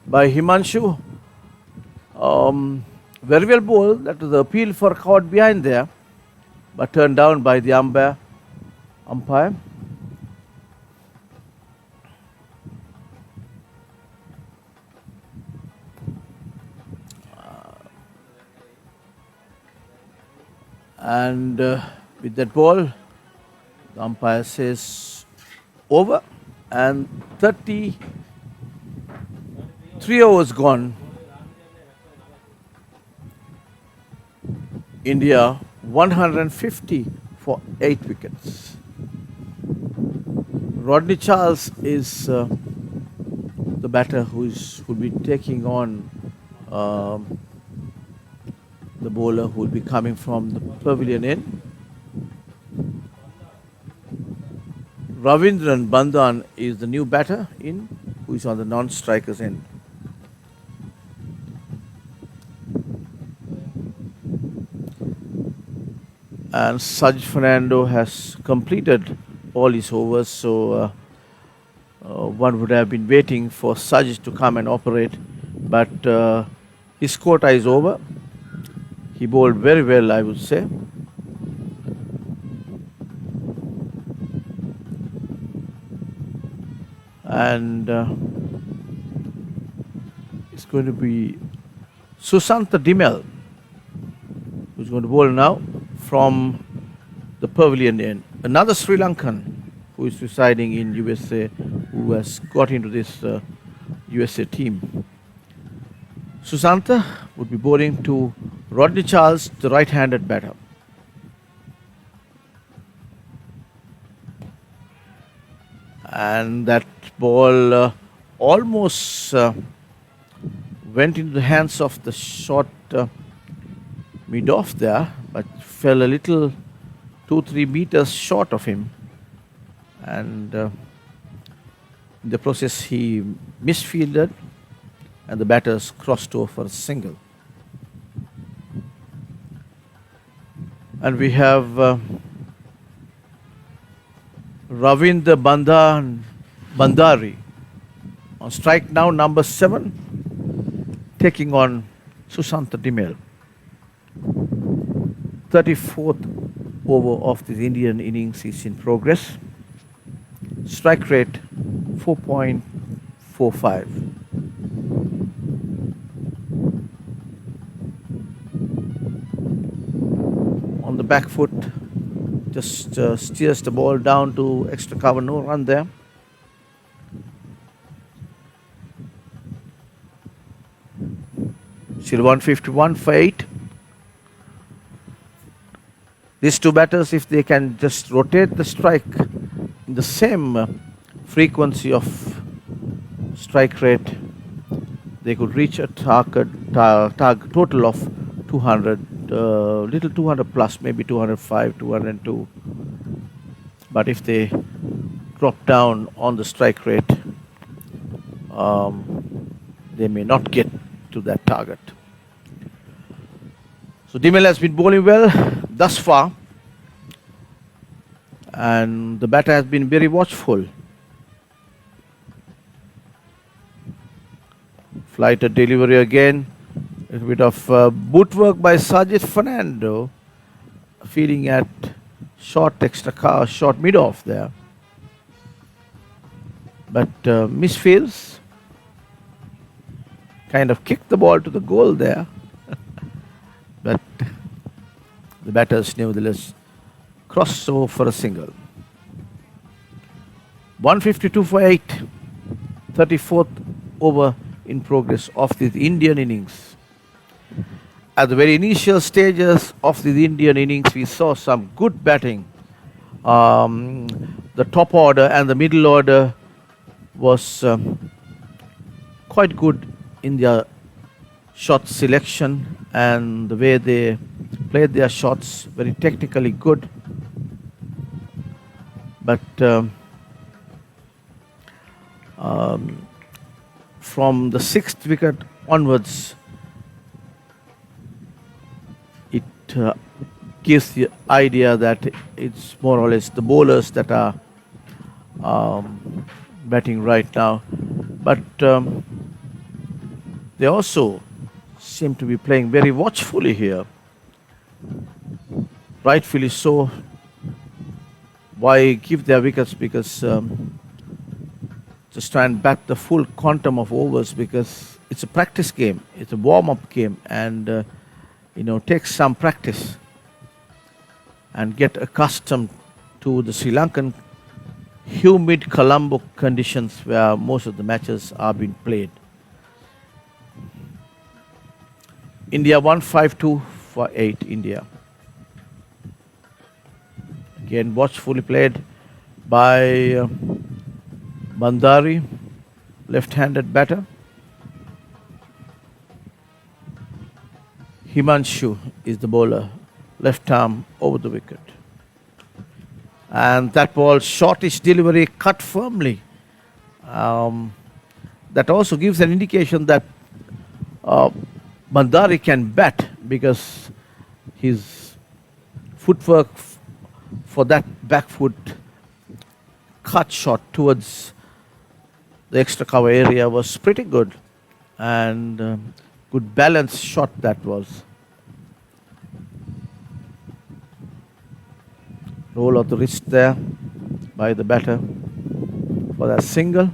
by Himanshu. Very well bowled. That was the appeal for caught behind there, but turned down by the umpire. And with that ball, the umpire says over, and 33 overs gone. India 150 for 8 wickets. Rodney Charles is the batter who will be taking on the bowler who will be coming from the pavilion end. Ravindran Bandhan is the new batter in, who is on the non-strikers end. And Saj Fernando has completed all his overs, so one would have been waiting for Saj to come and operate, but his quota is over. He bowled very well, I would say. And it's going to be Susanta Dimel who's going to bowl now from the pavilion end. Another Sri Lankan who is residing in USA, who has got into this USA team. Susanta would be bowling to Rodney Charles, the right-handed batter. And that ball almost went into the hands of the short mid-off there, but fell a little 2-3 meters short of him, and in the process he misfielded, and the batters crossed over for a single. And we have Ravinder Bandari on strike now, number 7, taking on Susanta Dimel. 34th over of the Indian innings is in progress. Strike rate 4.45. On the back foot, just steers the ball down to extra cover, no run there. Still 151 for 8. These two batters, if they can just rotate the strike in the same frequency of strike rate, they could reach a total of 200, little 200 plus, maybe 205, 202. But if they drop down on the strike rate, they may not get to that target. So Dimel has been bowling well thus far, and the batter has been very watchful. Flighted delivery again. A little bit of boot work by Sajid Fernando, feeding at short short mid off there. But misfields, kind of kicked the ball to the goal there. But the batters nevertheless crossed over for a single. 152 for 8, 34th over in progress of the Indian innings. At the very initial stages of the Indian innings, we saw some good batting. The top order and the middle order was quite good in their shot selection, and the way they played their shots, very technically good. But from the 6th wicket onwards, it gives the idea that it's more or less the bowlers that are batting right now. But they also seem to be playing very watchfully here. Rightfully so. Why give their wickets? Because just try and bat the full quantum of overs, because it's a practice game, it's a warm-up game, and take some practice and get accustomed to the Sri Lankan humid Colombo conditions where most of the matches are being played. India 152 for 8. India. Again, watchfully played by Bandari, left-handed batter. Himanshu is the bowler, left arm over the wicket. And that ball, shortish delivery, cut firmly. That also gives an indication that Bandari can bat, because his footwork for that back foot cut shot towards the extra cover area was pretty good, and good balanced shot that was. Roll of the wrist there by the batter for that single.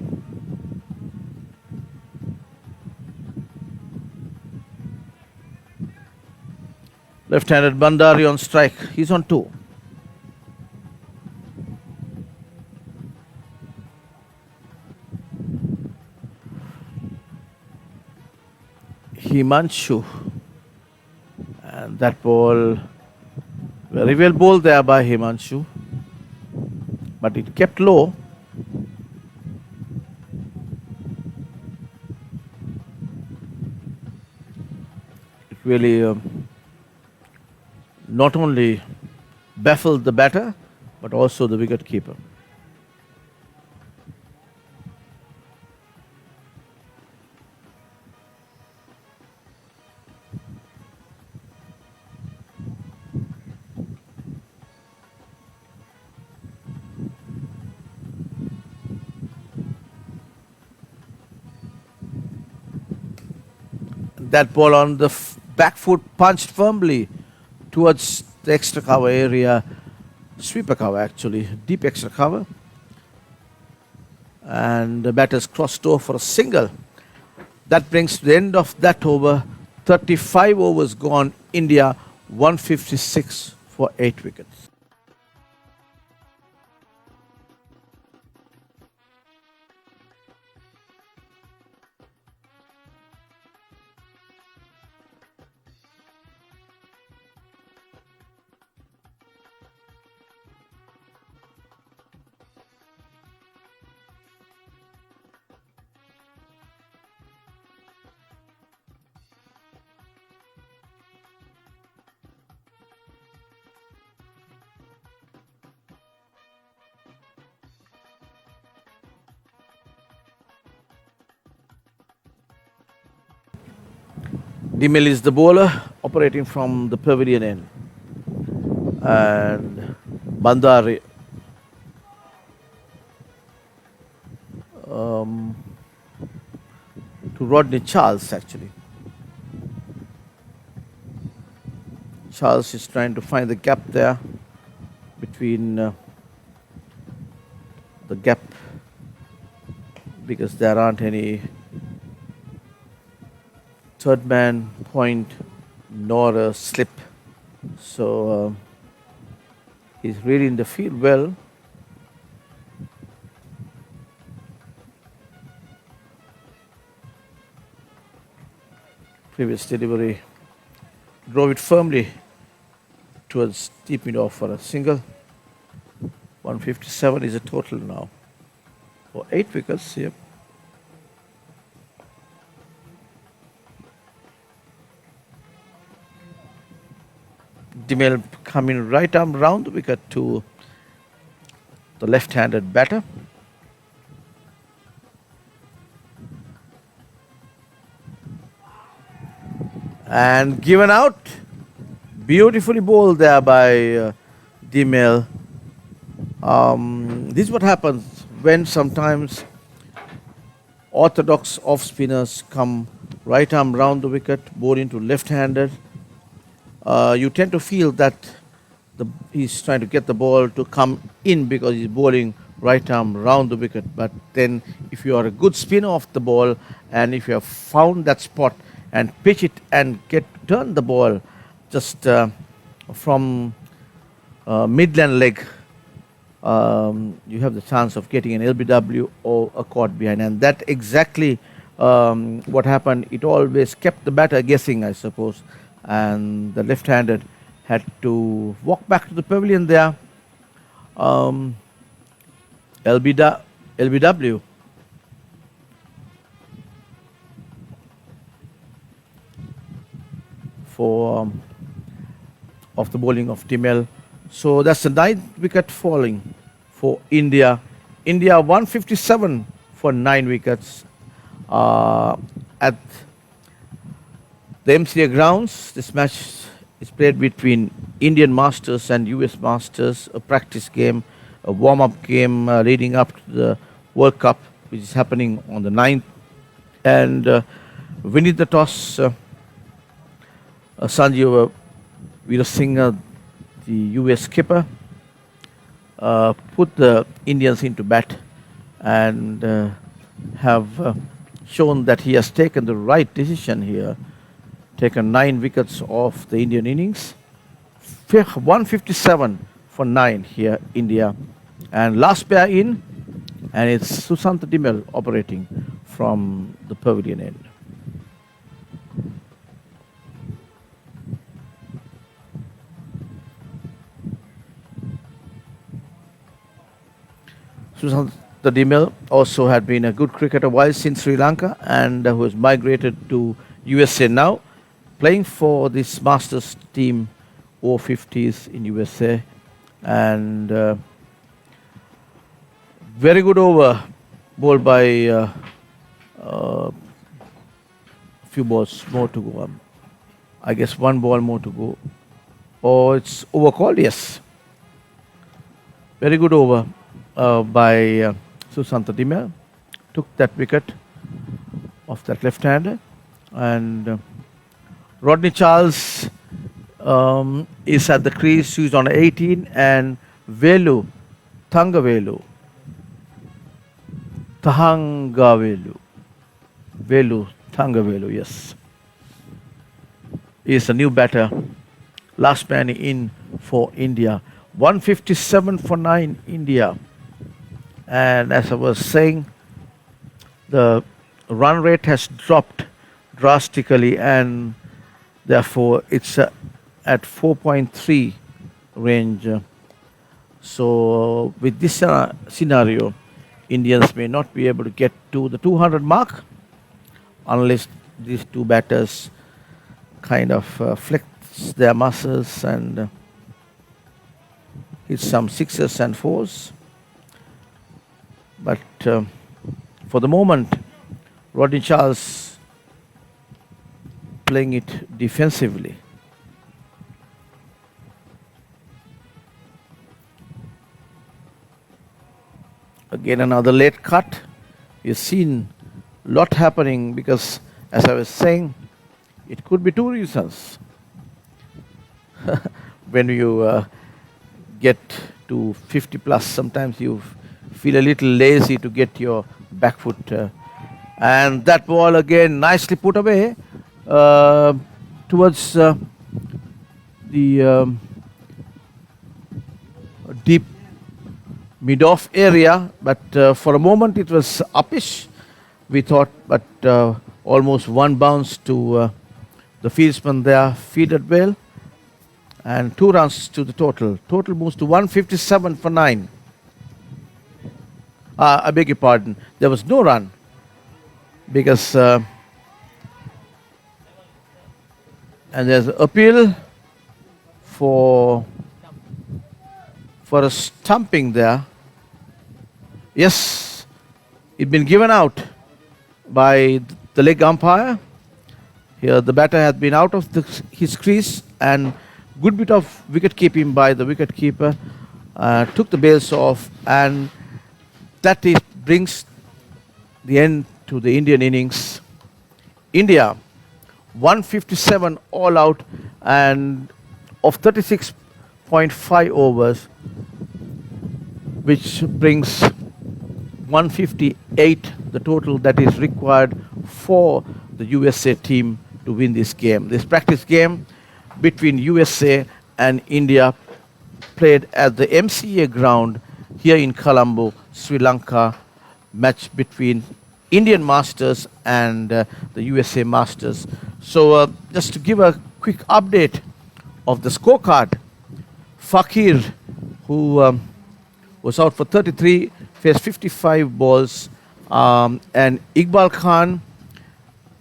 Left-handed Bandari on strike. He's on 2. Himanshu, and that ball very well bowled there by Himanshu, but it kept low. It really not only baffled the batter but also the wicket keeper. That ball on the back foot punched firmly towards the extra cover area, sweeper cover actually, deep extra cover. And the batters crossed over for a single. That brings to the end of that over. 35 overs gone. India 156 for 8 wickets. Dimel is the bowler operating from the pavilion end. And Bandari um, to Rodney Charles actually. Charles is trying to find the gap there between the gap because there aren't any third man point nor a slip. So he's reading the field well. Previous delivery drove it firmly towards deep mid off for a single. 157 is a total now for 8 wickets. Yep. Dimel coming right arm round the wicket to the left-handed batter. And given out. Beautifully bowled there by Dimel. This is what happens when sometimes orthodox off-spinners come right arm round the wicket, bowl into left-handed. You tend to feel that he's trying to get the ball to come in because he's bowling right arm round the wicket. But then if you are a good spinner of the ball and if you have found that spot and pitch it and turn the ball just from midland leg, you have the chance of getting an LBW or a caught behind. And that exactly what happened. It always kept the batter guessing, I suppose. And the left-handed had to walk back to the pavilion there. LBW. For of the bowling of Dimel. So that's the 9th wicket falling for India. India 157 for 9 wickets at the MCA grounds. This match is played between Indian Masters and US Masters, a practice game, a warm-up game leading up to the World Cup, which is happening on the 9th. And winning the toss, Sanjeev Veerasinghe, the US skipper, put the Indians into bat and have shown that he has taken the right decision here, taken 9 wickets off the Indian innings. 157 for 9 here, India. And last pair in, and it's Susant Dimel operating from the pavilion end. Susant Dimel also had been a good cricketer whilst in Sri Lanka and who has migrated to USA now, playing for this Masters team over 50s in USA. And very good over bowled by a few balls more to go. I guess 1 ball more to go. Oh, it's over called, yes. Very good over by Susant Dimel. Took that wicket off that left-hander. And Rodney Charles is at the crease. He's on 18. And Thangavelu, yes, is a new batter. Last man in for India. 157 for 9, India. And as I was saying, the run rate has dropped drastically, and therefore it's at 4.3 range. So with this scenario, Indians may not be able to get to the 200 mark unless these two batters kind of flex their muscles and hit some 6s and 4s. But for the moment, Rodney Charles playing it defensively. Again, another late cut. You've seen a lot happening because, as I was saying, it could be two reasons. When you get to 50 plus, sometimes you feel a little lazy to get your back foot. And that ball again nicely put away towards the deep mid-off area, but for a moment it was uppish, we thought, but almost one bounce to the fieldsman there, fielded well, and 2 runs to the total. Total moves to 157 for 9. I beg your pardon, there was no run because, and there's an appeal for a stumping there. Yes, it's been given out by the leg umpire. Here the batter has been out of his crease, and good bit of wicket keeping by the wicket keeper. Took the bails off, and that brings the end to the Indian innings. India 157 all out, and of 36.5 overs, which brings 158 the total that is required for the USA team to win this game. This practice game between USA and India played at the MCA ground here in Colombo, Sri Lanka, match between Indian Masters and the USA Masters. So just to give a quick update of the scorecard, Fakir, who was out for 33, faced 55 balls, and Iqbal Khan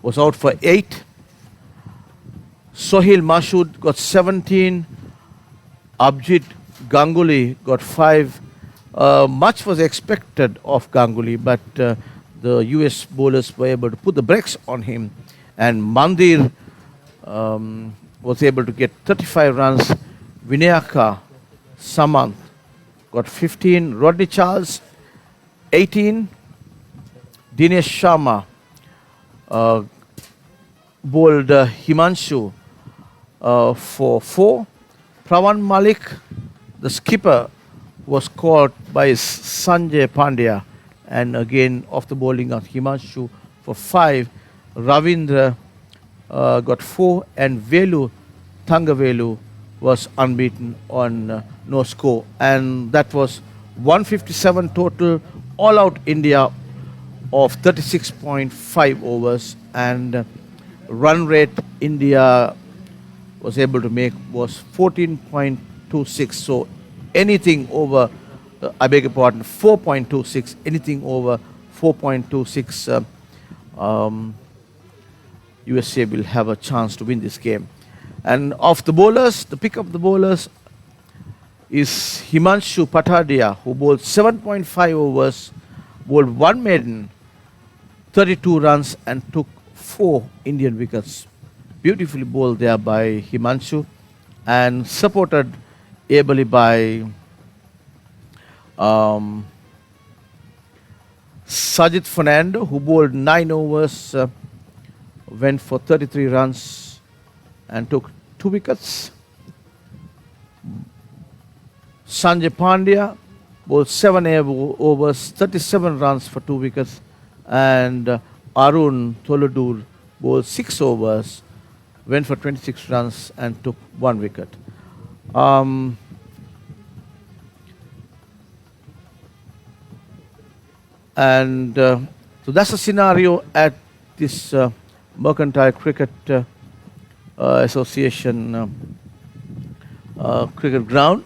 was out for 8. Sohail Mashood got 17. Abhijit Ganguly got 5. Much was expected of Ganguly, but the US bowlers were able to put the brakes on him, and Mandir was able to get 35 runs. Vinayaka Samant got 15. Rodney Charles 18. Dinesh Sharma bowled Himanshu for 4. Pravan Malik, the skipper, was caught by Sanjay Pandya, and again off the bowling of Himanshu for 5. Ravindra got 4, and Velu Thangavelu was unbeaten on no score, and that was 157 total all out India of 36.5 overs, and run rate India was able to make was 14.26. So anything over, I beg your pardon, 4.26, anything over 4.26, USA will have a chance to win this game. And of the bowlers, the pick of the bowlers is Himanshu Patadia, who bowled 7.5 overs, bowled 1 maiden, 32 runs, and took 4 Indian wickets. Beautifully bowled there by Himanshu, and supported ably by Sajid Fernando, who bowled 9 overs, went for 33 runs and took 2 wickets. Sanjay Pandya bowled 7 overs, 37 runs for 2 wickets, and Arun Tholodur bowled 6 overs, went for 26 runs and took 1 wicket. So that's the scenario at this Mercantile Cricket Association cricket ground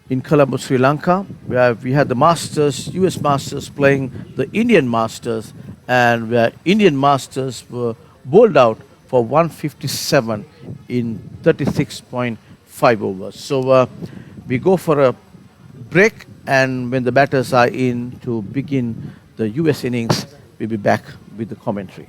in Colombo, Sri Lanka, where we had the Masters, US Masters playing the Indian Masters, and where Indian Masters were bowled out for 157 in 36.5 overs. So we go for a break, and when the batters are in to begin the US innings, we'll be back with the commentary.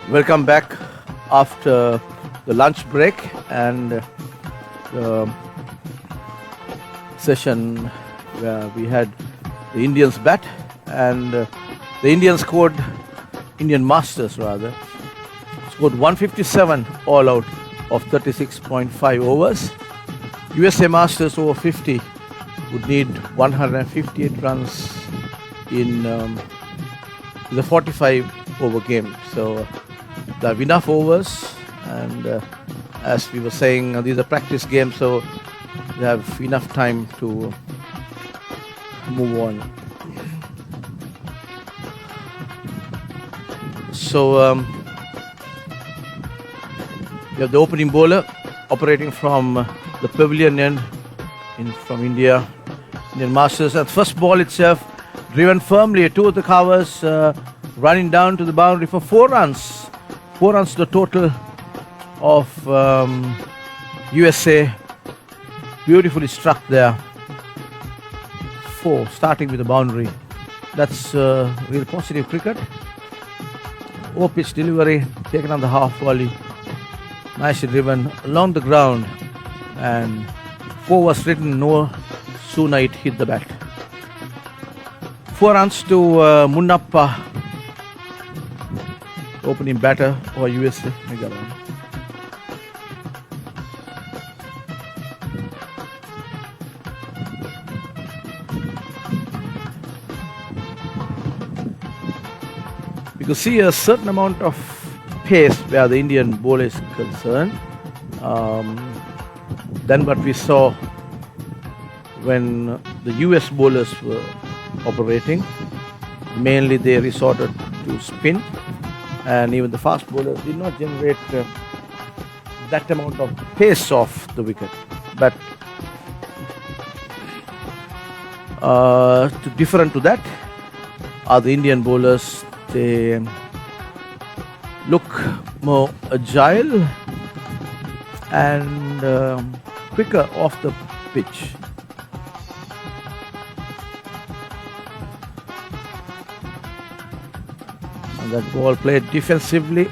Welcome back after the lunch break and the session where we had the Indians bat and the Indian Masters rather, scored 157 all out of 36.5 overs. USA Masters over 50 would need 158 runs in the 45 over game. So they have enough overs, and as we were saying, these are practice games, so they have enough time to move on. So we have the opening bowler operating from the pavilion end from Indian Masters. At first ball itself, driven firmly, two of the covers running down to the boundary for 4 runs. 4 runs to the total of USA. Beautifully struck there. 4, starting with the boundary. That's real positive cricket. Pitch delivery, taken on the half volley. Nicely driven along the ground. And 4 was written no sooner it hit the bat. 4 runs to Munnappa, opening batter for USA. You can see a certain amount of pace where the Indian bowler is concerned. Than what we saw when the US bowlers were operating. Mainly they resorted to spin, and even the fast bowlers did not generate that amount of pace off the wicket. But different to that are the Indian bowlers. They look more agile and quicker off the pitch. And that ball played defensively.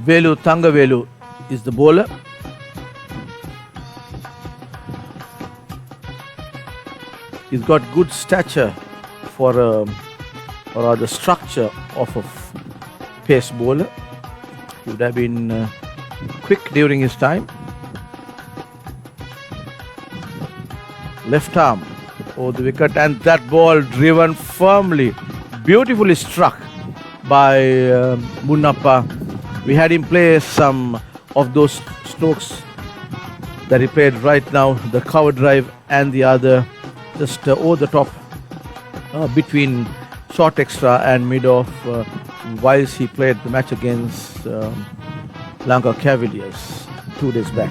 Velu Thangavelu is the bowler. He's got good stature or the structure of a pace bowler. He would have been quick during his time. Left arm over the wicket, and that ball driven firmly, beautifully struck by Munnappa. We had him play some of those strokes that he played right now, the cover drive and the other just over the top between short extra and mid off whilst he played the match against Lanka Cavaliers 2 days back.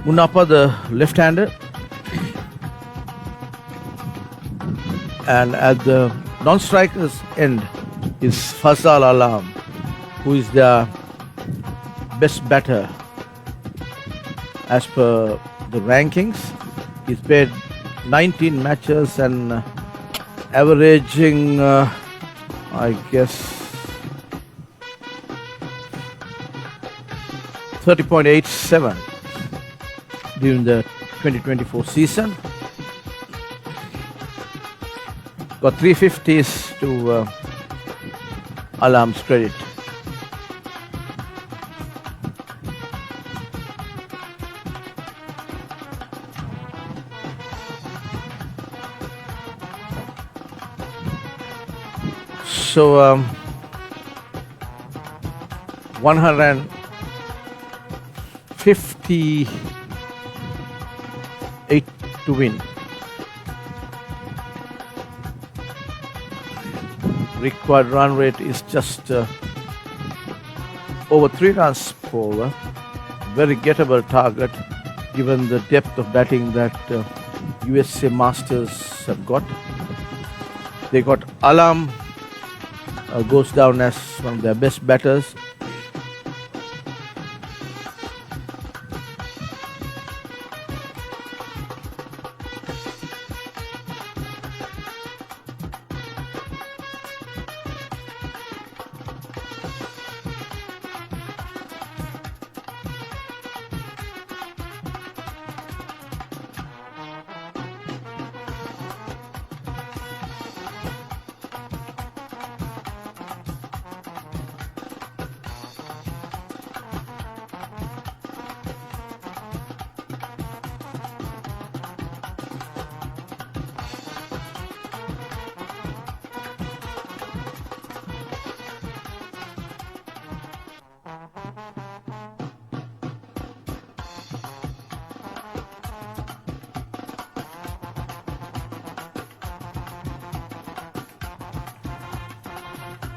Munnappa, the left-hander, and at the non-striker's end is Fazal Alam, who is the best batter as per the rankings. He's played 19 matches and averaging, I guess, 30.87 during the 2024 season. Got 350s to Alam's credit. So 158 to win. Required run rate is just over 3 runs per over. Very gettable target given the depth of batting that USA Masters have got. They got Alam, goes down as one of their best batters.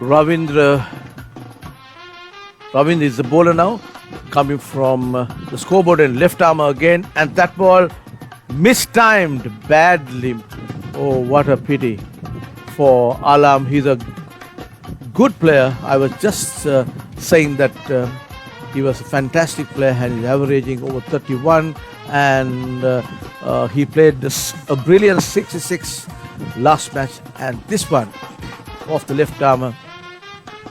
Ravindra is the bowler now, coming from the scoreboard and left armour again, and that ball mistimed badly. Oh, what a pity for Alam. He's a good player. I was just saying that he was a fantastic player and he's averaging over 31, and he played a brilliant 66 last match, and this one off the left armour,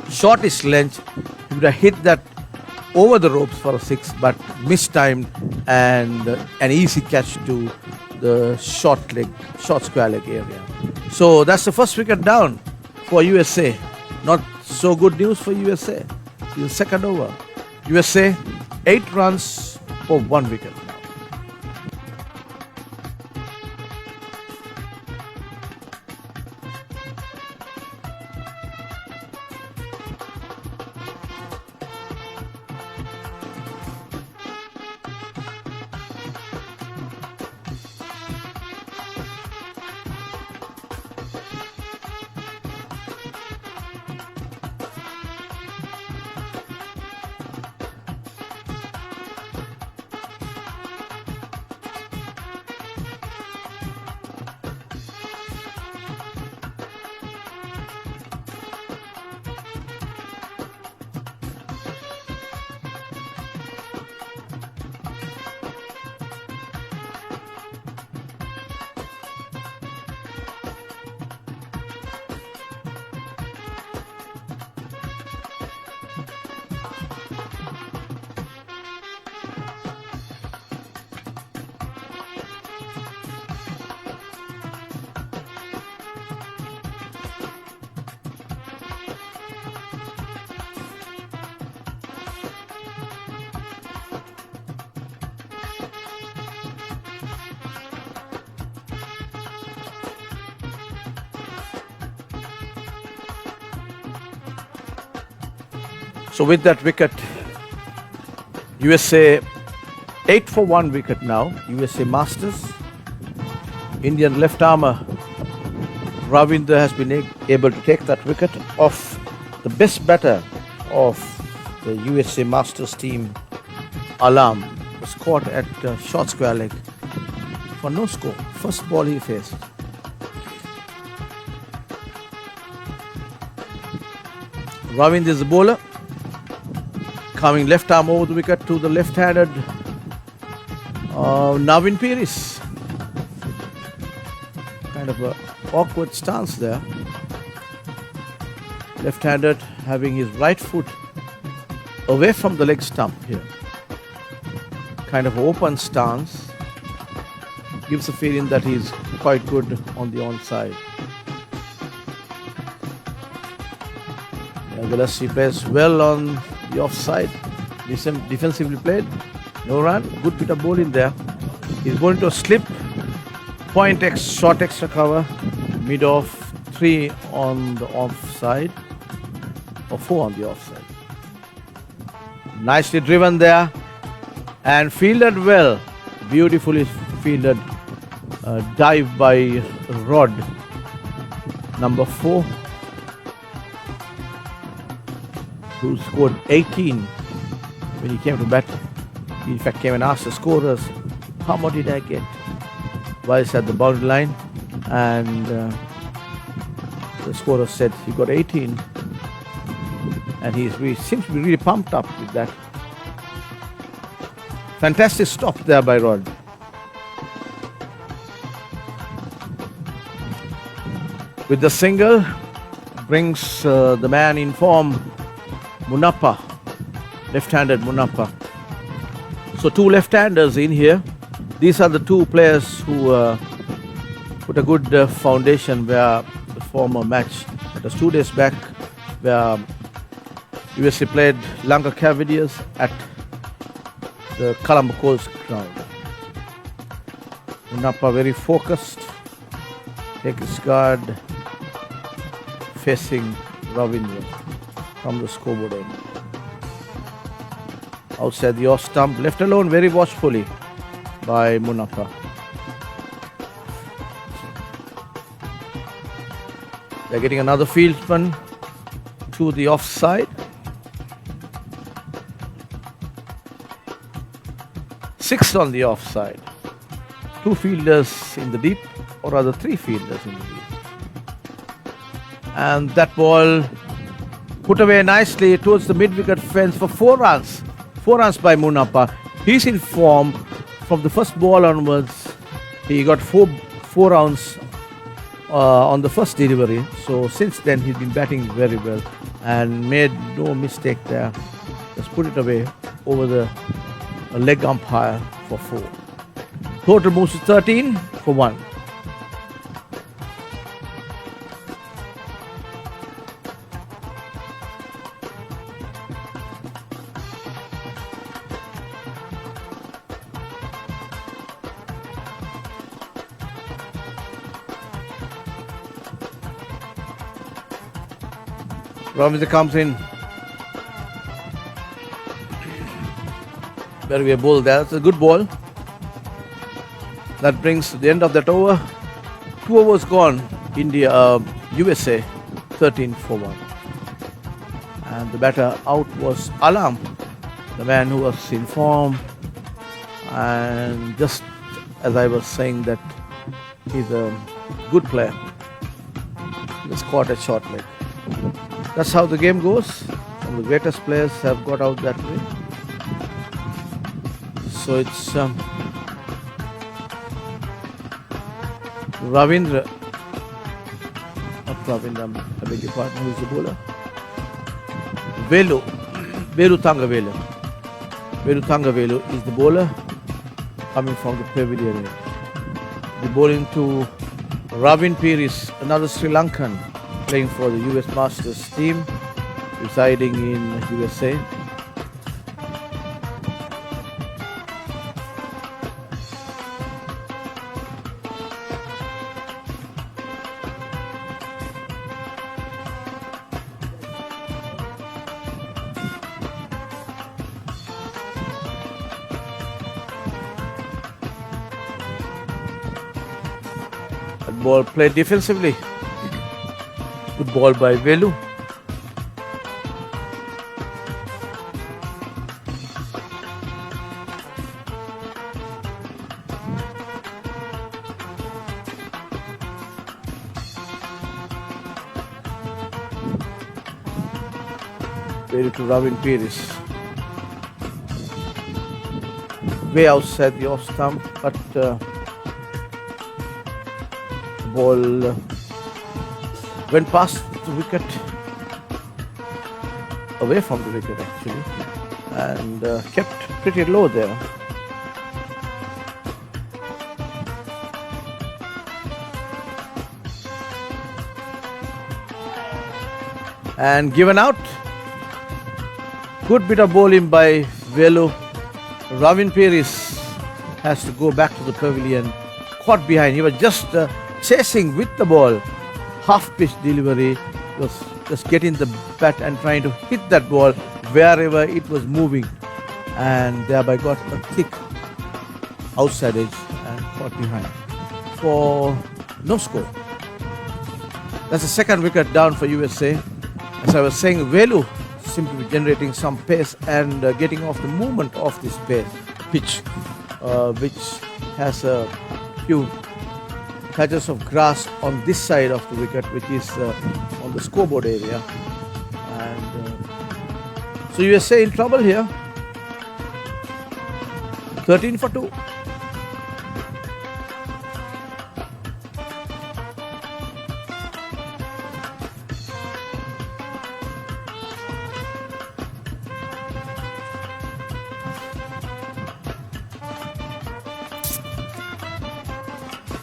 shortish length, he would have hit that over the ropes for a 6, but mistimed, and an easy catch to the short square leg area. So that's the first wicket down for USA. Not so good news for USA. In the second over, USA 8 runs for 1 wicket. So with that wicket, USA 8 for 1 wicket now. USA Masters. Indian left armour Ravindra has been able to take that wicket off the best batter of the USA Masters team, Alam, was caught at short square leg for no score. First ball he faced. Ravindra is the bowler, coming left arm over the wicket to the left-handed Navin Piris. Kind of an awkward stance there. Left-handed, having his right foot away from the leg stump here. Kind of open stance. Gives a feeling that he's quite good on the onside. Nevertheless, he plays well on the offside. Defensively played. No run. Good bit of bowling there. He's going to slip. Point X, short extra cover. Mid off. 3 on the offside. Or 4 on the offside. Nicely driven there. And fielded well. Beautifully fielded. Dive by Rod. Number 4. Who scored 18 when he came to bat. He in fact came and asked the scorers, how much did I get? While he's at the boundary line, and the scorer said he got 18, and he seems to be really pumped up with that. Fantastic stop there by Rod. With the single, brings the man in form, Munappa, left-handed Munappa. So 2 left-handers in here. These are the 2 players who put a good foundation where the former match, it was 2 days back, where USA played Lanka Cavaliers at the Colombo Coast ground. Munappa very focused, take his guard, facing Ravindra from the scoreboard end. Outside the off stump, left alone very watchfully by Munappa. They're getting another fieldsman. to the offside. 6 on the offside. 2 fielders in the deep, or rather 3 fielders in the deep. And that ball put away nicely towards the mid-wicket fence for 4 runs. 4 runs by Munappa. He's in form from the first ball onwards. He got 4 rounds on the first delivery. So since then he's been batting very well and made no mistake there. Just put it away over the leg umpire for 4. Total moves to 13 for 1. Robinson comes in. Very good ball there. It's a good ball. That brings to the end of that over. 2 overs gone. India, USA, 13 for 1. And the batter out was Alam, the man who was in form. And just as I was saying that he's a good player. He just caught a short leg. That's how the game goes. Some of the greatest players have got out that way. So it's Ravindra, not Ravindra, I beg your pardon, who is the bowler? Velu Thangavelu. Velu Thangavelu is the bowler coming from the pavilion. The bowling to Ravin Piris, another Sri Lankan playing for the US Masters team, residing in USA. That ball played defensively. Good ball by Velu. Velu to Ravin Piris. Way outside the off stump, but ball went past the wicket, away from the wicket actually, and kept pretty low there. And given out. Good bit of bowling by Velu. Ravin Piris has to go back to the pavilion, caught behind. He was just chasing with the ball. Half-pitch delivery, was just getting the bat and trying to hit that ball wherever it was moving, and thereby got a thick outside edge and caught behind for no score. That's the second wicket down for USA. As I was saying, Velu simply generating some pace and getting off the movement of this pitch, which has a few patches of grass on this side of the wicket, which is on the scoreboard area. And so USA in trouble here. 13 for 2.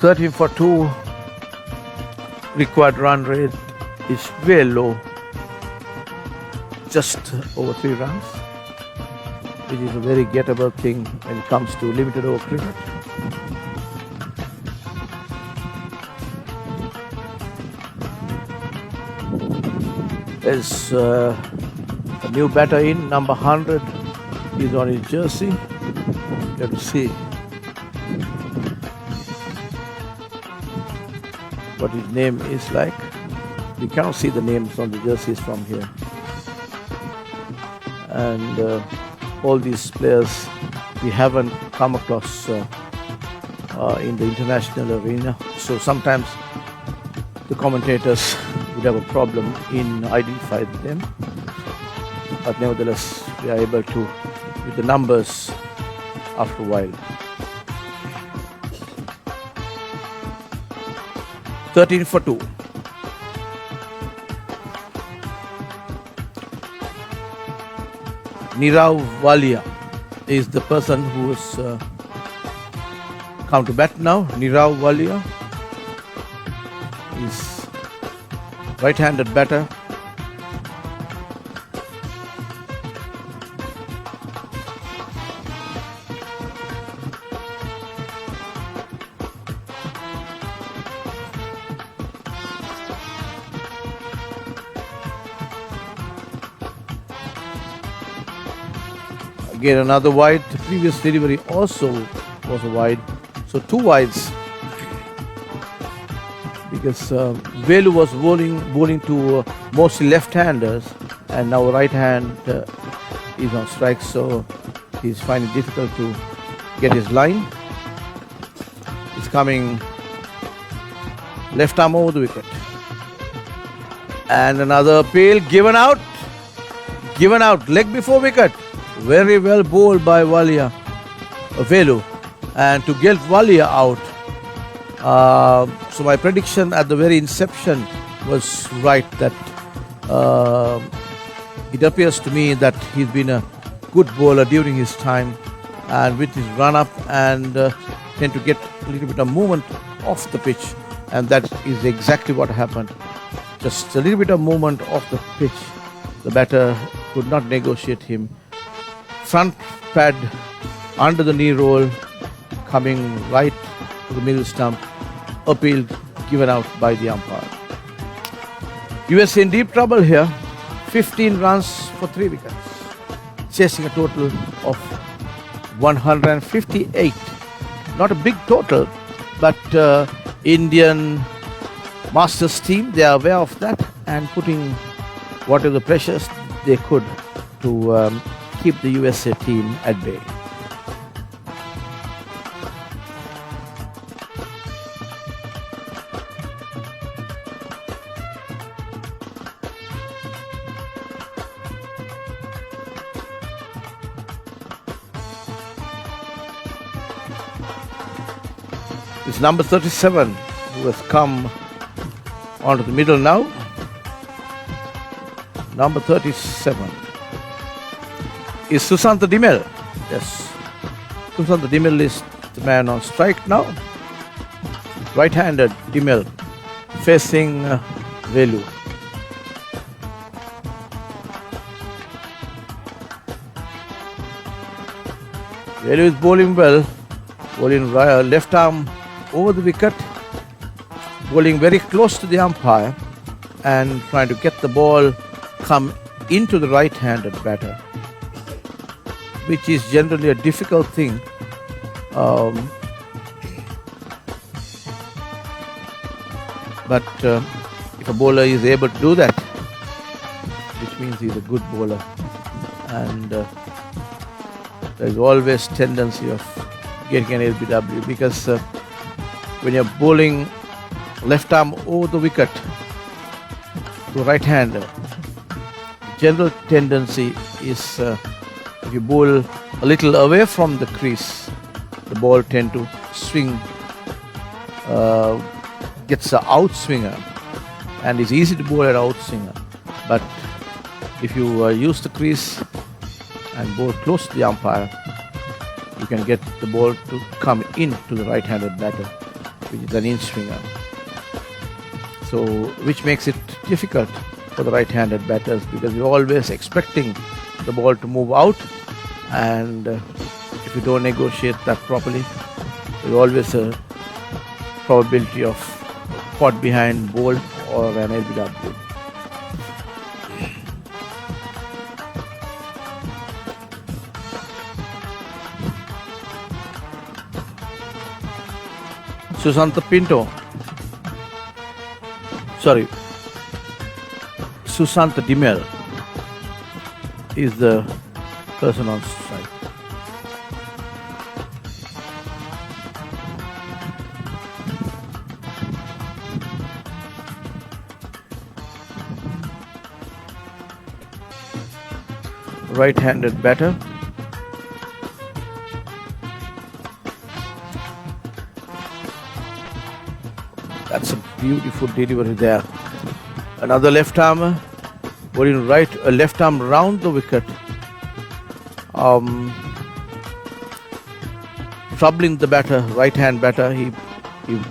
For 2, required run rate is very low, just over 3 runs, which is a very gettable thing when it comes to limited over cricket. There's a new batter in, number 100, he's on his jersey. You have to see what his name is like. You cannot see the names on the jerseys from here. and all these players we haven't come across in the international arena. So sometimes the commentators would have a problem in identifying them. But nevertheless, we are able to, with the numbers after a while. 13 for 2. Nirav Walia is the person who has come to bat now. Nirav Walia is right-handed batter. Again another wide. The previous delivery also was a wide. So 2 wides because Velu was bowling to mostly left-handers, and now right hand is on strike, so he's finding it difficult to get his line. He's coming left arm over the wicket. And another appeal given out, leg before wicket. Very well bowled by Walia, Velu, and to get Walia out. So my prediction at the very inception was right, that it appears to me that he's been a good bowler during his time, and with his run up and tend to get a little bit of movement off the pitch, and that is exactly what happened. Just a little bit of movement off the pitch. The batter could not negotiate him. Front pad under the knee roll, coming right to the middle stump, appealed, given out by the umpire. USA in deep trouble here. 15 runs for 3 wickets, chasing a total of 158. Not a big total, but Indian Masters team, they are aware of that and putting whatever pressures they could to keep the USA team at bay. It's number 37 who has come onto the middle now. Number 37 is Susanta Dimel. Yes, Susanta Dimel is the man on strike now. Right-handed Dimel facing Velu. Velu is bowling well, bowling left arm over the wicket, bowling very close to the umpire and trying to get the ball come into the right-handed batter, which is generally a difficult thing. But if a bowler is able to do that, which means he's a good bowler, and there's always tendency of getting an LBW, because when you're bowling left arm over the wicket to right-hander, general tendency is if you bowl a little away from the crease, the ball tend to swing, gets an outswinger, and it's easy to bowl an outswinger. But if you use the crease and bowl close to the umpire, you can get the ball to come into the right-handed batter, which is an in-swinger. So, which makes it difficult for the right-handed batters, because you're always expecting the ball to move out, and if you don't negotiate that properly, there's always a probability of caught behind ball or an LBW. Susanta Dimel is the person on strike. Right-handed batter. That's a beautiful delivery there. Another left armer, putting left arm round the wicket, troubling the batter, right-hand batter. He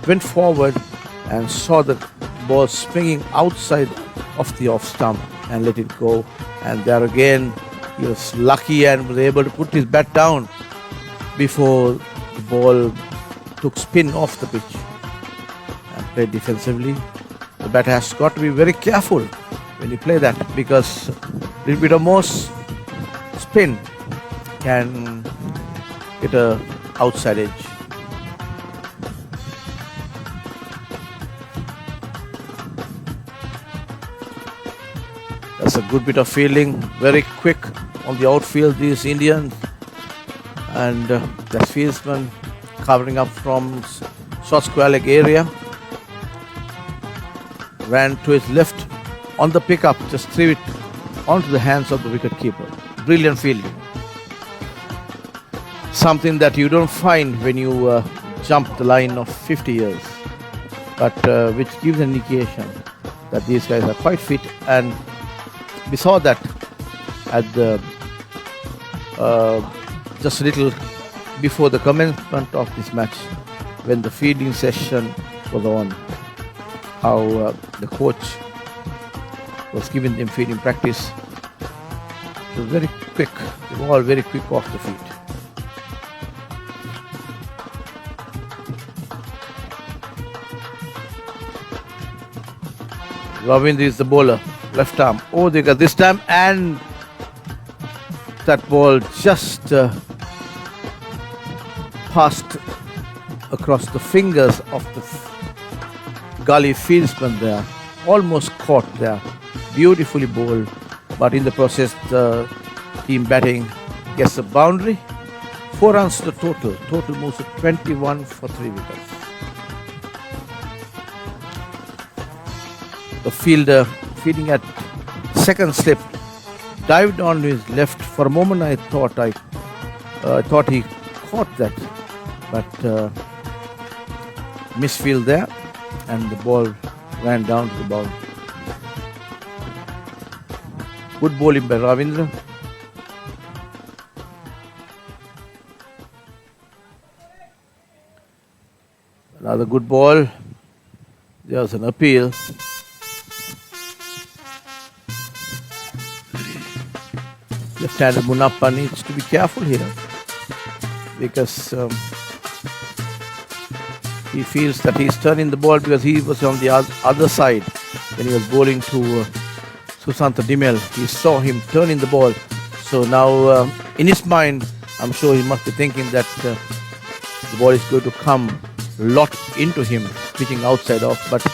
went forward and saw the ball swinging outside of the off stump and let it go. And there again, he was lucky and was able to put his bat down before the ball took spin off the pitch and played defensively. The batter has got to be very careful when you play that, because a little bit of more spin can get a outside edge. That's a good bit of fielding, very quick on the outfield, these Indians. And the fieldsman covering up from short square leg area. Ran to his left on the pickup, just threw it onto the hands of the wicketkeeper. Brilliant fielding. Something that you don't find when you jump the line of 50 years, but which gives an indication that these guys are quite fit. And we saw that at the just a little before the commencement of this match, when the fielding session was on, how the coach was giving them fielding practice. It was very quick. They were all very quick off the feet. Ravindra is the bowler, left arm. Oh, they got this time, and that ball just passed across the fingers of the gully fieldsman there. Almost caught there. Beautifully bowled, but in the process, the team batting gets a boundary. 4 runs to the total. Total moves to 21 for 3 wickets. The fielder feeding at second slip dived on his left. For a moment I thought he caught that, but misfield there, and the ball ran down to the boundary. Good bowling by Ravindra. Another good ball. There's an appeal. Left-handed Munappa needs to be careful here, because he feels that he's turning the ball, because he was on the other side when he was bowling to Susanta Dimel. He saw him turning the ball. So now in his mind, I'm sure he must be thinking that the ball is going to come a lot into him, pitching outside off. But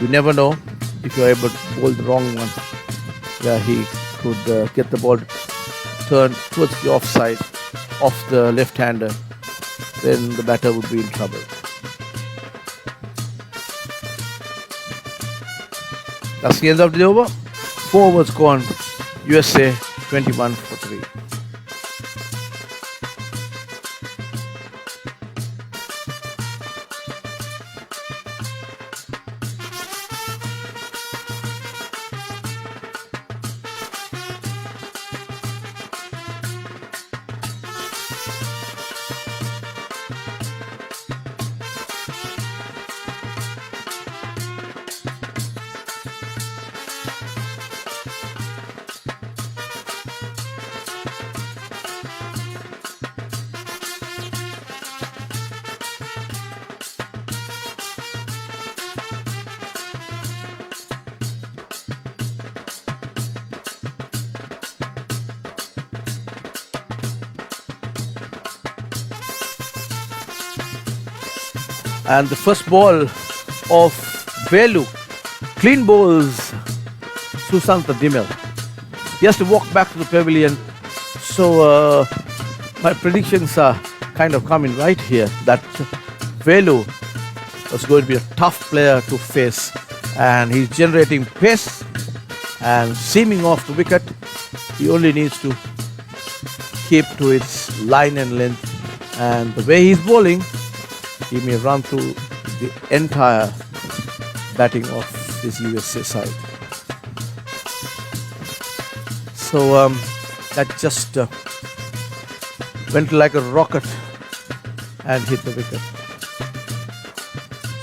you never know if you're able to bowl the wrong one, where he could get the ball turn towards the offside of the left-hander. Then the batter would be in trouble. That's the end of the over. 4 overs gone. USA 21 for 3. And the first ball of Velu, clean bowls Susanta Dimel. He has to walk back to the pavilion, So my predictions are kind of coming right here that Velu was going to be a tough player to face, and he's generating pace and seaming off the wicket. He only needs to keep to its line and length, and the way he's bowling, he may run through the entire batting of this USA side. So that just went like a rocket and hit the wicket.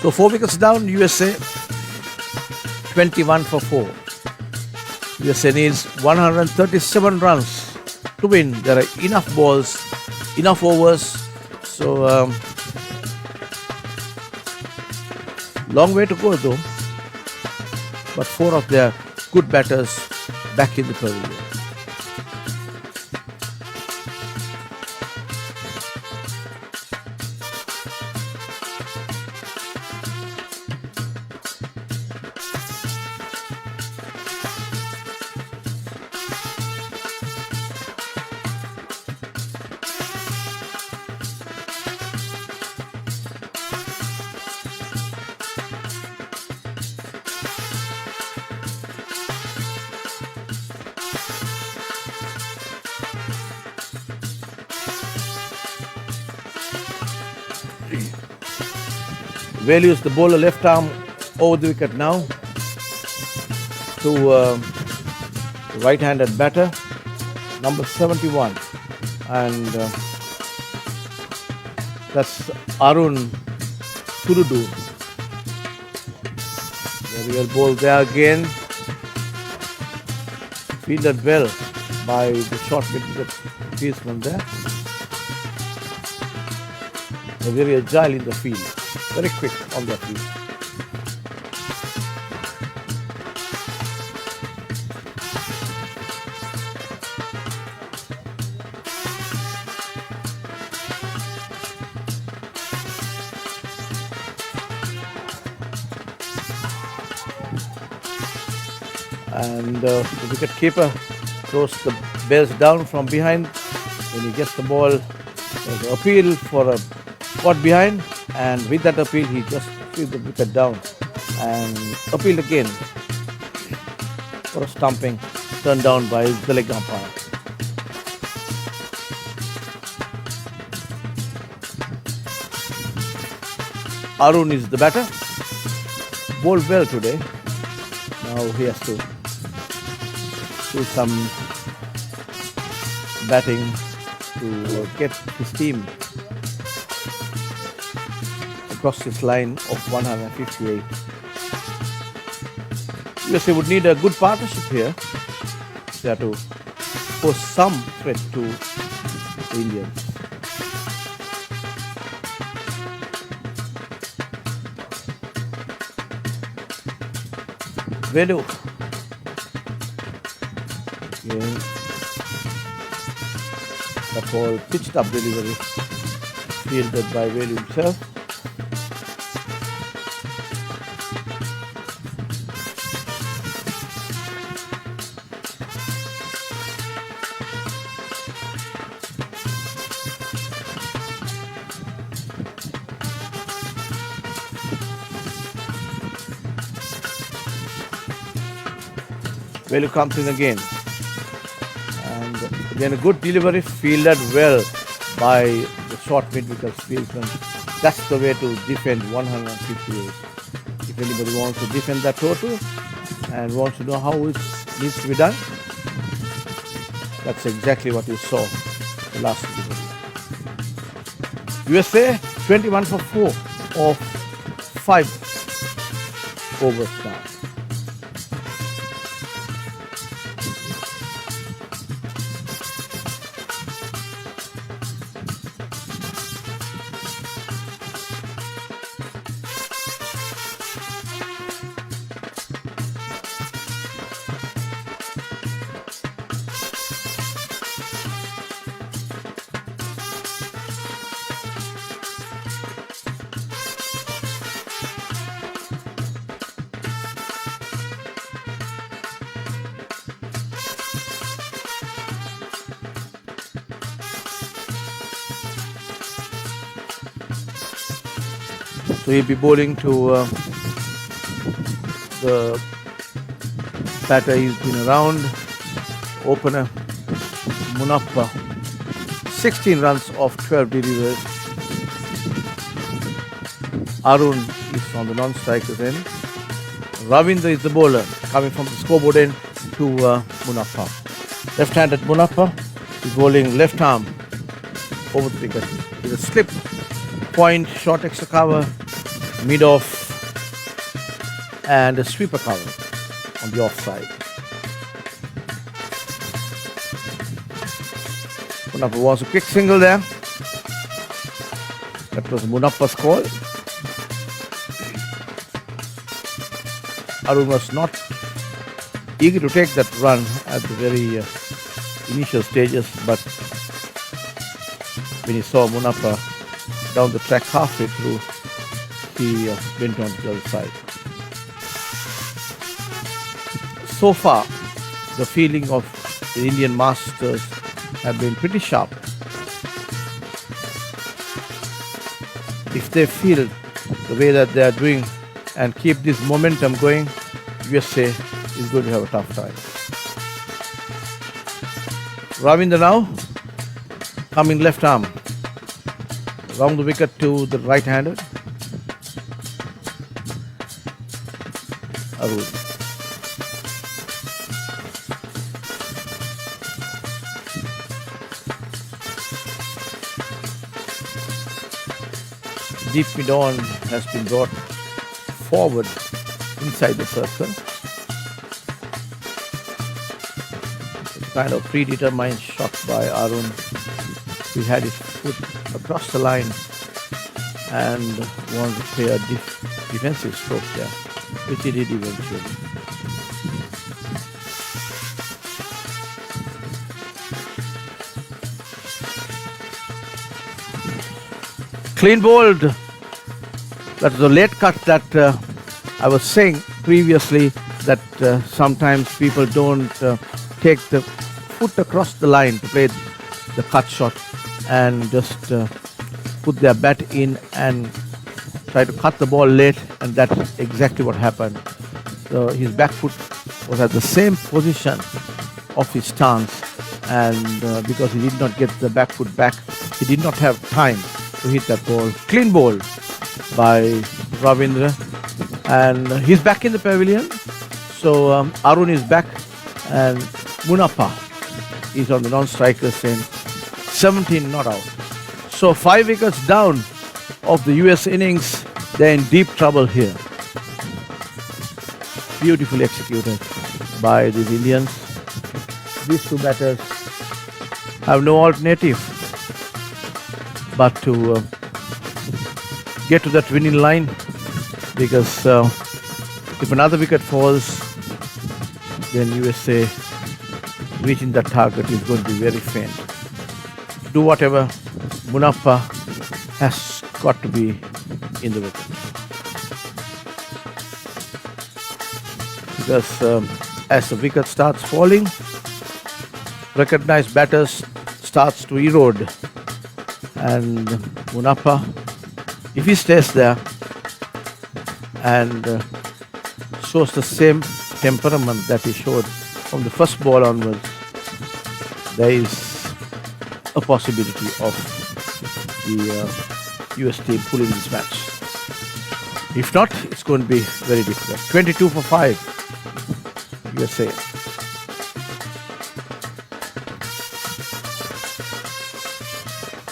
So 4 wickets down, USA 21 for 4. USA needs 137 runs to win. There are enough balls, enough overs. So long way to go though. But 4 of their good batters back in the pavilion. Values the bowler left arm over the wicket now to right-handed batter, number 71, and that's Arun Turudu. Very well bowled there again, fielded well by the short mid-wicket batsman there. They're very agile in the field. Very quick on their feet. And the wicket keeper throws the bells down from behind. When he gets the ball, there's an appeal for a spot behind. And with that appeal, he just threw the wicket down and appealed again for a stumping turned down by the leg umpire. Arun is the batter. Bowled well today. Now he has to do some batting to get his team across this line of 158. USA would need a good partnership here. They have to pose some threat to the Indians. Vedu. Again. The ball pitched up delivery, fielded by Vedu himself. Velu comes in again, and again a good delivery, fielded well by the short mid-wicket fieldsman. That's the way to defend 158. If anybody wants to defend that total and wants to know how it needs to be done, that's exactly what you saw the last delivery. USA 21 for 4 of 5 overs now. So he'll be bowling to the batter he's been around, opener Munappa. 16 runs off 12 deliveries. Arun is on the non-strikers end. Ravindra is the bowler coming from the scoreboard end to Munappa. Left-handed Munappa is bowling left arm over the wicket. With a slip, point, short extra cover, mid-off and a sweeper cover on the offside. Munappa was a quick single there. That was Munappa's call. Arun was not eager to take that run at the very initial stages, but when he saw Munappa down the track halfway through, he went on to the other side. So far, the feeling of the Indian masters have been pretty sharp. If they feel the way that they are doing and keep this momentum going, USA is going to have a tough time. Ravindra now coming left arm, round the wicket to the right-handed Arun. Deep mid-on has been brought forward inside the circle. It's kind of predetermined shot by Arun. He had his foot across the line and wanted to play a defensive stroke there, which he did eventually. Clean bowled. That was a late cut that I was saying previously that sometimes people don't take the foot across the line to play the cut shot and just put their bat in and try to cut the ball late, and that's exactly what happened. So his back foot was at the same position of his stance, and because he did not get the back foot back, he did not have time to hit that ball. Clean ball by Ravindra, and he's back in the pavilion. So Arun is back and Munappa is on the non-strikers end. 17 not out. So 5 wickets down of the US innings. They're in deep trouble here. Beautifully executed by these Indians. These two batters have no alternative but to get to that winning line, because if another wicket falls, then USA reaching that target is going to be very faint. Do whatever, Munappa has got to be in the wicket. Because as the wicket starts falling, recognized batters starts to erode, and Munappa, if he stays there and shows the same temperament that he showed from the first ball onwards, there is a possibility of the US team pulling this match. If not, it's going to be very difficult. 22 for 5, USA.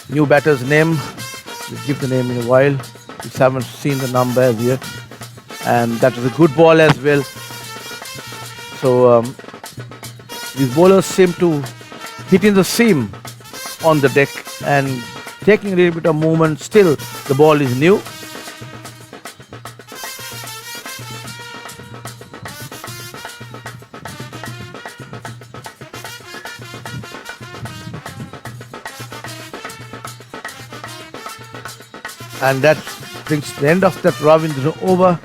New batter's name, we'll give the name in a while. We haven't seen the number as yet. And that was a good ball as well. So these bowlers seem to hit in the seam on the deck and taking a little bit of movement. Still, the ball is new. And that brings the end of that Ravindra over.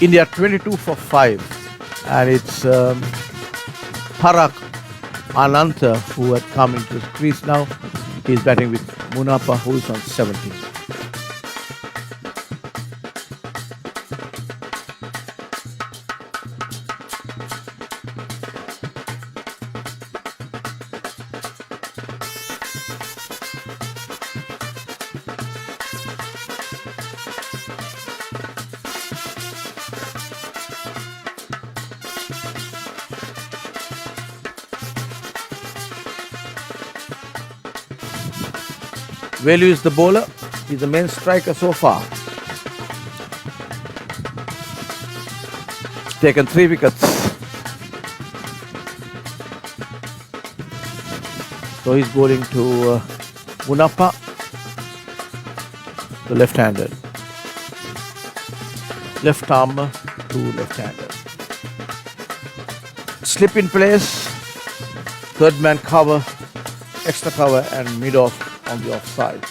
India 22 for 5. And it's Parak Ananta who had come into the crease now. He's batting with Munappa, who is on 17. Velu is the bowler. He's the main striker so far. Taken 3 wickets. So he's bowling to Munappa, the left-hander. Left arm to left-hander. Slip in place, third man cover, extra cover and mid-off on the offside.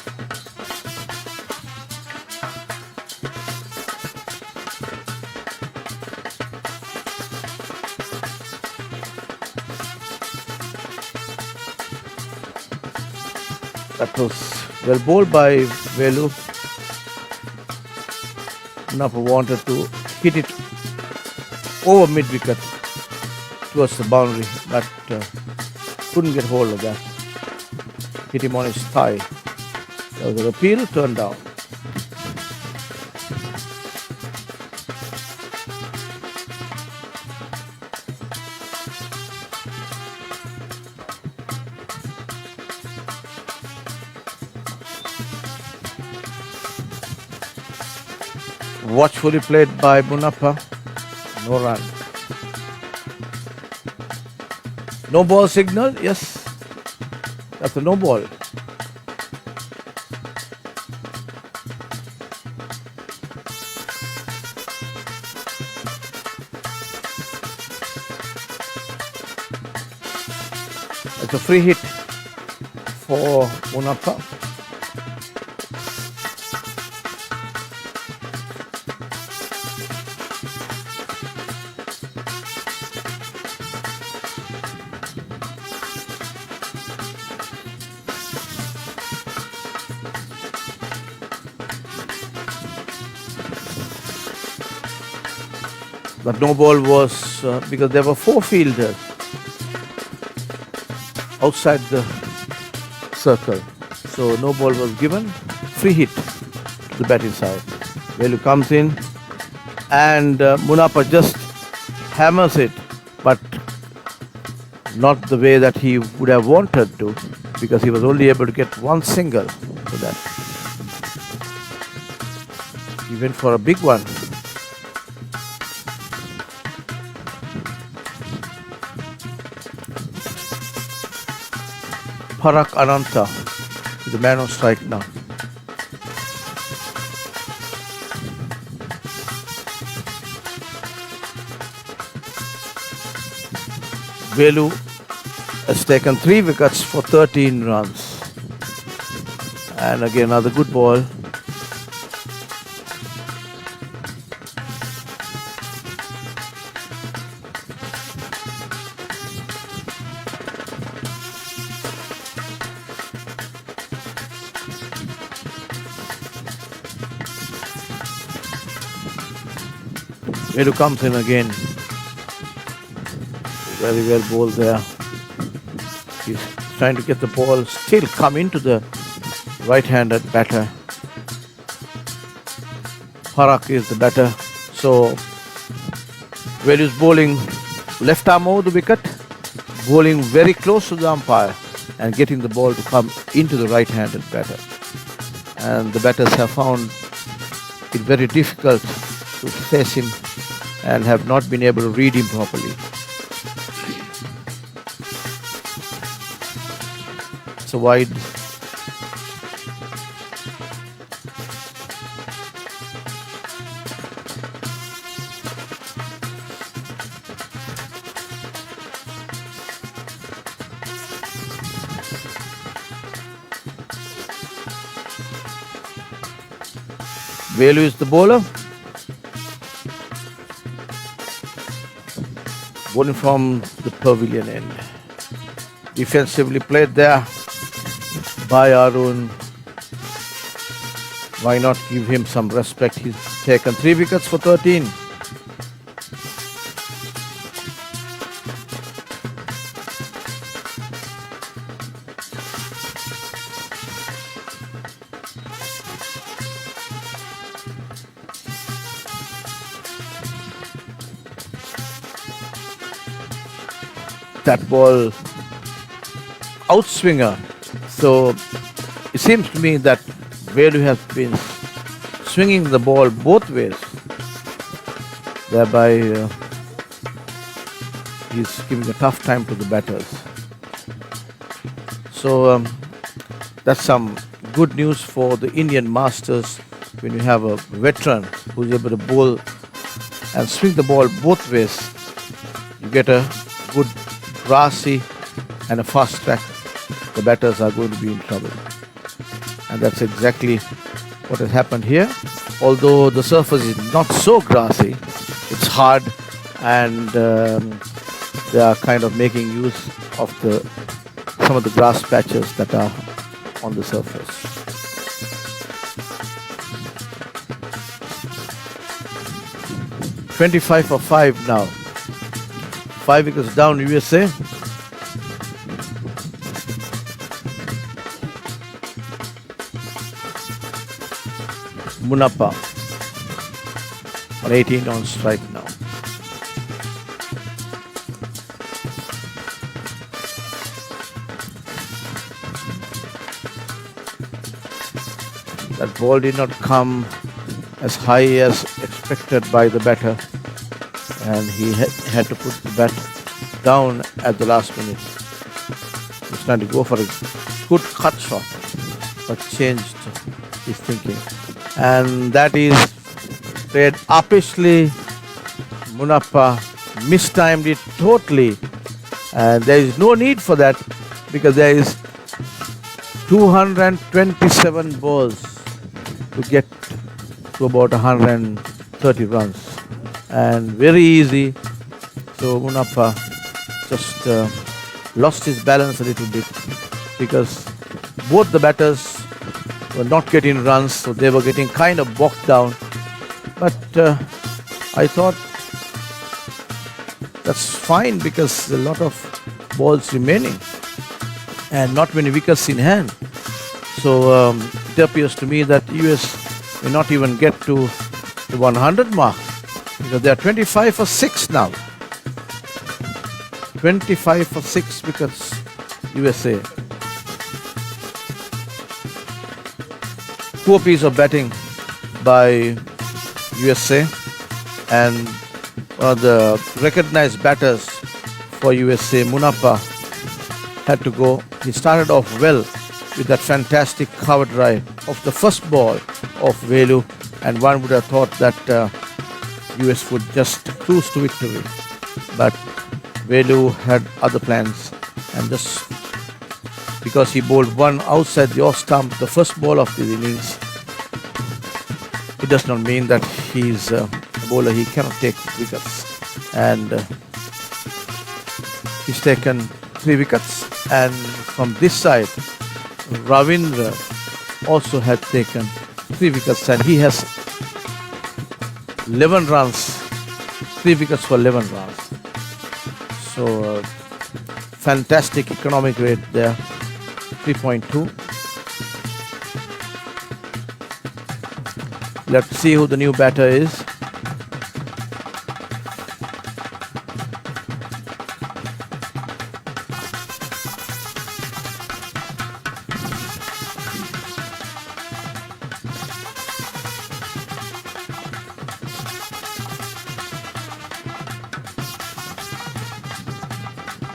That was well bowled by Velu. Munappa wanted to hit it over mid-wicket towards the boundary, but couldn't get hold of that. Hit him on his thigh. There was an appeal, turned down. Watchfully played by Munappa. No run. No ball signal? Yes. That's a no ball. It's a free hit for Munappa. But no ball was because there were 4 fielders outside the circle. So no ball was given. Free hit to the batting side. Velu comes in and Munappa just hammers it, but not the way that he would have wanted to, because he was only able to get 1 single for that. He went for a big one. Parak Ananta is the man on strike now. Velu has taken 3 wickets for 13 runs. And again another good ball. Velu comes in again. Very well bowled there. He's trying to get the ball still come into the right-handed batter. Parak is the batter. So Velu's bowling left arm over the wicket, bowling very close to the umpire and getting the ball to come into the right-handed batter. And the batters have found it very difficult to face him and have not been able to read him properly. It's a wide. Velu is the bowler. Bowling from the pavilion end. Defensively played there by Arun. Why not give him some respect? He's taken 3 wickets for 13. That ball outswinger. So it's seems to me that Velu has been swinging the ball both ways, thereby he's giving a tough time to the batters. So that's some good news for the Indian Masters when you have a veteran who's able to bowl and swing the ball both ways. You get a good grassy and a fast track. The batters are going to be in trouble. And that's exactly what has happened here. Although the surface is not so grassy, it's hard, and they are kind of making use of some of the grass patches that are on the surface. "25 for 5 now. 5 wickets down, USA. Munappa on 18 on strike now. That ball did not come as high as expected by the batter, and he had to put the bat down at the last minute. He was trying to go for a good cut shot, but changed his thinking. And that is played uppishly. Munappa mistimed it totally, and there is no need for that because there is 227 balls to get to about 130 runs, and very easy. So Munappa just lost his balance a little bit because both the batters were not getting runs, so they were getting kind of bogged down. But I thought that's fine because a lot of balls remaining and not many wickets in hand. So it appears to me that US may not even get to the 100 mark because they are 25 for 6 now. 25 for 6 wickets, USA. Poor piece of batting by USA, and one of the recognized batters for USA, Munappa, had to go. He started off well with that fantastic cover drive of the first ball of Velu, and one would have thought that US would just cruise to victory. But Velu had other plans, and just because he bowled one outside the off stump, the first ball of the innings, it does not mean that he's a bowler. He cannot take wickets, and he's taken 3 wickets. And from this side, Ravindra also had taken 3 wickets, and he has 11 runs, 3 wickets for 11 runs. So fantastic economic rate there, 3.2. Let's see who the new batter is.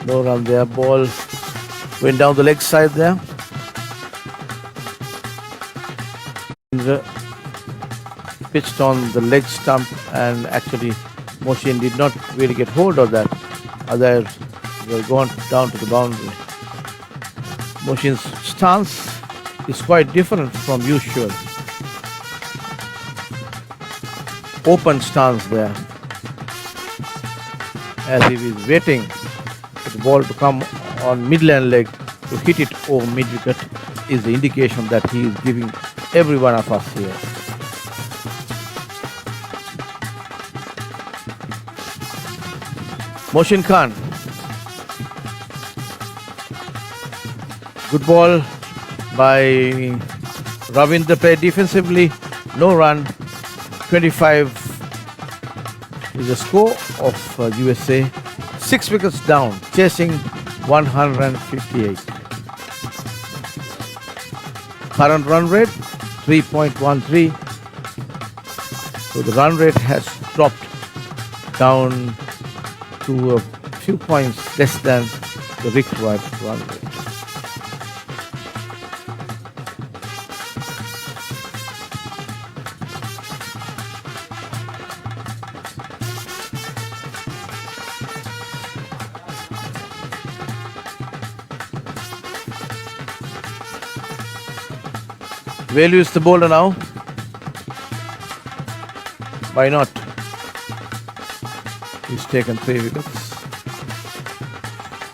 No run there. Ball went down the leg side there. Pitched on the leg stump, and actually Moshin did not really get hold of that. Otherwise, they were gone down to the boundary. Moshin's stance is quite different from usual. Open stance there, as if he's waiting for the ball to come on midland leg to hit it over mid wicket, is the indication that he is giving every one of us here. Moshin Khan. Good ball by Ravindra, played defensively. No run. 25 is the score of USA. 6 wickets down, chasing 158. Current run rate 3.13. So the run rate has dropped down to a few points less than the required run rate. Velu is the bowler now. Why not? He's taken 3 wickets.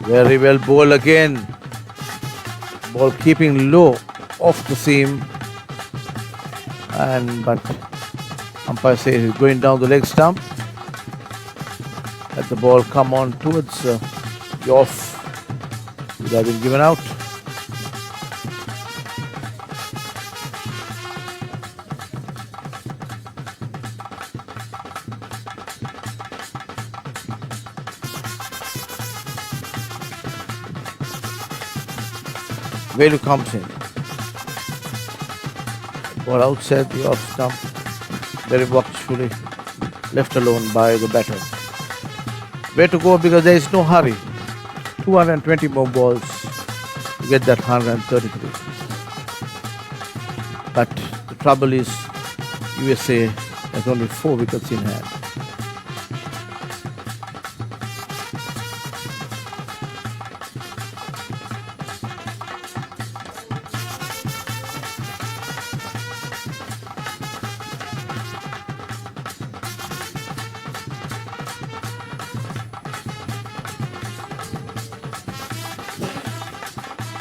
Very well bowled again. Ball keeping low off the seam. But umpire says he's going down the leg stump. Let the ball come on towards the off. Would have been given out. Velu comes in. Ball outside the off stump. Very watchfully left alone by the batter. Where to go because there is no hurry. 220 more balls to get that 133. But the trouble is USA has only 4 wickets in hand.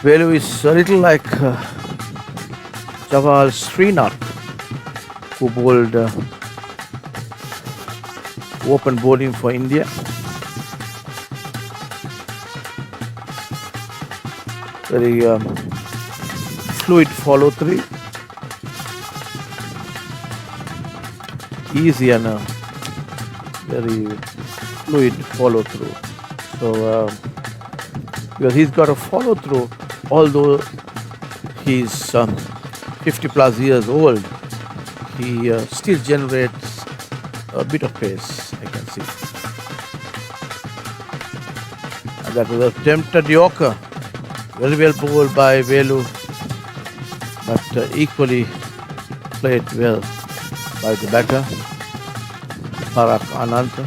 Velu is a little like Jawahar Srinath, who bowled open bowling for India. Very fluid follow through, easy and very fluid follow through. So because he's got a follow through. Although he's 50 plus years old, he still generates a bit of pace, I can see. And that was a attempted Yorker. Very well bowled by Velu, but equally played well by the batter, Parak Ananta.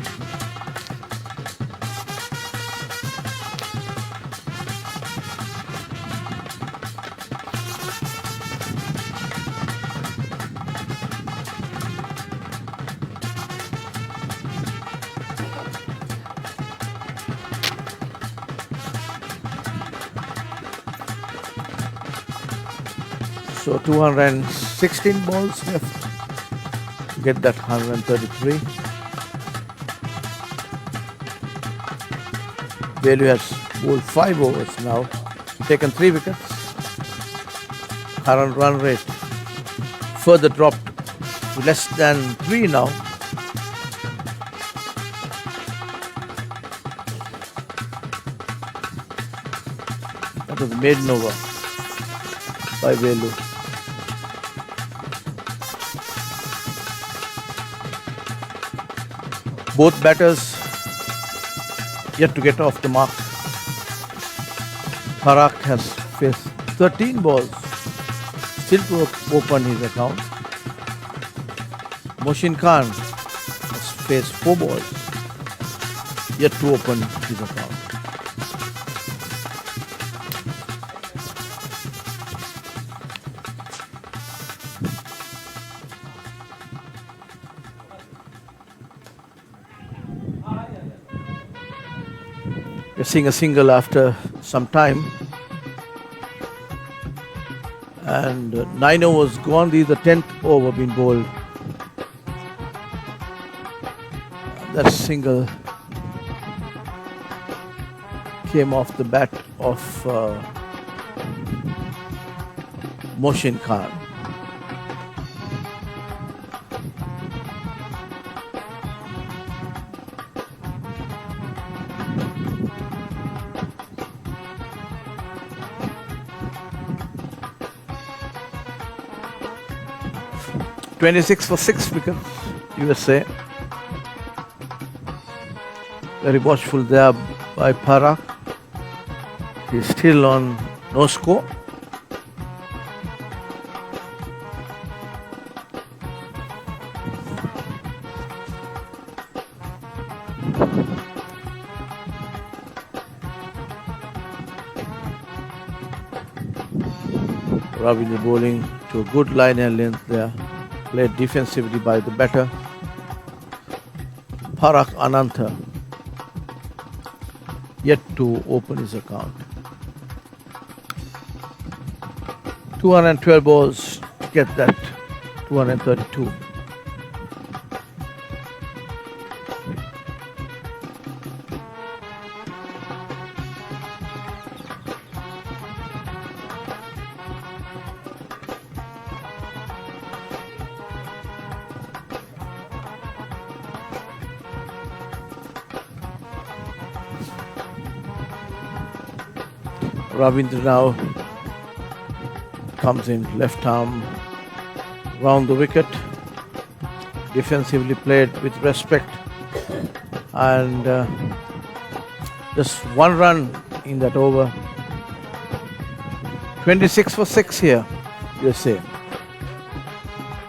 So 216 balls left to get that 133. Velu has bowled 5 overs now, taken 3 wickets. Current run rate further dropped to less than 3 now. That was the maiden over by Velu. Both batters yet to get off the mark. Parak has faced 13 balls, still to open his account. Mohsin Khan has faced 4 balls, yet to open his account. We're seeing a single after some time, and 9 overs gone. This is the 10th over being bowled. That single came off the bat of Mohsin Khan. 26 for 6 because USA. Very watchful there by Parak. He's still on no score. Ravindra bowling to a good line and length there. Played defensively by the batter. Parak Ananta yet to open his account. 212 balls to get that 232. Ravindra now comes in left arm round the wicket, defensively played with respect, and just one run in that over. 26 for 6 here, USA.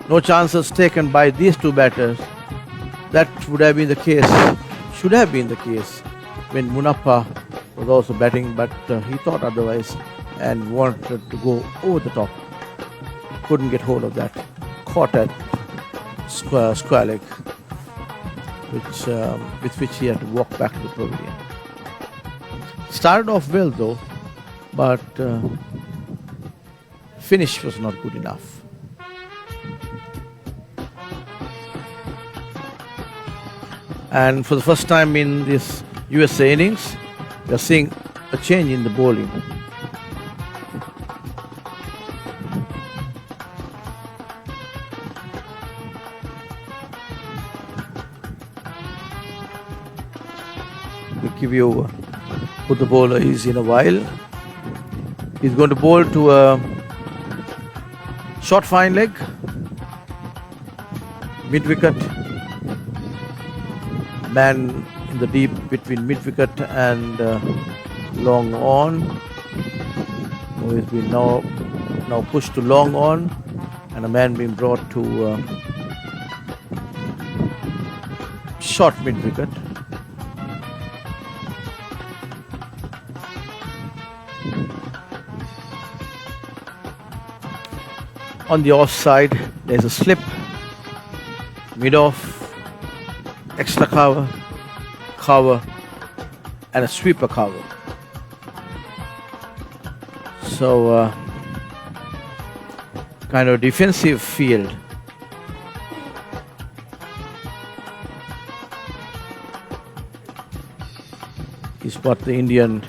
No chances taken by these two batters. That would have been the case, should have been the case when Munappa was also batting, but he thought otherwise and wanted to go over the top. Couldn't get hold of that. Caught at square leg, with which he had to walk back to the pavilion. Started off well though, but finish was not good enough. And for the first time in this USA innings, we are seeing a change in the bowling. We'll give you who the bowler is in a while. He's going to bowl to a short fine leg, mid-wicket. Man in the deep between mid-wicket and long on, who has been now pushed to long on, and a man being brought to short mid-wicket. On the off side, there's a slip, mid-off, extra cover, and a sweeper cover. So, kind of defensive field. Is what the Indian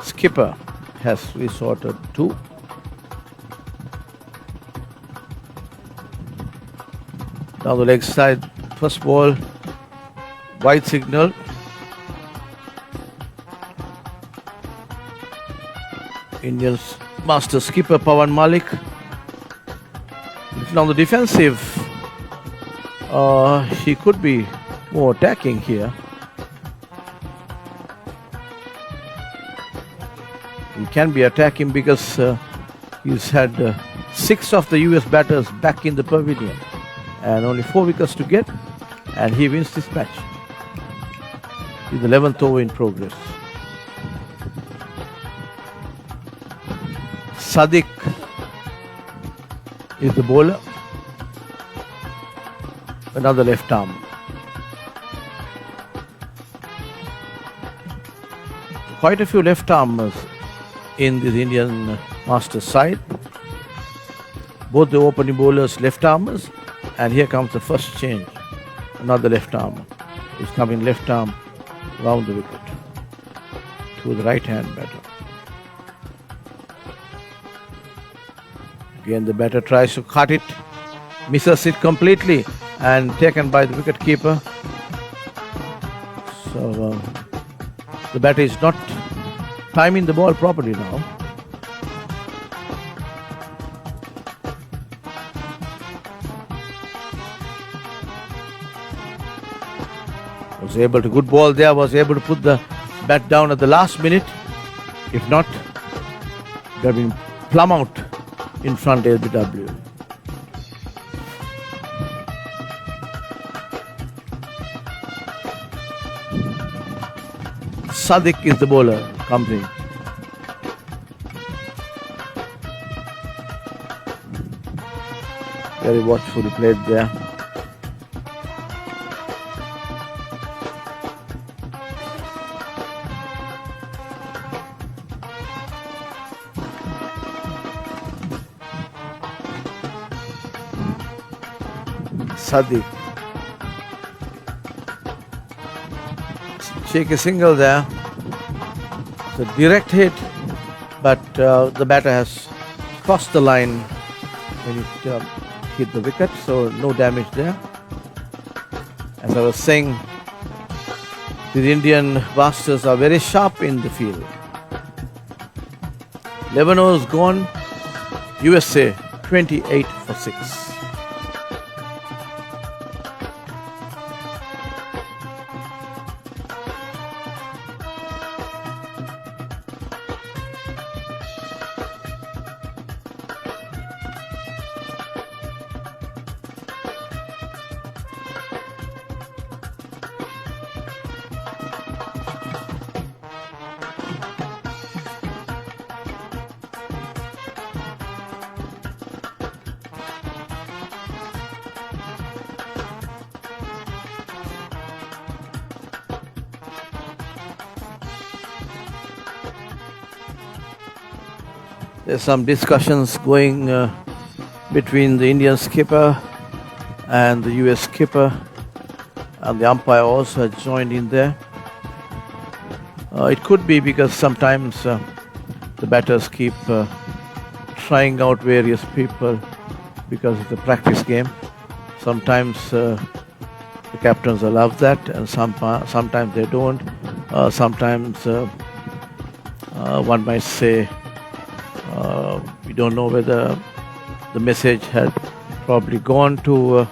skipper has resorted to. Down the leg side, first ball, wide signal. Indians master skipper Pawan Malik. On the defensive, he could be more attacking here. He can be attacking because he's had 6 of the US batters back in the pavilion and only 4 wickets to get, and he wins this match. He's the 11th over in progress. Sadiq is the bowler. Another left arm. Quite a few left armers in this Indian Masters side. Both the opening bowlers left armers, and here comes the first change. Another left arm is coming left arm round the wicket to the right hand batter. Again the batter tries to cut it, misses it completely, and taken by the wicket keeper. So the batter is not timing the ball properly now. Was able to, good ball there, was able to put the bat down at the last minute. If not, it would have been plumb out in front LBW. Sadiq is the bowler, company. Very watchfully played there. Sadiq. Shake a single there. It's a direct hit, but the batter has crossed the line when it hit the wicket, so no damage there. As I was saying, the Indian Blasters are very sharp in the field. 11 overs gone, USA 28 for 6. There's some discussions going between the Indian skipper and the US skipper, and the umpire also has joined in there. It could be because sometimes the batters keep trying out various people because it's a practice game. Sometimes the captains allow that, and sometimes they don't. Sometimes one might say we don't know whether the message had probably gone to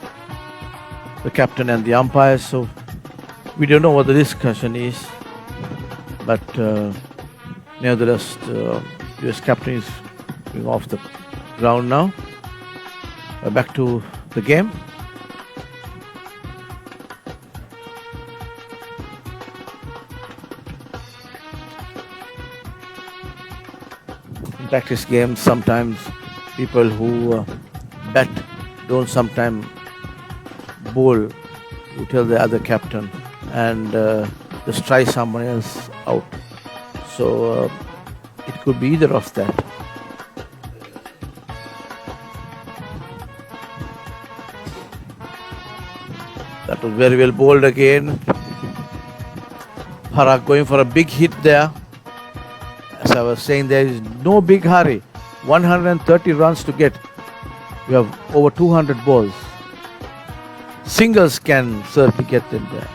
the captain and the umpires, so we don't know what the discussion is. But nevertheless, the US captain is going off the ground now. Back to the game. In practice games, sometimes people who bat don't sometimes bowl. You tell the other captain and just try someone else out. So it could be either of that. That was very well bowled again. Parag going for a big hit there. As I was saying, there is no big hurry. 130 runs to get. We have over 200 balls. Singles can certainly get them there.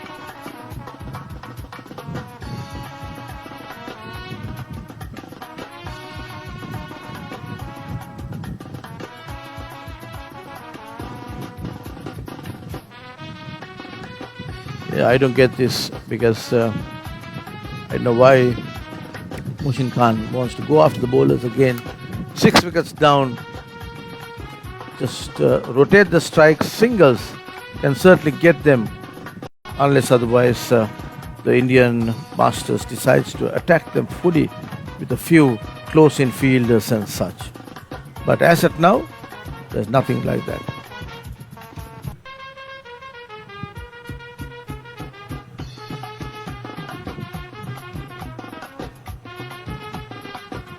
Yeah, I don't get this because I don't know why Mushin Khan wants to go after the bowlers again. 6 wickets down. Just rotate the strikes. Singles can certainly get them, unless otherwise the Indian Masters decides to attack them fully with a few close-in fielders and such. But as at now, there's nothing like that.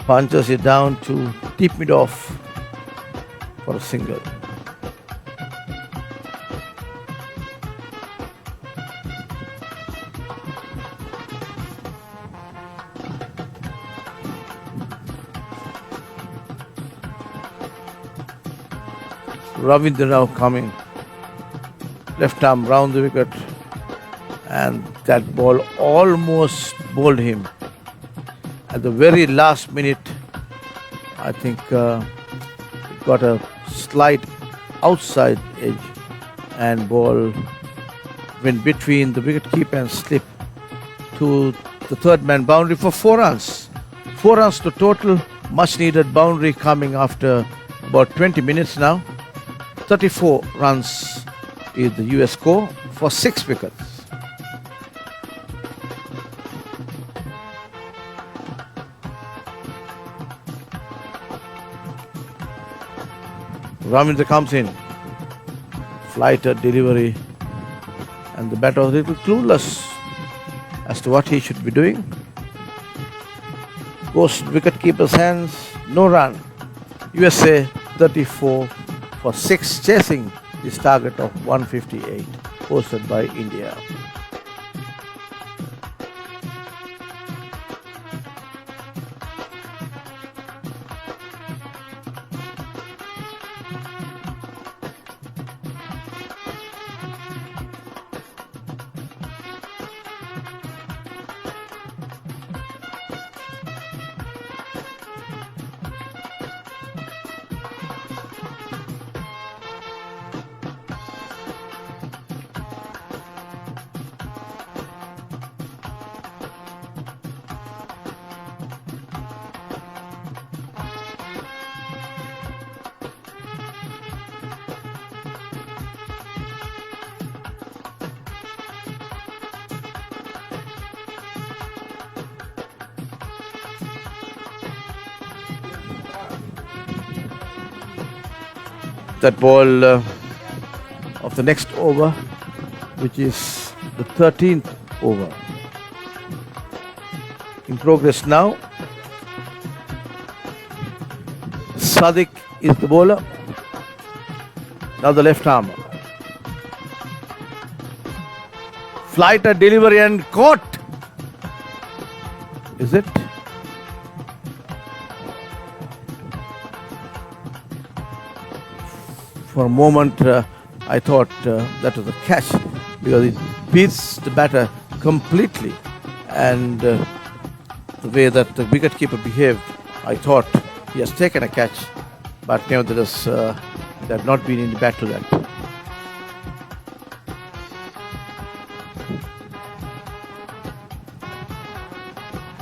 Punches it down to deep mid-off for a single. Ravindra now coming, left arm round the wicket, and that ball almost bowled him. At the very last minute, I think it got a slight outside edge and ball went between the wicketkeeper and slipped to the third man boundary for 4 runs. 4 runs to total, much needed boundary coming after about 20 minutes now. 34 runs is the US score for 6 wickets. Ravindra comes in, flighter delivery, and the batter was a little clueless as to what he should be doing. Goes to wicketkeeper's hands, no run. USA 34 for 6, chasing this target of 158 posted by India. That ball of the next over, which is the 13th over. In progress now. Sadiq is the bowler. Now the left armer. Flighter delivery and caught. Is it? For a moment, I thought that was a catch because it beats the batter completely. And the way that the wicketkeeper behaved, I thought he has taken a catch. But nevertheless, there had not been any bat to that.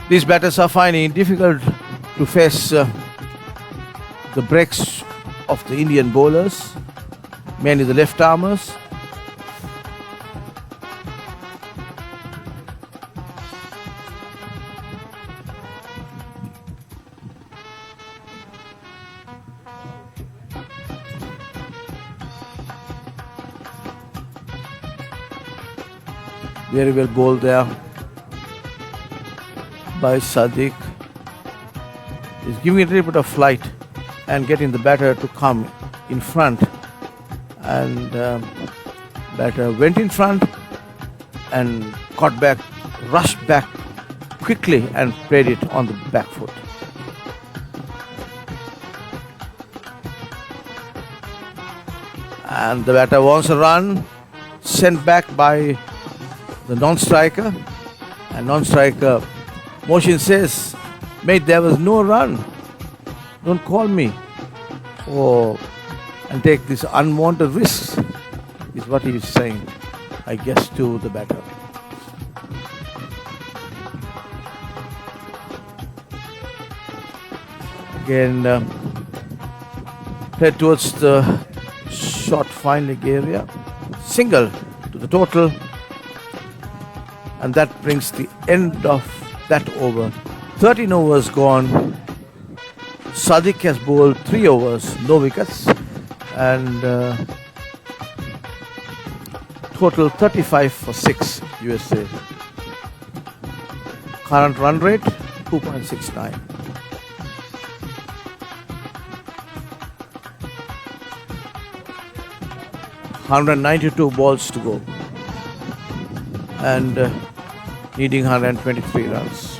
These batters are finding it difficult to face the breaks of the Indian bowlers, mainly the left armers. Very well bowled there by Sadiq. He's giving it a little bit of flight and getting the batter to come in front. And batter went in front and caught back, rushed back quickly and played it on the back foot. And the batter wants a run, sent back by the non-striker. And non-striker motion says, mate, there was no run. Don't call me and take this unwanted risks, is what he is saying, I guess, to the batter. Again, head towards the short fine leg area. Single to the total. And that brings the end of that over. 13 overs gone. Sadiq has bowled 3 overs, no wickets. And total 35 for 6 USA. Current run rate 2.69. $192 balls to go. And needing 123 runs.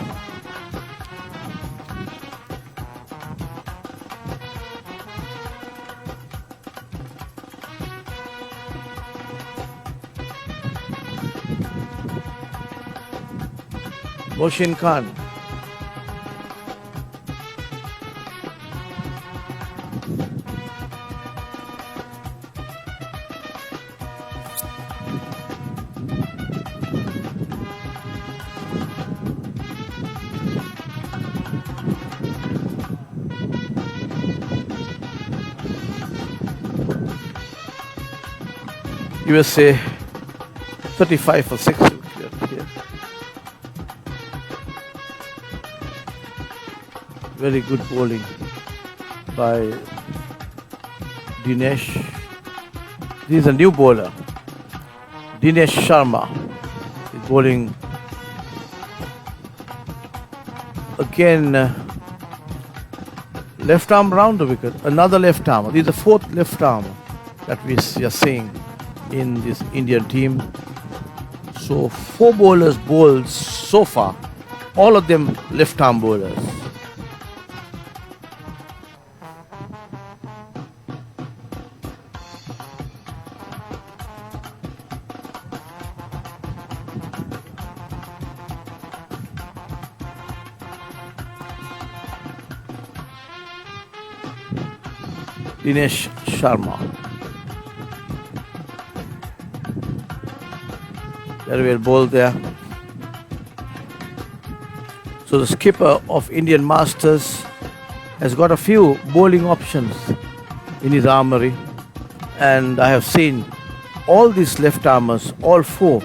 Mohsin Khan. USA 35 for 6 here. Very good bowling by Dinesh. This is a new bowler, Dinesh Sharma. He's bowling again, left arm round the wicket, another left arm. This is the fourth left arm that we are seeing in this Indian team. So 4 bowlers bowled so far, all of them left arm bowlers. Dinesh Sharma. Very well bowled there. So the skipper of Indian Masters has got a few bowling options in his armory, and I have seen all these left armers, all 4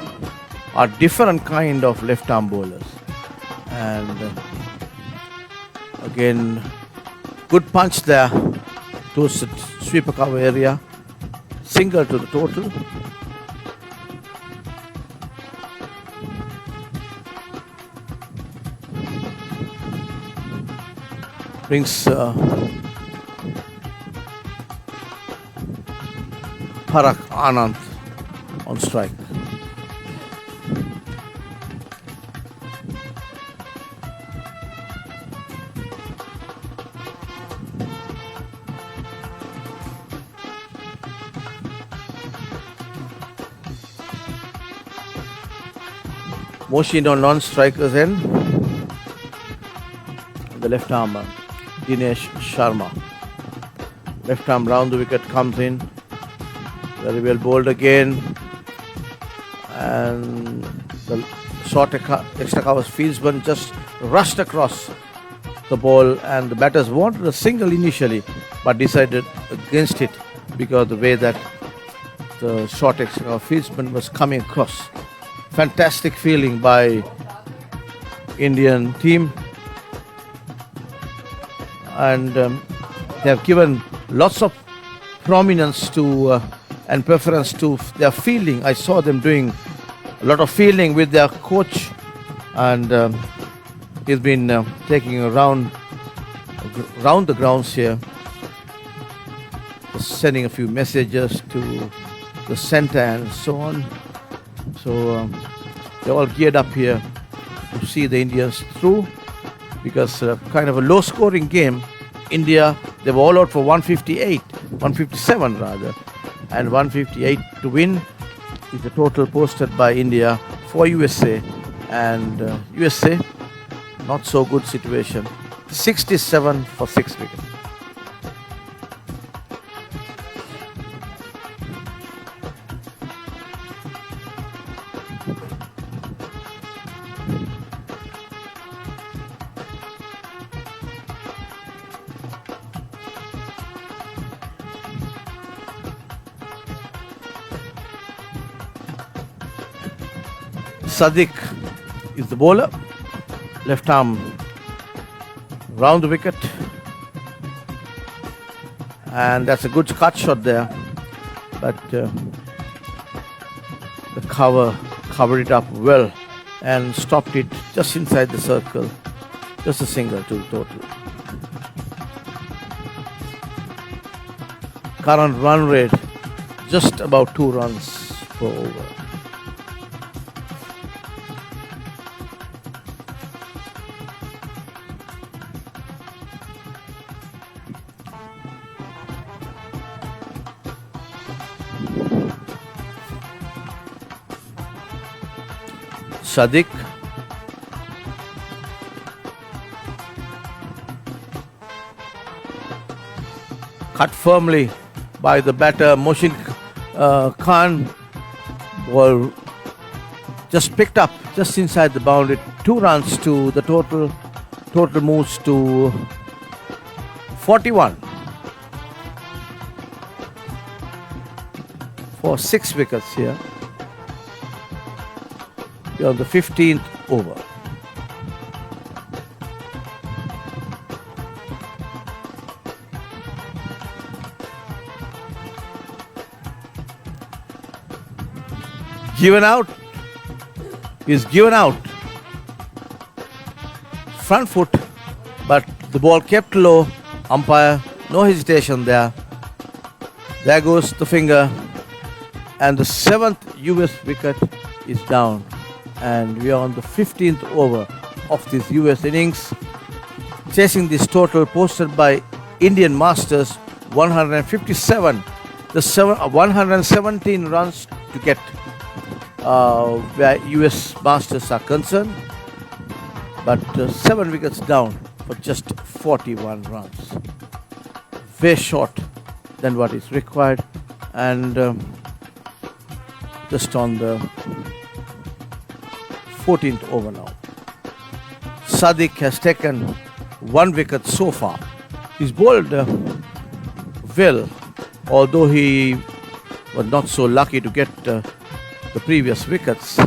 are different kind of left arm bowlers. And again, good punch there towards the sweeper cover area. Single to the total. Brings Parak Anand on strike. Moshin on non-strikers end. The left arm, Dinesh Sharma. Left arm round the wicket comes in. Very well bowled again. And the short extra covers fieldsman just rushed across the ball, and the batters wanted a single initially but decided against it because of the way that the short extra cover fieldsman was coming across. Fantastic feeling by Indian team, and they have given lots of prominence to and preference to their fielding. I saw them doing a lot of fielding with their coach, and he's been taking around the grounds here, sending a few messages to the center and so on. So they're all geared up here to see the Indians through, because kind of a low scoring game. India, they were all out for 157 rather, and 158 to win is the total posted by India for USA. And USA, not so good situation, 67 for 6 wickets. Sadiq is the bowler, left arm round the wicket, and that's a good cut shot there, but the covered it up well and stopped it just inside the circle, just a single to the total. Current run rate just about 2 runs per over. Sadiq, cut firmly by the batter Moshin Khan. Ball just picked up just inside the boundary. 2 runs to the total. Total moves to 41. for 6 wickets here. We're on the 15th over. Given out. Is given out. Front foot, but the ball kept low. Umpire, no hesitation there. There goes the finger. And the 7th US wicket is down. And we are on the 15th over of this US innings. Chasing this total posted by Indian Masters 157. The 117 runs to get where US Masters are concerned. But 7 wickets down for just 41 runs. Way short than what is required. And just on the 14th over now. Sadiq has taken 1 wicket so far. He's bowled well, although he was not so lucky to get the previous wickets.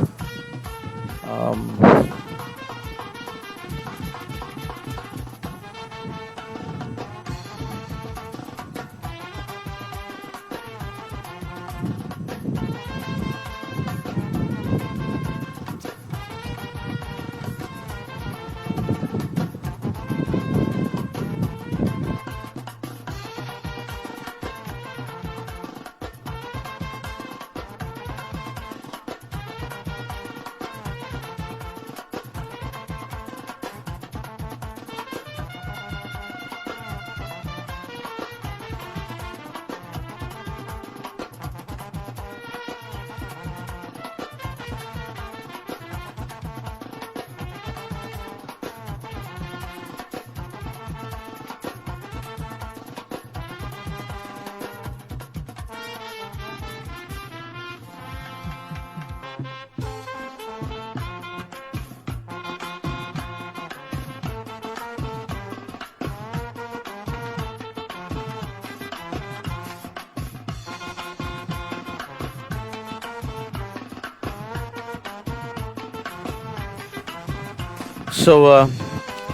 So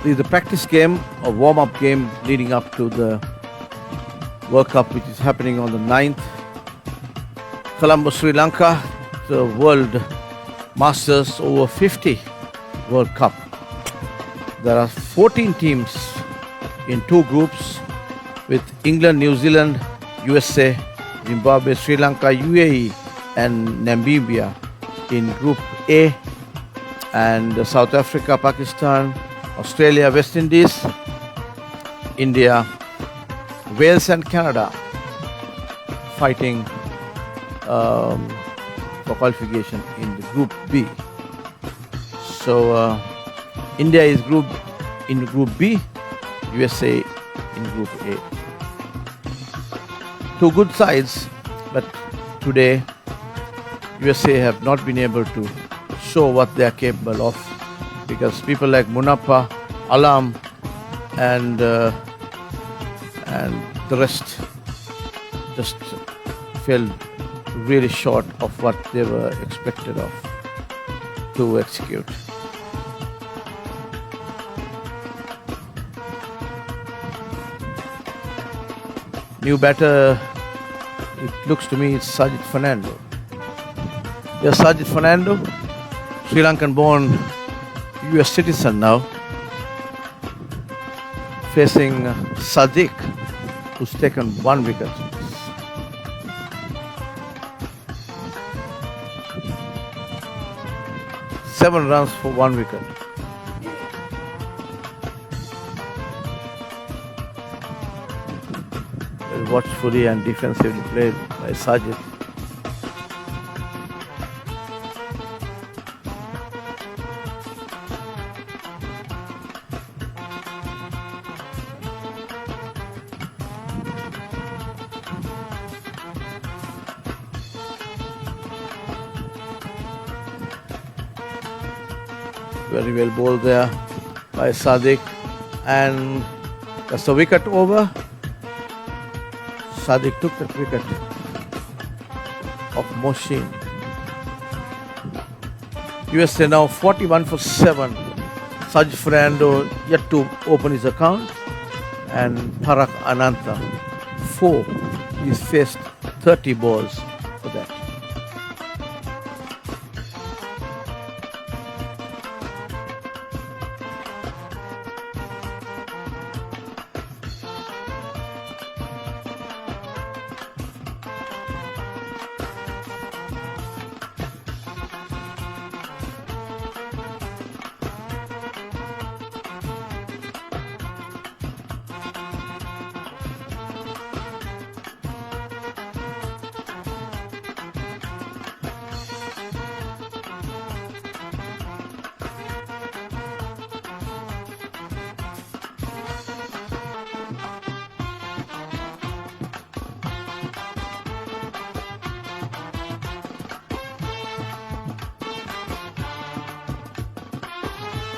this is the practice game, a warm-up game leading up to the World Cup, which is happening on the 9th. Colombo, Sri Lanka, the World Masters over 50 World Cup. There are 14 teams in 2 groups with England, New Zealand, USA, Zimbabwe, Sri Lanka, UAE and Namibia in Group A, and South Africa, Pakistan, Australia, West Indies, India, Wales and Canada fighting for qualification in the Group B. So India is in Group B, USA in Group A. 2 good sides, but today USA have not been able to show what they are capable of, because people like Munappa, Alam and the rest just fell really short of what they were expected of to execute. New batter, it looks to me, it's Sajid Fernando. Yes, Sajid Fernando, Sri Lankan born US citizen now, facing Sadiq, who's taken 1 wicket. Seven runs for 1 wicket. Very watchfully and defensively played by Sajid. Very well bowled there by Sadiq, and that's the wicket over. Sadiq took that wicket. of Moshin. USA now 41 for 7. Saj Fernando yet to open his account, and Parak Ananta 4. He's faced 30 balls for that.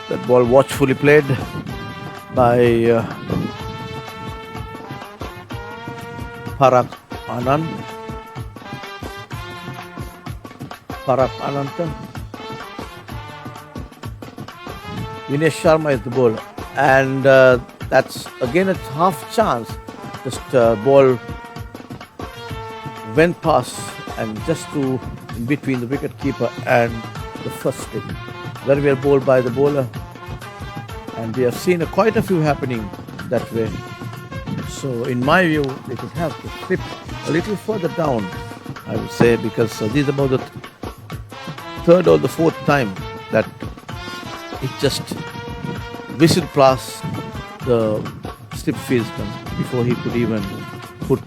That ball watchfully played by Parak Anand. Parak Ananta. Vinesh Sharma is the bowler. And that's again a half chance. Just ball went past and just to in between the wicket keeper and the first slip. Very well bowled by the bowler, and we have seen quite a few happening that way. So in my view, they could have to slip a little further down, I would say, because this is about the third or the fourth time that it just whistled past the slip fieldsman before he could even put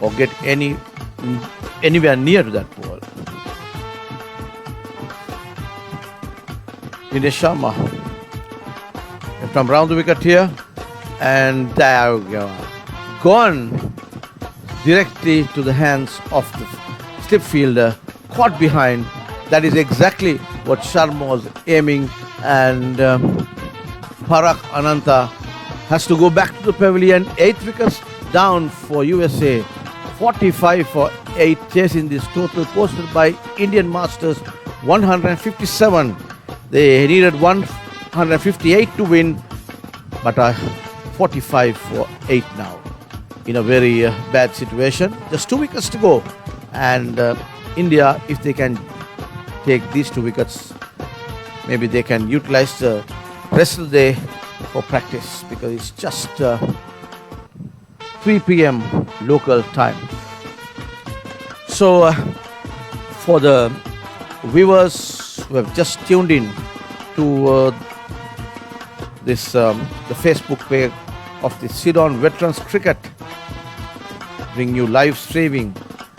or get anywhere near that ball. Vinesh Sharma from round the wicket here, and there we go. Gone directly to the hands of the slip fielder, caught behind. That is exactly what Sharma was aiming, and Parak Ananta has to go back to the pavilion. 8 wickets down for USA, 45 for 8, chasing this total posted by Indian Masters 157. They needed 158 to win, but 45 for 8 now. In a very bad situation. Just 2 wickets to go. And India, if they can take these 2 wickets, maybe they can utilize the rest of the day for practice, because it's just 3 p.m. local time. So for the viewers who have just tuned in to this the Facebook page of the Ceylon Veterans Cricket, bring you live streaming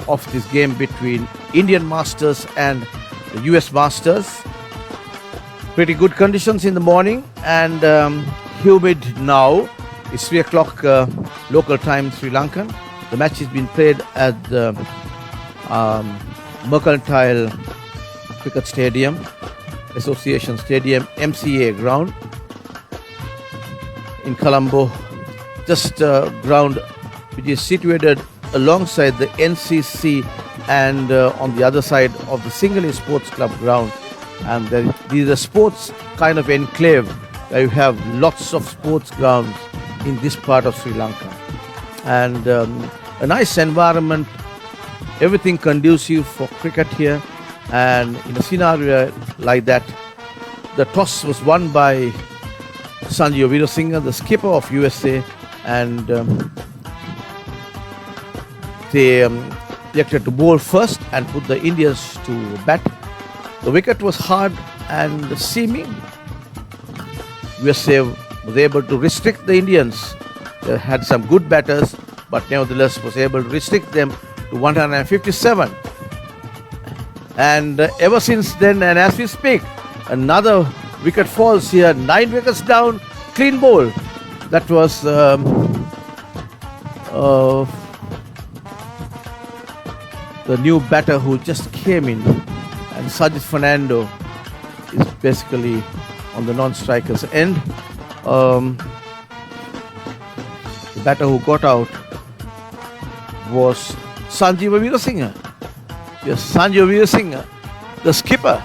of this game between Indian Masters and the US Masters. Pretty good conditions in the morning, and humid now. It's 3 o'clock local time, Sri Lankan. The match has been played at the Mercantile Cricket Stadium, Association Stadium, MCA ground in Colombo. Just ground which is situated alongside the NCC and on the other side of the Sinhalese Sports Club ground. And this is a sports kind of enclave where you have lots of sports grounds in this part of Sri Lanka. And a nice environment, everything conducive for cricket here. And in a scenario like that, the toss was won by Sanjeev Veerasinghe, the skipper of USA, and they elected to bowl first and put the Indians to bat. The wicket was hard and seaming. USA was able to restrict the Indians. They had some good batters, but nevertheless was able to restrict them to 157. And ever since then, and as we speak, another wicket falls here. 9 wickets down, clean bowl. That was the new batter who just came in, and Sajid Fernando is basically on the non-strikers end. The batter who got out was Sanjeev Veerasinghe. Yes, Sanju Veerasinghe, the skipper.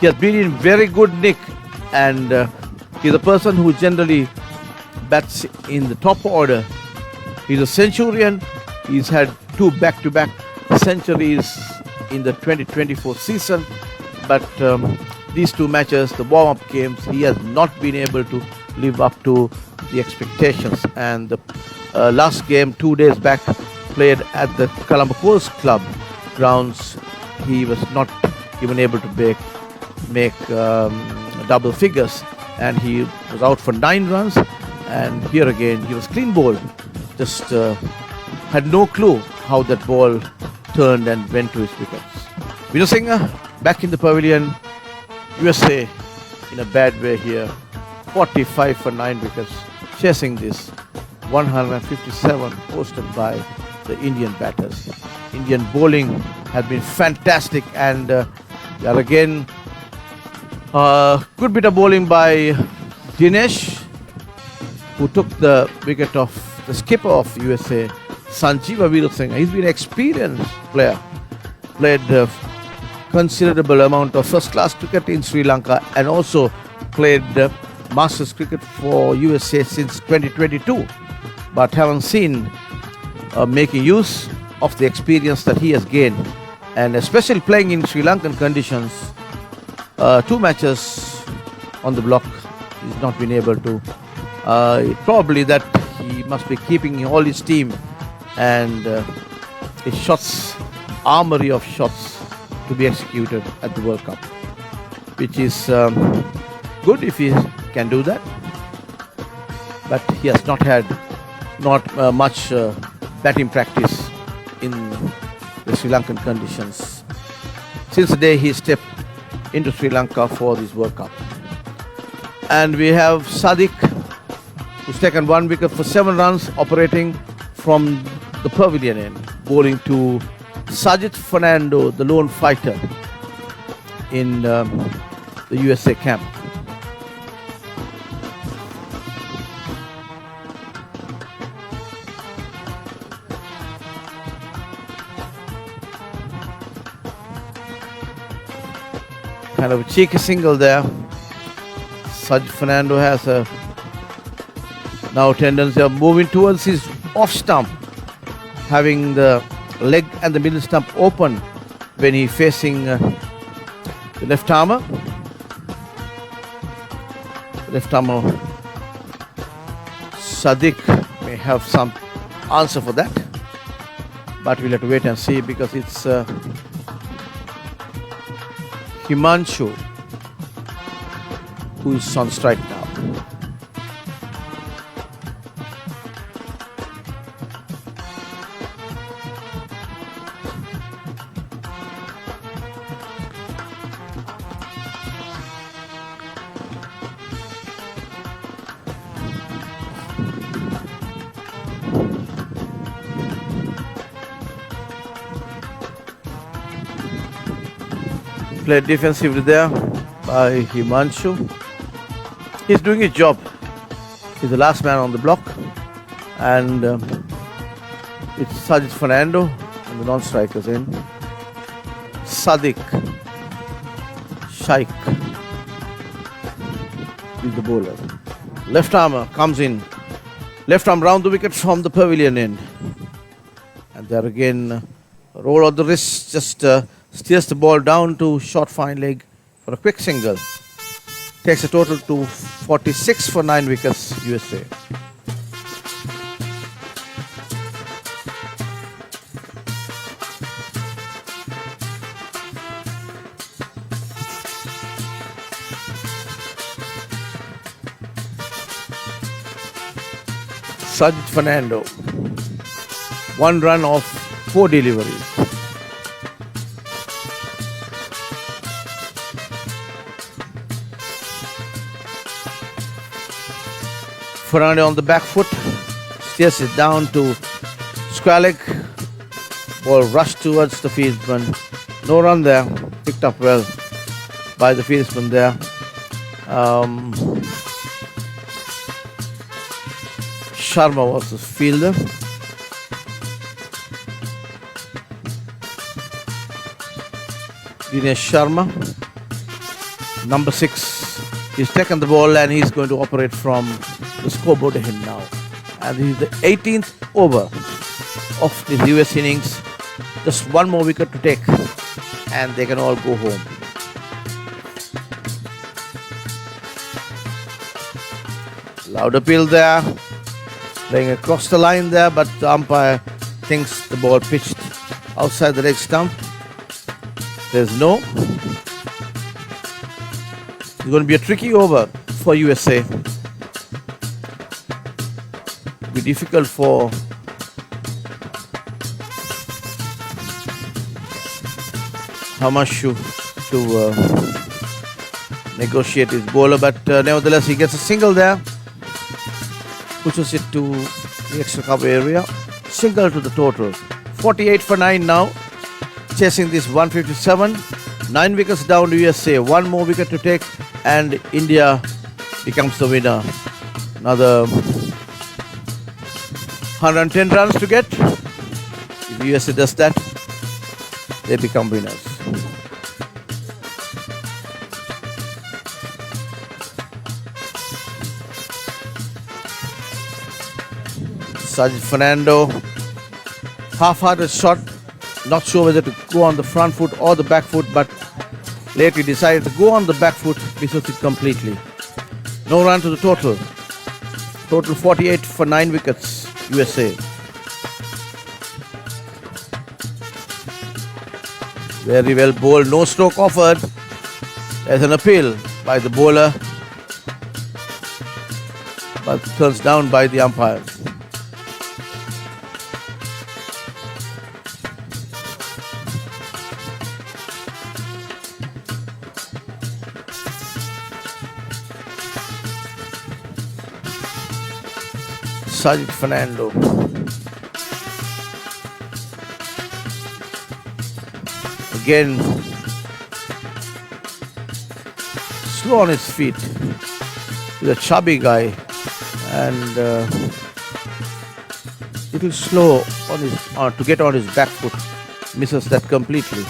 He has been in very good nick, and he's a person who generally bats in the top order. He's a centurion. He's had two back-to-back centuries in the 2024 season, but these two matches, the warm-up games, he has not been able to live up to the expectations. And the last game, 2 days back, played at the Colombo Coast Club grounds, he was not even able to make double figures, and he was out for 9 runs. And here again, he was clean bowled. Just had no clue how that ball turned and went to his wickets. Veerasinghe back in the pavilion. USA in a bad way here. 45 for 9 wickets, chasing this 157 posted by the Indian batters. Indian bowling has been fantastic, and there again good bit of bowling by Dinesh, who took the wicket of the skipper of USA, Sanjeeva Veerasinghe. He's been an experienced player, played considerable amount of first-class cricket in Sri Lanka, and also played Masters cricket for USA since 2022, but haven't seen making use of the experience that he has gained, and especially playing in Sri Lankan conditions. 2 matches on the block, he's not been able to. Probably that he must be keeping all his team and his shots, armory of shots to be executed at the World Cup, which is good if he can do that. But he has not had much batting practice in the Sri Lankan conditions since the day he stepped into Sri Lanka for this World Cup. And we have Sadiq, who's taken 1 wicket for 7 runs, operating from the pavilion end, bowling to Sajid Fernando, the lone fighter in the USA camp. Kind of a cheeky single there. Sajid Fernando has a now tendency of moving towards his off stump, having the leg and the middle stump open when he's facing the left armour. Left armour Sadiq may have some answer for that, but we'll have to wait and see, because it's Himanshu who is on strike now. Played defensively there by Himanshu. He's doing his job. He's the last man on the block, and it's Sajid Fernando and the non-strikers in. Sadiq Shaikh is the bowler. Left armour comes in. Left arm round the wicket from the pavilion end, and there again, roll of the wrist, just steers the ball down to short fine leg for a quick single. Takes a total to 46 for 9 wickets, USA. Sajid Fernando, 1 run off 4 deliveries. Fernando on the back foot, steers it down to square leg. Ball rushed towards the fieldsman. No run there. Picked up well by the fieldsman there. Sharma was the fielder. Dinesh Sharma. Number 6. He's taken the ball and he's going to operate from the scoreboard ahead now. And this is the 18th over of the US innings. Just one more wicket to take and they can all go home. Loud appeal there. Playing across the line there, but the umpire thinks the ball pitched outside the leg stump. There's no. It's going to be a tricky over for USA. It'll be difficult for Hamashu to negotiate his bowler, but nevertheless he gets a single there. Pushes it to the extra cover area. Single to the total. 48 for 9 now. Chasing this 157. 9 wickets down to USA. One more wicket to take and India becomes the winner. Another 110 runs to get. If USA does that, they become winners. Sajid Fernando, half-hearted shot, not sure whether to go on the front foot or the back foot, but lately decided to go on the back foot, misses it completely. No run to the total. Total 48 for 9 wickets, USA. Very well bowled, no stroke offered. There's an appeal by the bowler, but turns down by the umpire. Sajid Fernando. Again, slow on his feet. He's a chubby guy and little slow on his to get on his back foot. Misses that completely.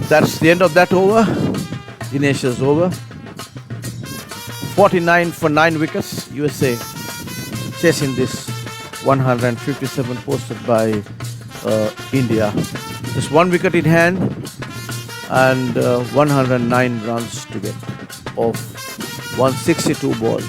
That's the end of that over. Dinesh's over. 49 for 9 wickets. USA chasing this 157 posted by India. Just 1 wicket in hand and 109 runs to get of 162 balls.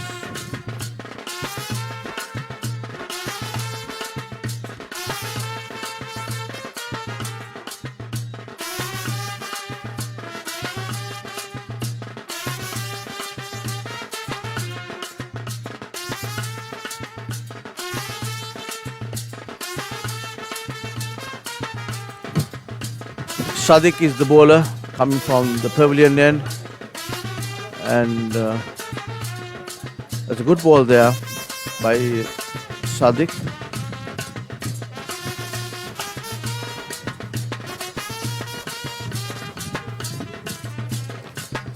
Sadiq is the bowler coming from the pavilion end, and there's a good ball there by Sadiq.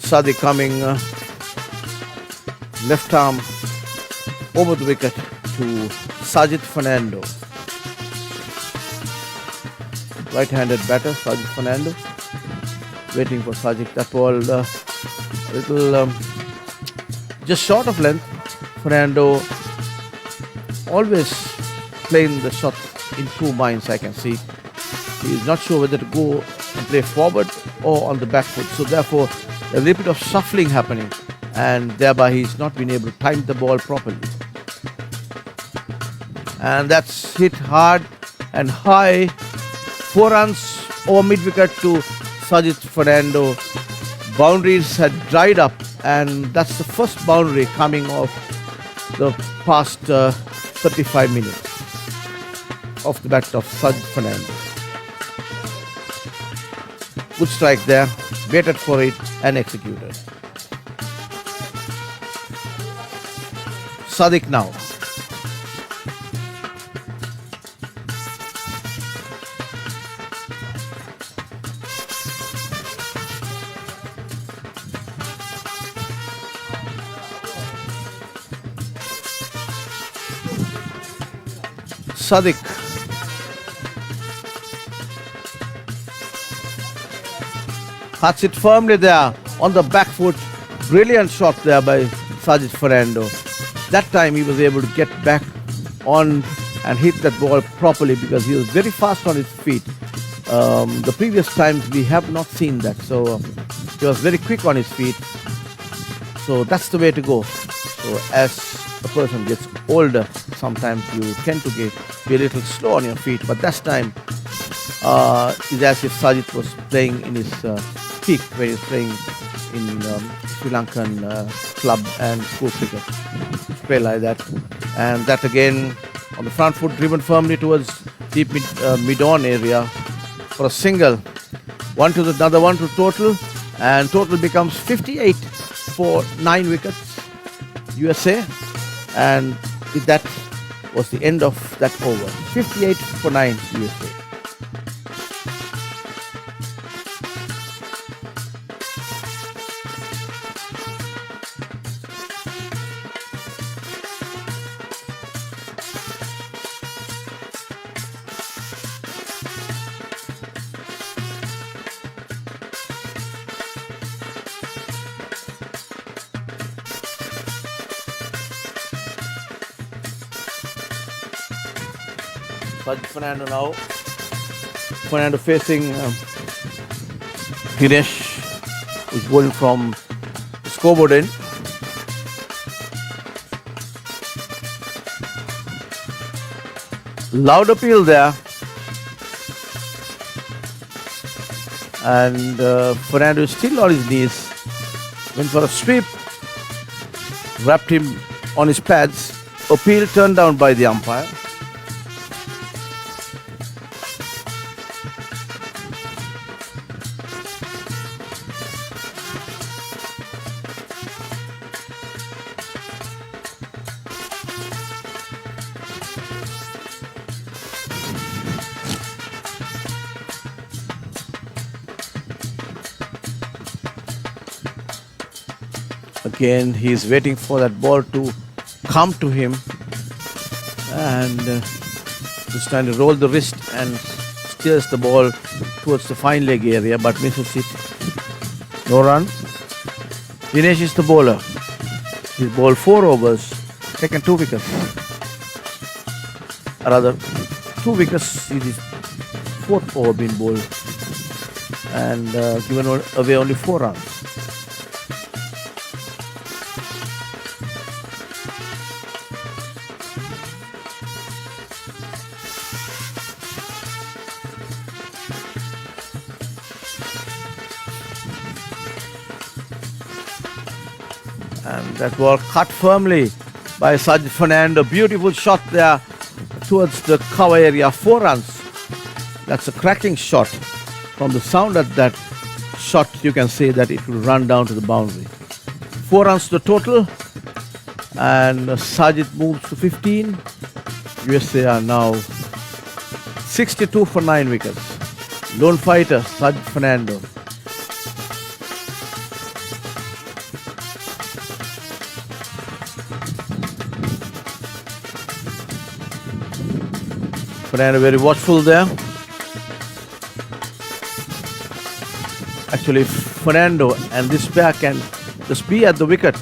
Sadiq coming left arm over the wicket to Sajid Fernando. Right-handed batter, Sajid Fernando. Waiting for Sajid. That ball little just short of length. Fernando always playing the shot in 2 minds, I can see. He is not sure whether to go and play forward or on the back foot. So therefore, a little bit of shuffling happening, and thereby he's not been able to time the ball properly. And that's hit hard and high. 4 runs over mid-wicket to Sajid Fernando. Boundaries had dried up, and that's the first boundary coming off the past 35 minutes off the bat of Sajid Fernando. Good strike there, waited for it and executed. Sadiq now. Sadiq. Cuts it firmly there on the back foot. Brilliant shot there by Sajid Fernando. That time he was able to get back on and hit that ball properly because he was very fast on his feet. The previous times we have not seen that. So he was very quick on his feet. So that's the way to go. So as a person gets older, sometimes you tend to be a little slow on your feet. But that time it's as if Sajid was playing in his peak, where he was playing in Sri Lankan club and school cricket. Play like that. And that again on the front foot, driven firmly towards deep mid-on area for a single. One to the another one to total, and total becomes 58 for 9 wickets USA, and that was the end of that over. 58 for 9 USA. Sajid Fernando now. Fernando facing Dinesh, who's bowling from the scoreboard end. Loud appeal there. And Fernando is still on his knees. Went for a sweep. Wrapped him on his pads. Appeal turned down by the umpire. Again, he is waiting for that ball to come to him, and just trying to roll the wrist and steers the ball towards the fine leg area, but misses it. No run. Dinesh is the bowler. He's bowled 4 overs, taken 2 wickets. Or rather, 2 wickets in his 4th over being bowled, and given away only 4 runs. And that ball cut firmly by Sajid Fernando. Beautiful shot there towards the cover area. 4 runs. That's a cracking shot. From the sound at that shot, you can say that it will run down to the boundary. 4 runs to the total. And Sajid moves to 15. USA are now 62 for 9 wickets. Lone fighter, Sajid Fernando. Fernando very watchful there. Actually, Fernando and this pair can just be at the wicket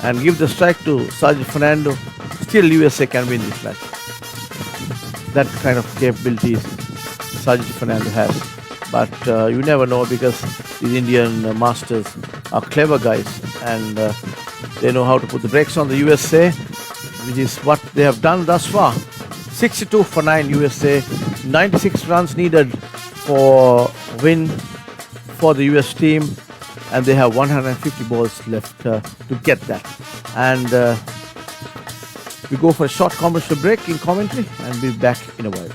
and give the strike to Sajid Fernando. Still USA can win this match. That kind of capabilities Sajid Fernando has. But you never know, because these Indian masters are clever guys, and they know how to put the brakes on the USA, which is what they have done thus far. 62 for 9 USA, 96 runs needed for win for the US team, and they have 150 balls left to get that. And we go for a short commercial break in commentary, and we'll be back in a while.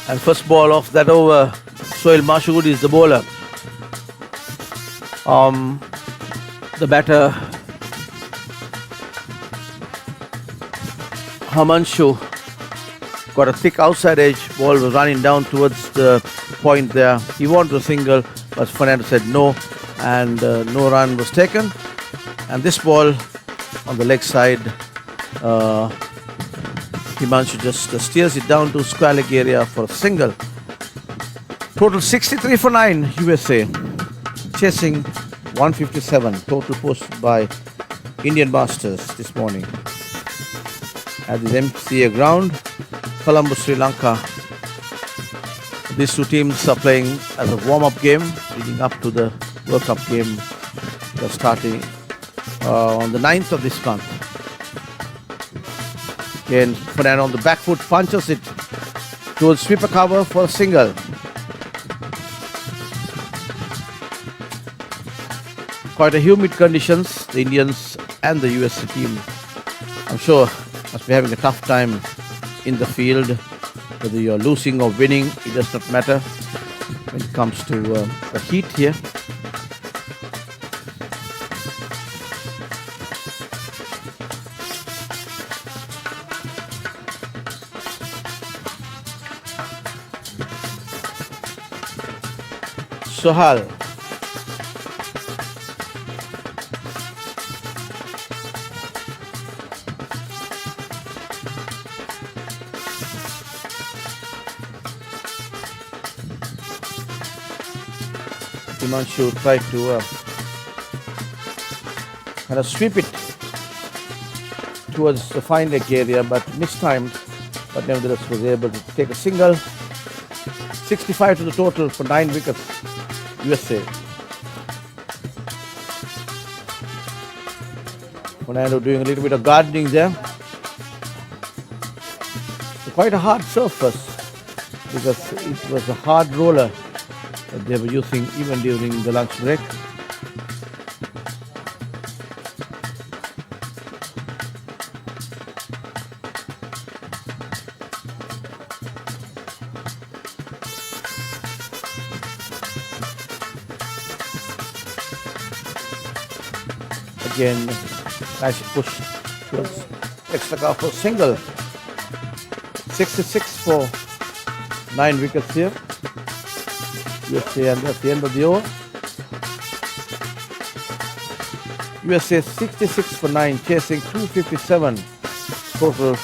And first ball of that over, Sohail Mashud is the bowler. The batter, Hamanshu, got a thick outside edge. Ball was running down towards the point there. He wanted a single, but Fernando said no, and no run was taken. And this ball on the leg side, Himanshu just steers it down to square leg area for a single. Total 63 for 9, USA. Chasing 157. Total posted by Indian Masters this morning. At the MCA ground, Colombo, Sri Lanka. These two teams are playing as a warm-up game leading up to the World Cup game that's starting on the 9th of this month. Again, Fernando on the back foot punches it towards sweeper cover for a single. Quite a humid conditions, the Indians and the USA team, I'm sure, must be having a tough time in the field. Whether you're losing or winning, it does not matter when it comes to the heat here. Sohail. Himanshu tried to kind of sweep it towards the fine leg area, but mistimed, but nevertheless was able to take a single. 65 to the total for 9 wickets, USA. Fernando doing a little bit of gardening there. Quite a hard surface because it was a hard roller that they were using even during the lunch break. Again, nice push towards extra cover for single. 66 for 9 wickets here. USA, and that's the end of the over. USA 66 for 9, chasing 257 total.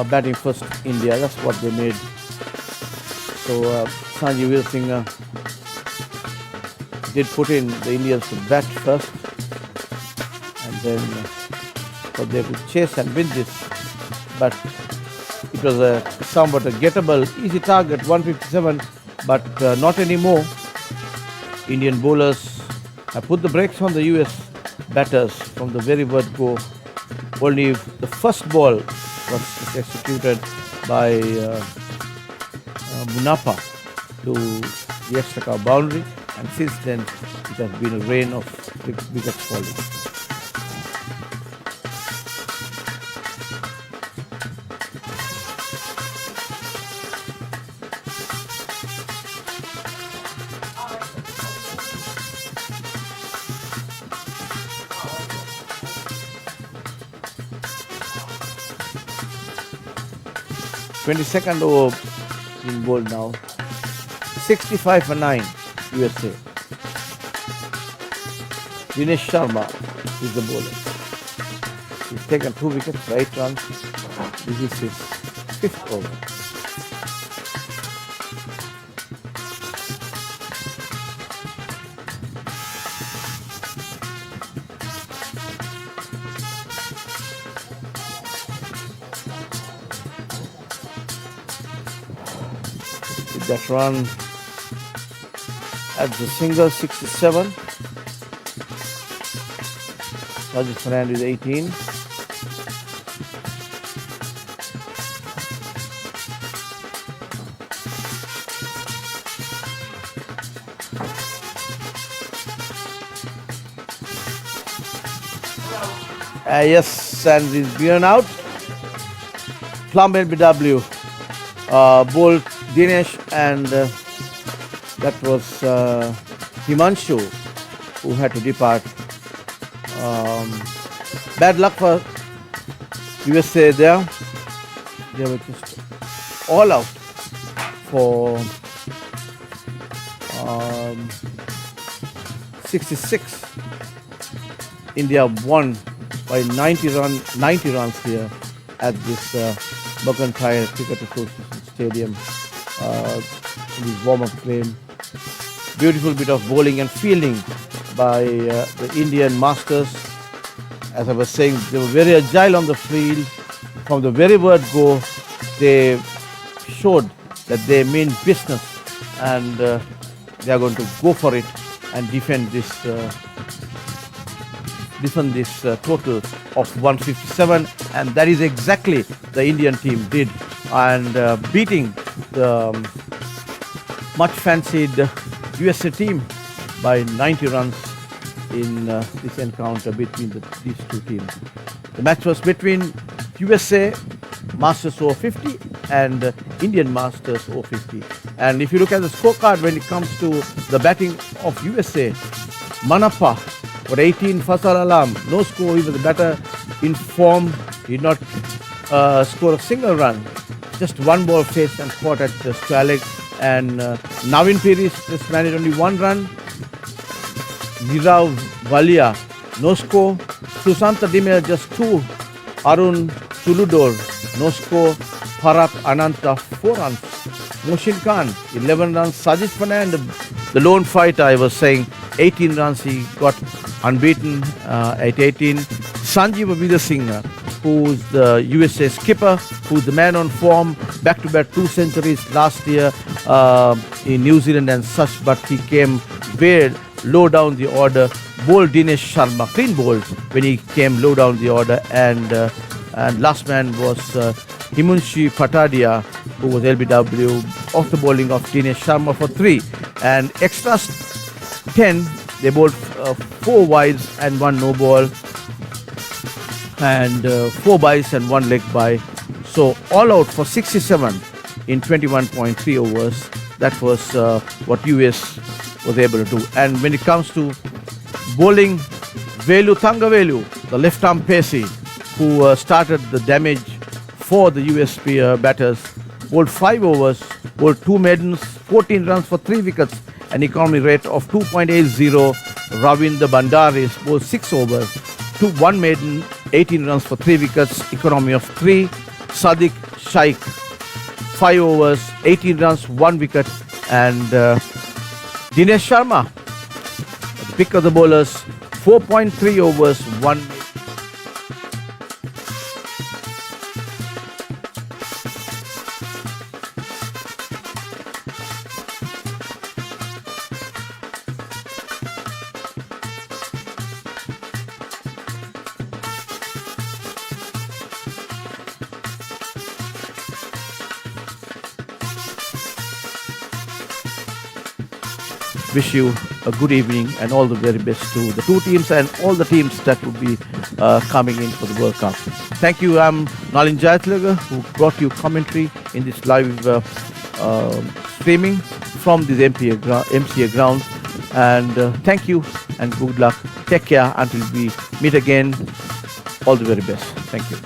Batting first India, that's what they made. So Sanjeev Veer did put in the Indians to bat first, and then so they could chase and win this. But it was a somewhat a gettable, easy target, 157, but not anymore. Indian bowlers have put the brakes on the US batters from the very word go. Only the first ball was executed by Munapa to the extra cover boundary, and since then it has been a rain of wickets falling. Second over being bowled now. 65 for 9, USA. Dinesh Sharma is the bowler. He's taken 2 wickets for 8 runs. This is his 5th over. That run at the single, 67. Rajesh Fernando is 18. Yes, and he's been out. Plum LBW Both Dinesh and that was Himanshu who had to depart. Bad luck for USA there. They were just all out for 66. India won by 90 runs here at this Mercantile Cricket Association Stadium in the warm-up game. Beautiful bit of bowling and fielding by the Indian Masters. As I was saying, they were very agile on the field. From the very word go, they showed that they mean business and they are going to go for it and defend this total of 157, and that is exactly the Indian team did, and beating the much fancied USA team by 90 runs in this encounter between these two teams. The match was between USA Masters over 50 and Indian Masters over 50. And if you look at the scorecard when it comes to the batting of USA, Manappa for 18, Fasal Alam, no score, he was the batter in form, did not score a single run, just one ball faced and caught at the square leg. And Navin Piris just managed only one run. Nirav Valia, no score. Susanta Dimel just two. Arun Chuludor, no score. Parak Ananta, 4 runs. Moshin Khan, 11 runs. Sajid Fernand, the lone fighter, I was saying, 18 runs. He got unbeaten at 18. Sanjeev Vidasinghe, who's the USA skipper, who's the man on form, back-to-back 2 centuries last year in New Zealand and such, but he came very low down the order. Bowled Dinesh Sharma, clean bowled when he came low down the order, and last man was Himunshi Patadia, who was LBW, off the bowling of Dinesh Sharma for 3, and extras 10. They bowled 4 wides and 1 no ball, and 4 byes and 1 leg bye. So all out for 67 in 21.3 overs. That was what US was able to do. And when it comes to bowling, Velu Thangavelu, the left arm pacey, who started the damage for the US batters, bowled 5 overs, bowled 2 maidens, 14 runs for 3 wickets, an economy rate of 2.80. Ravinder Bandaris bowled 6 overs, 1 maiden, 18 runs for 3 wickets, economy of 3. Sadiq Shaikh, 5 overs, 18 runs, 1 wicket, and Dinesh Sharma, the pick of the bowlers, 4.3 overs, 1. Wish you a good evening and all the very best to the 2 teams and all the teams that will be coming in for the World Cup. Thank you. I'm Nalin Jayatlaga, who brought you commentary in this live streaming from this MCA grounds. And thank you and good luck. Take care until we meet again. All the very best. Thank you.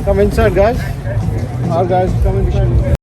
Come inside, guys. Our guys, come inside.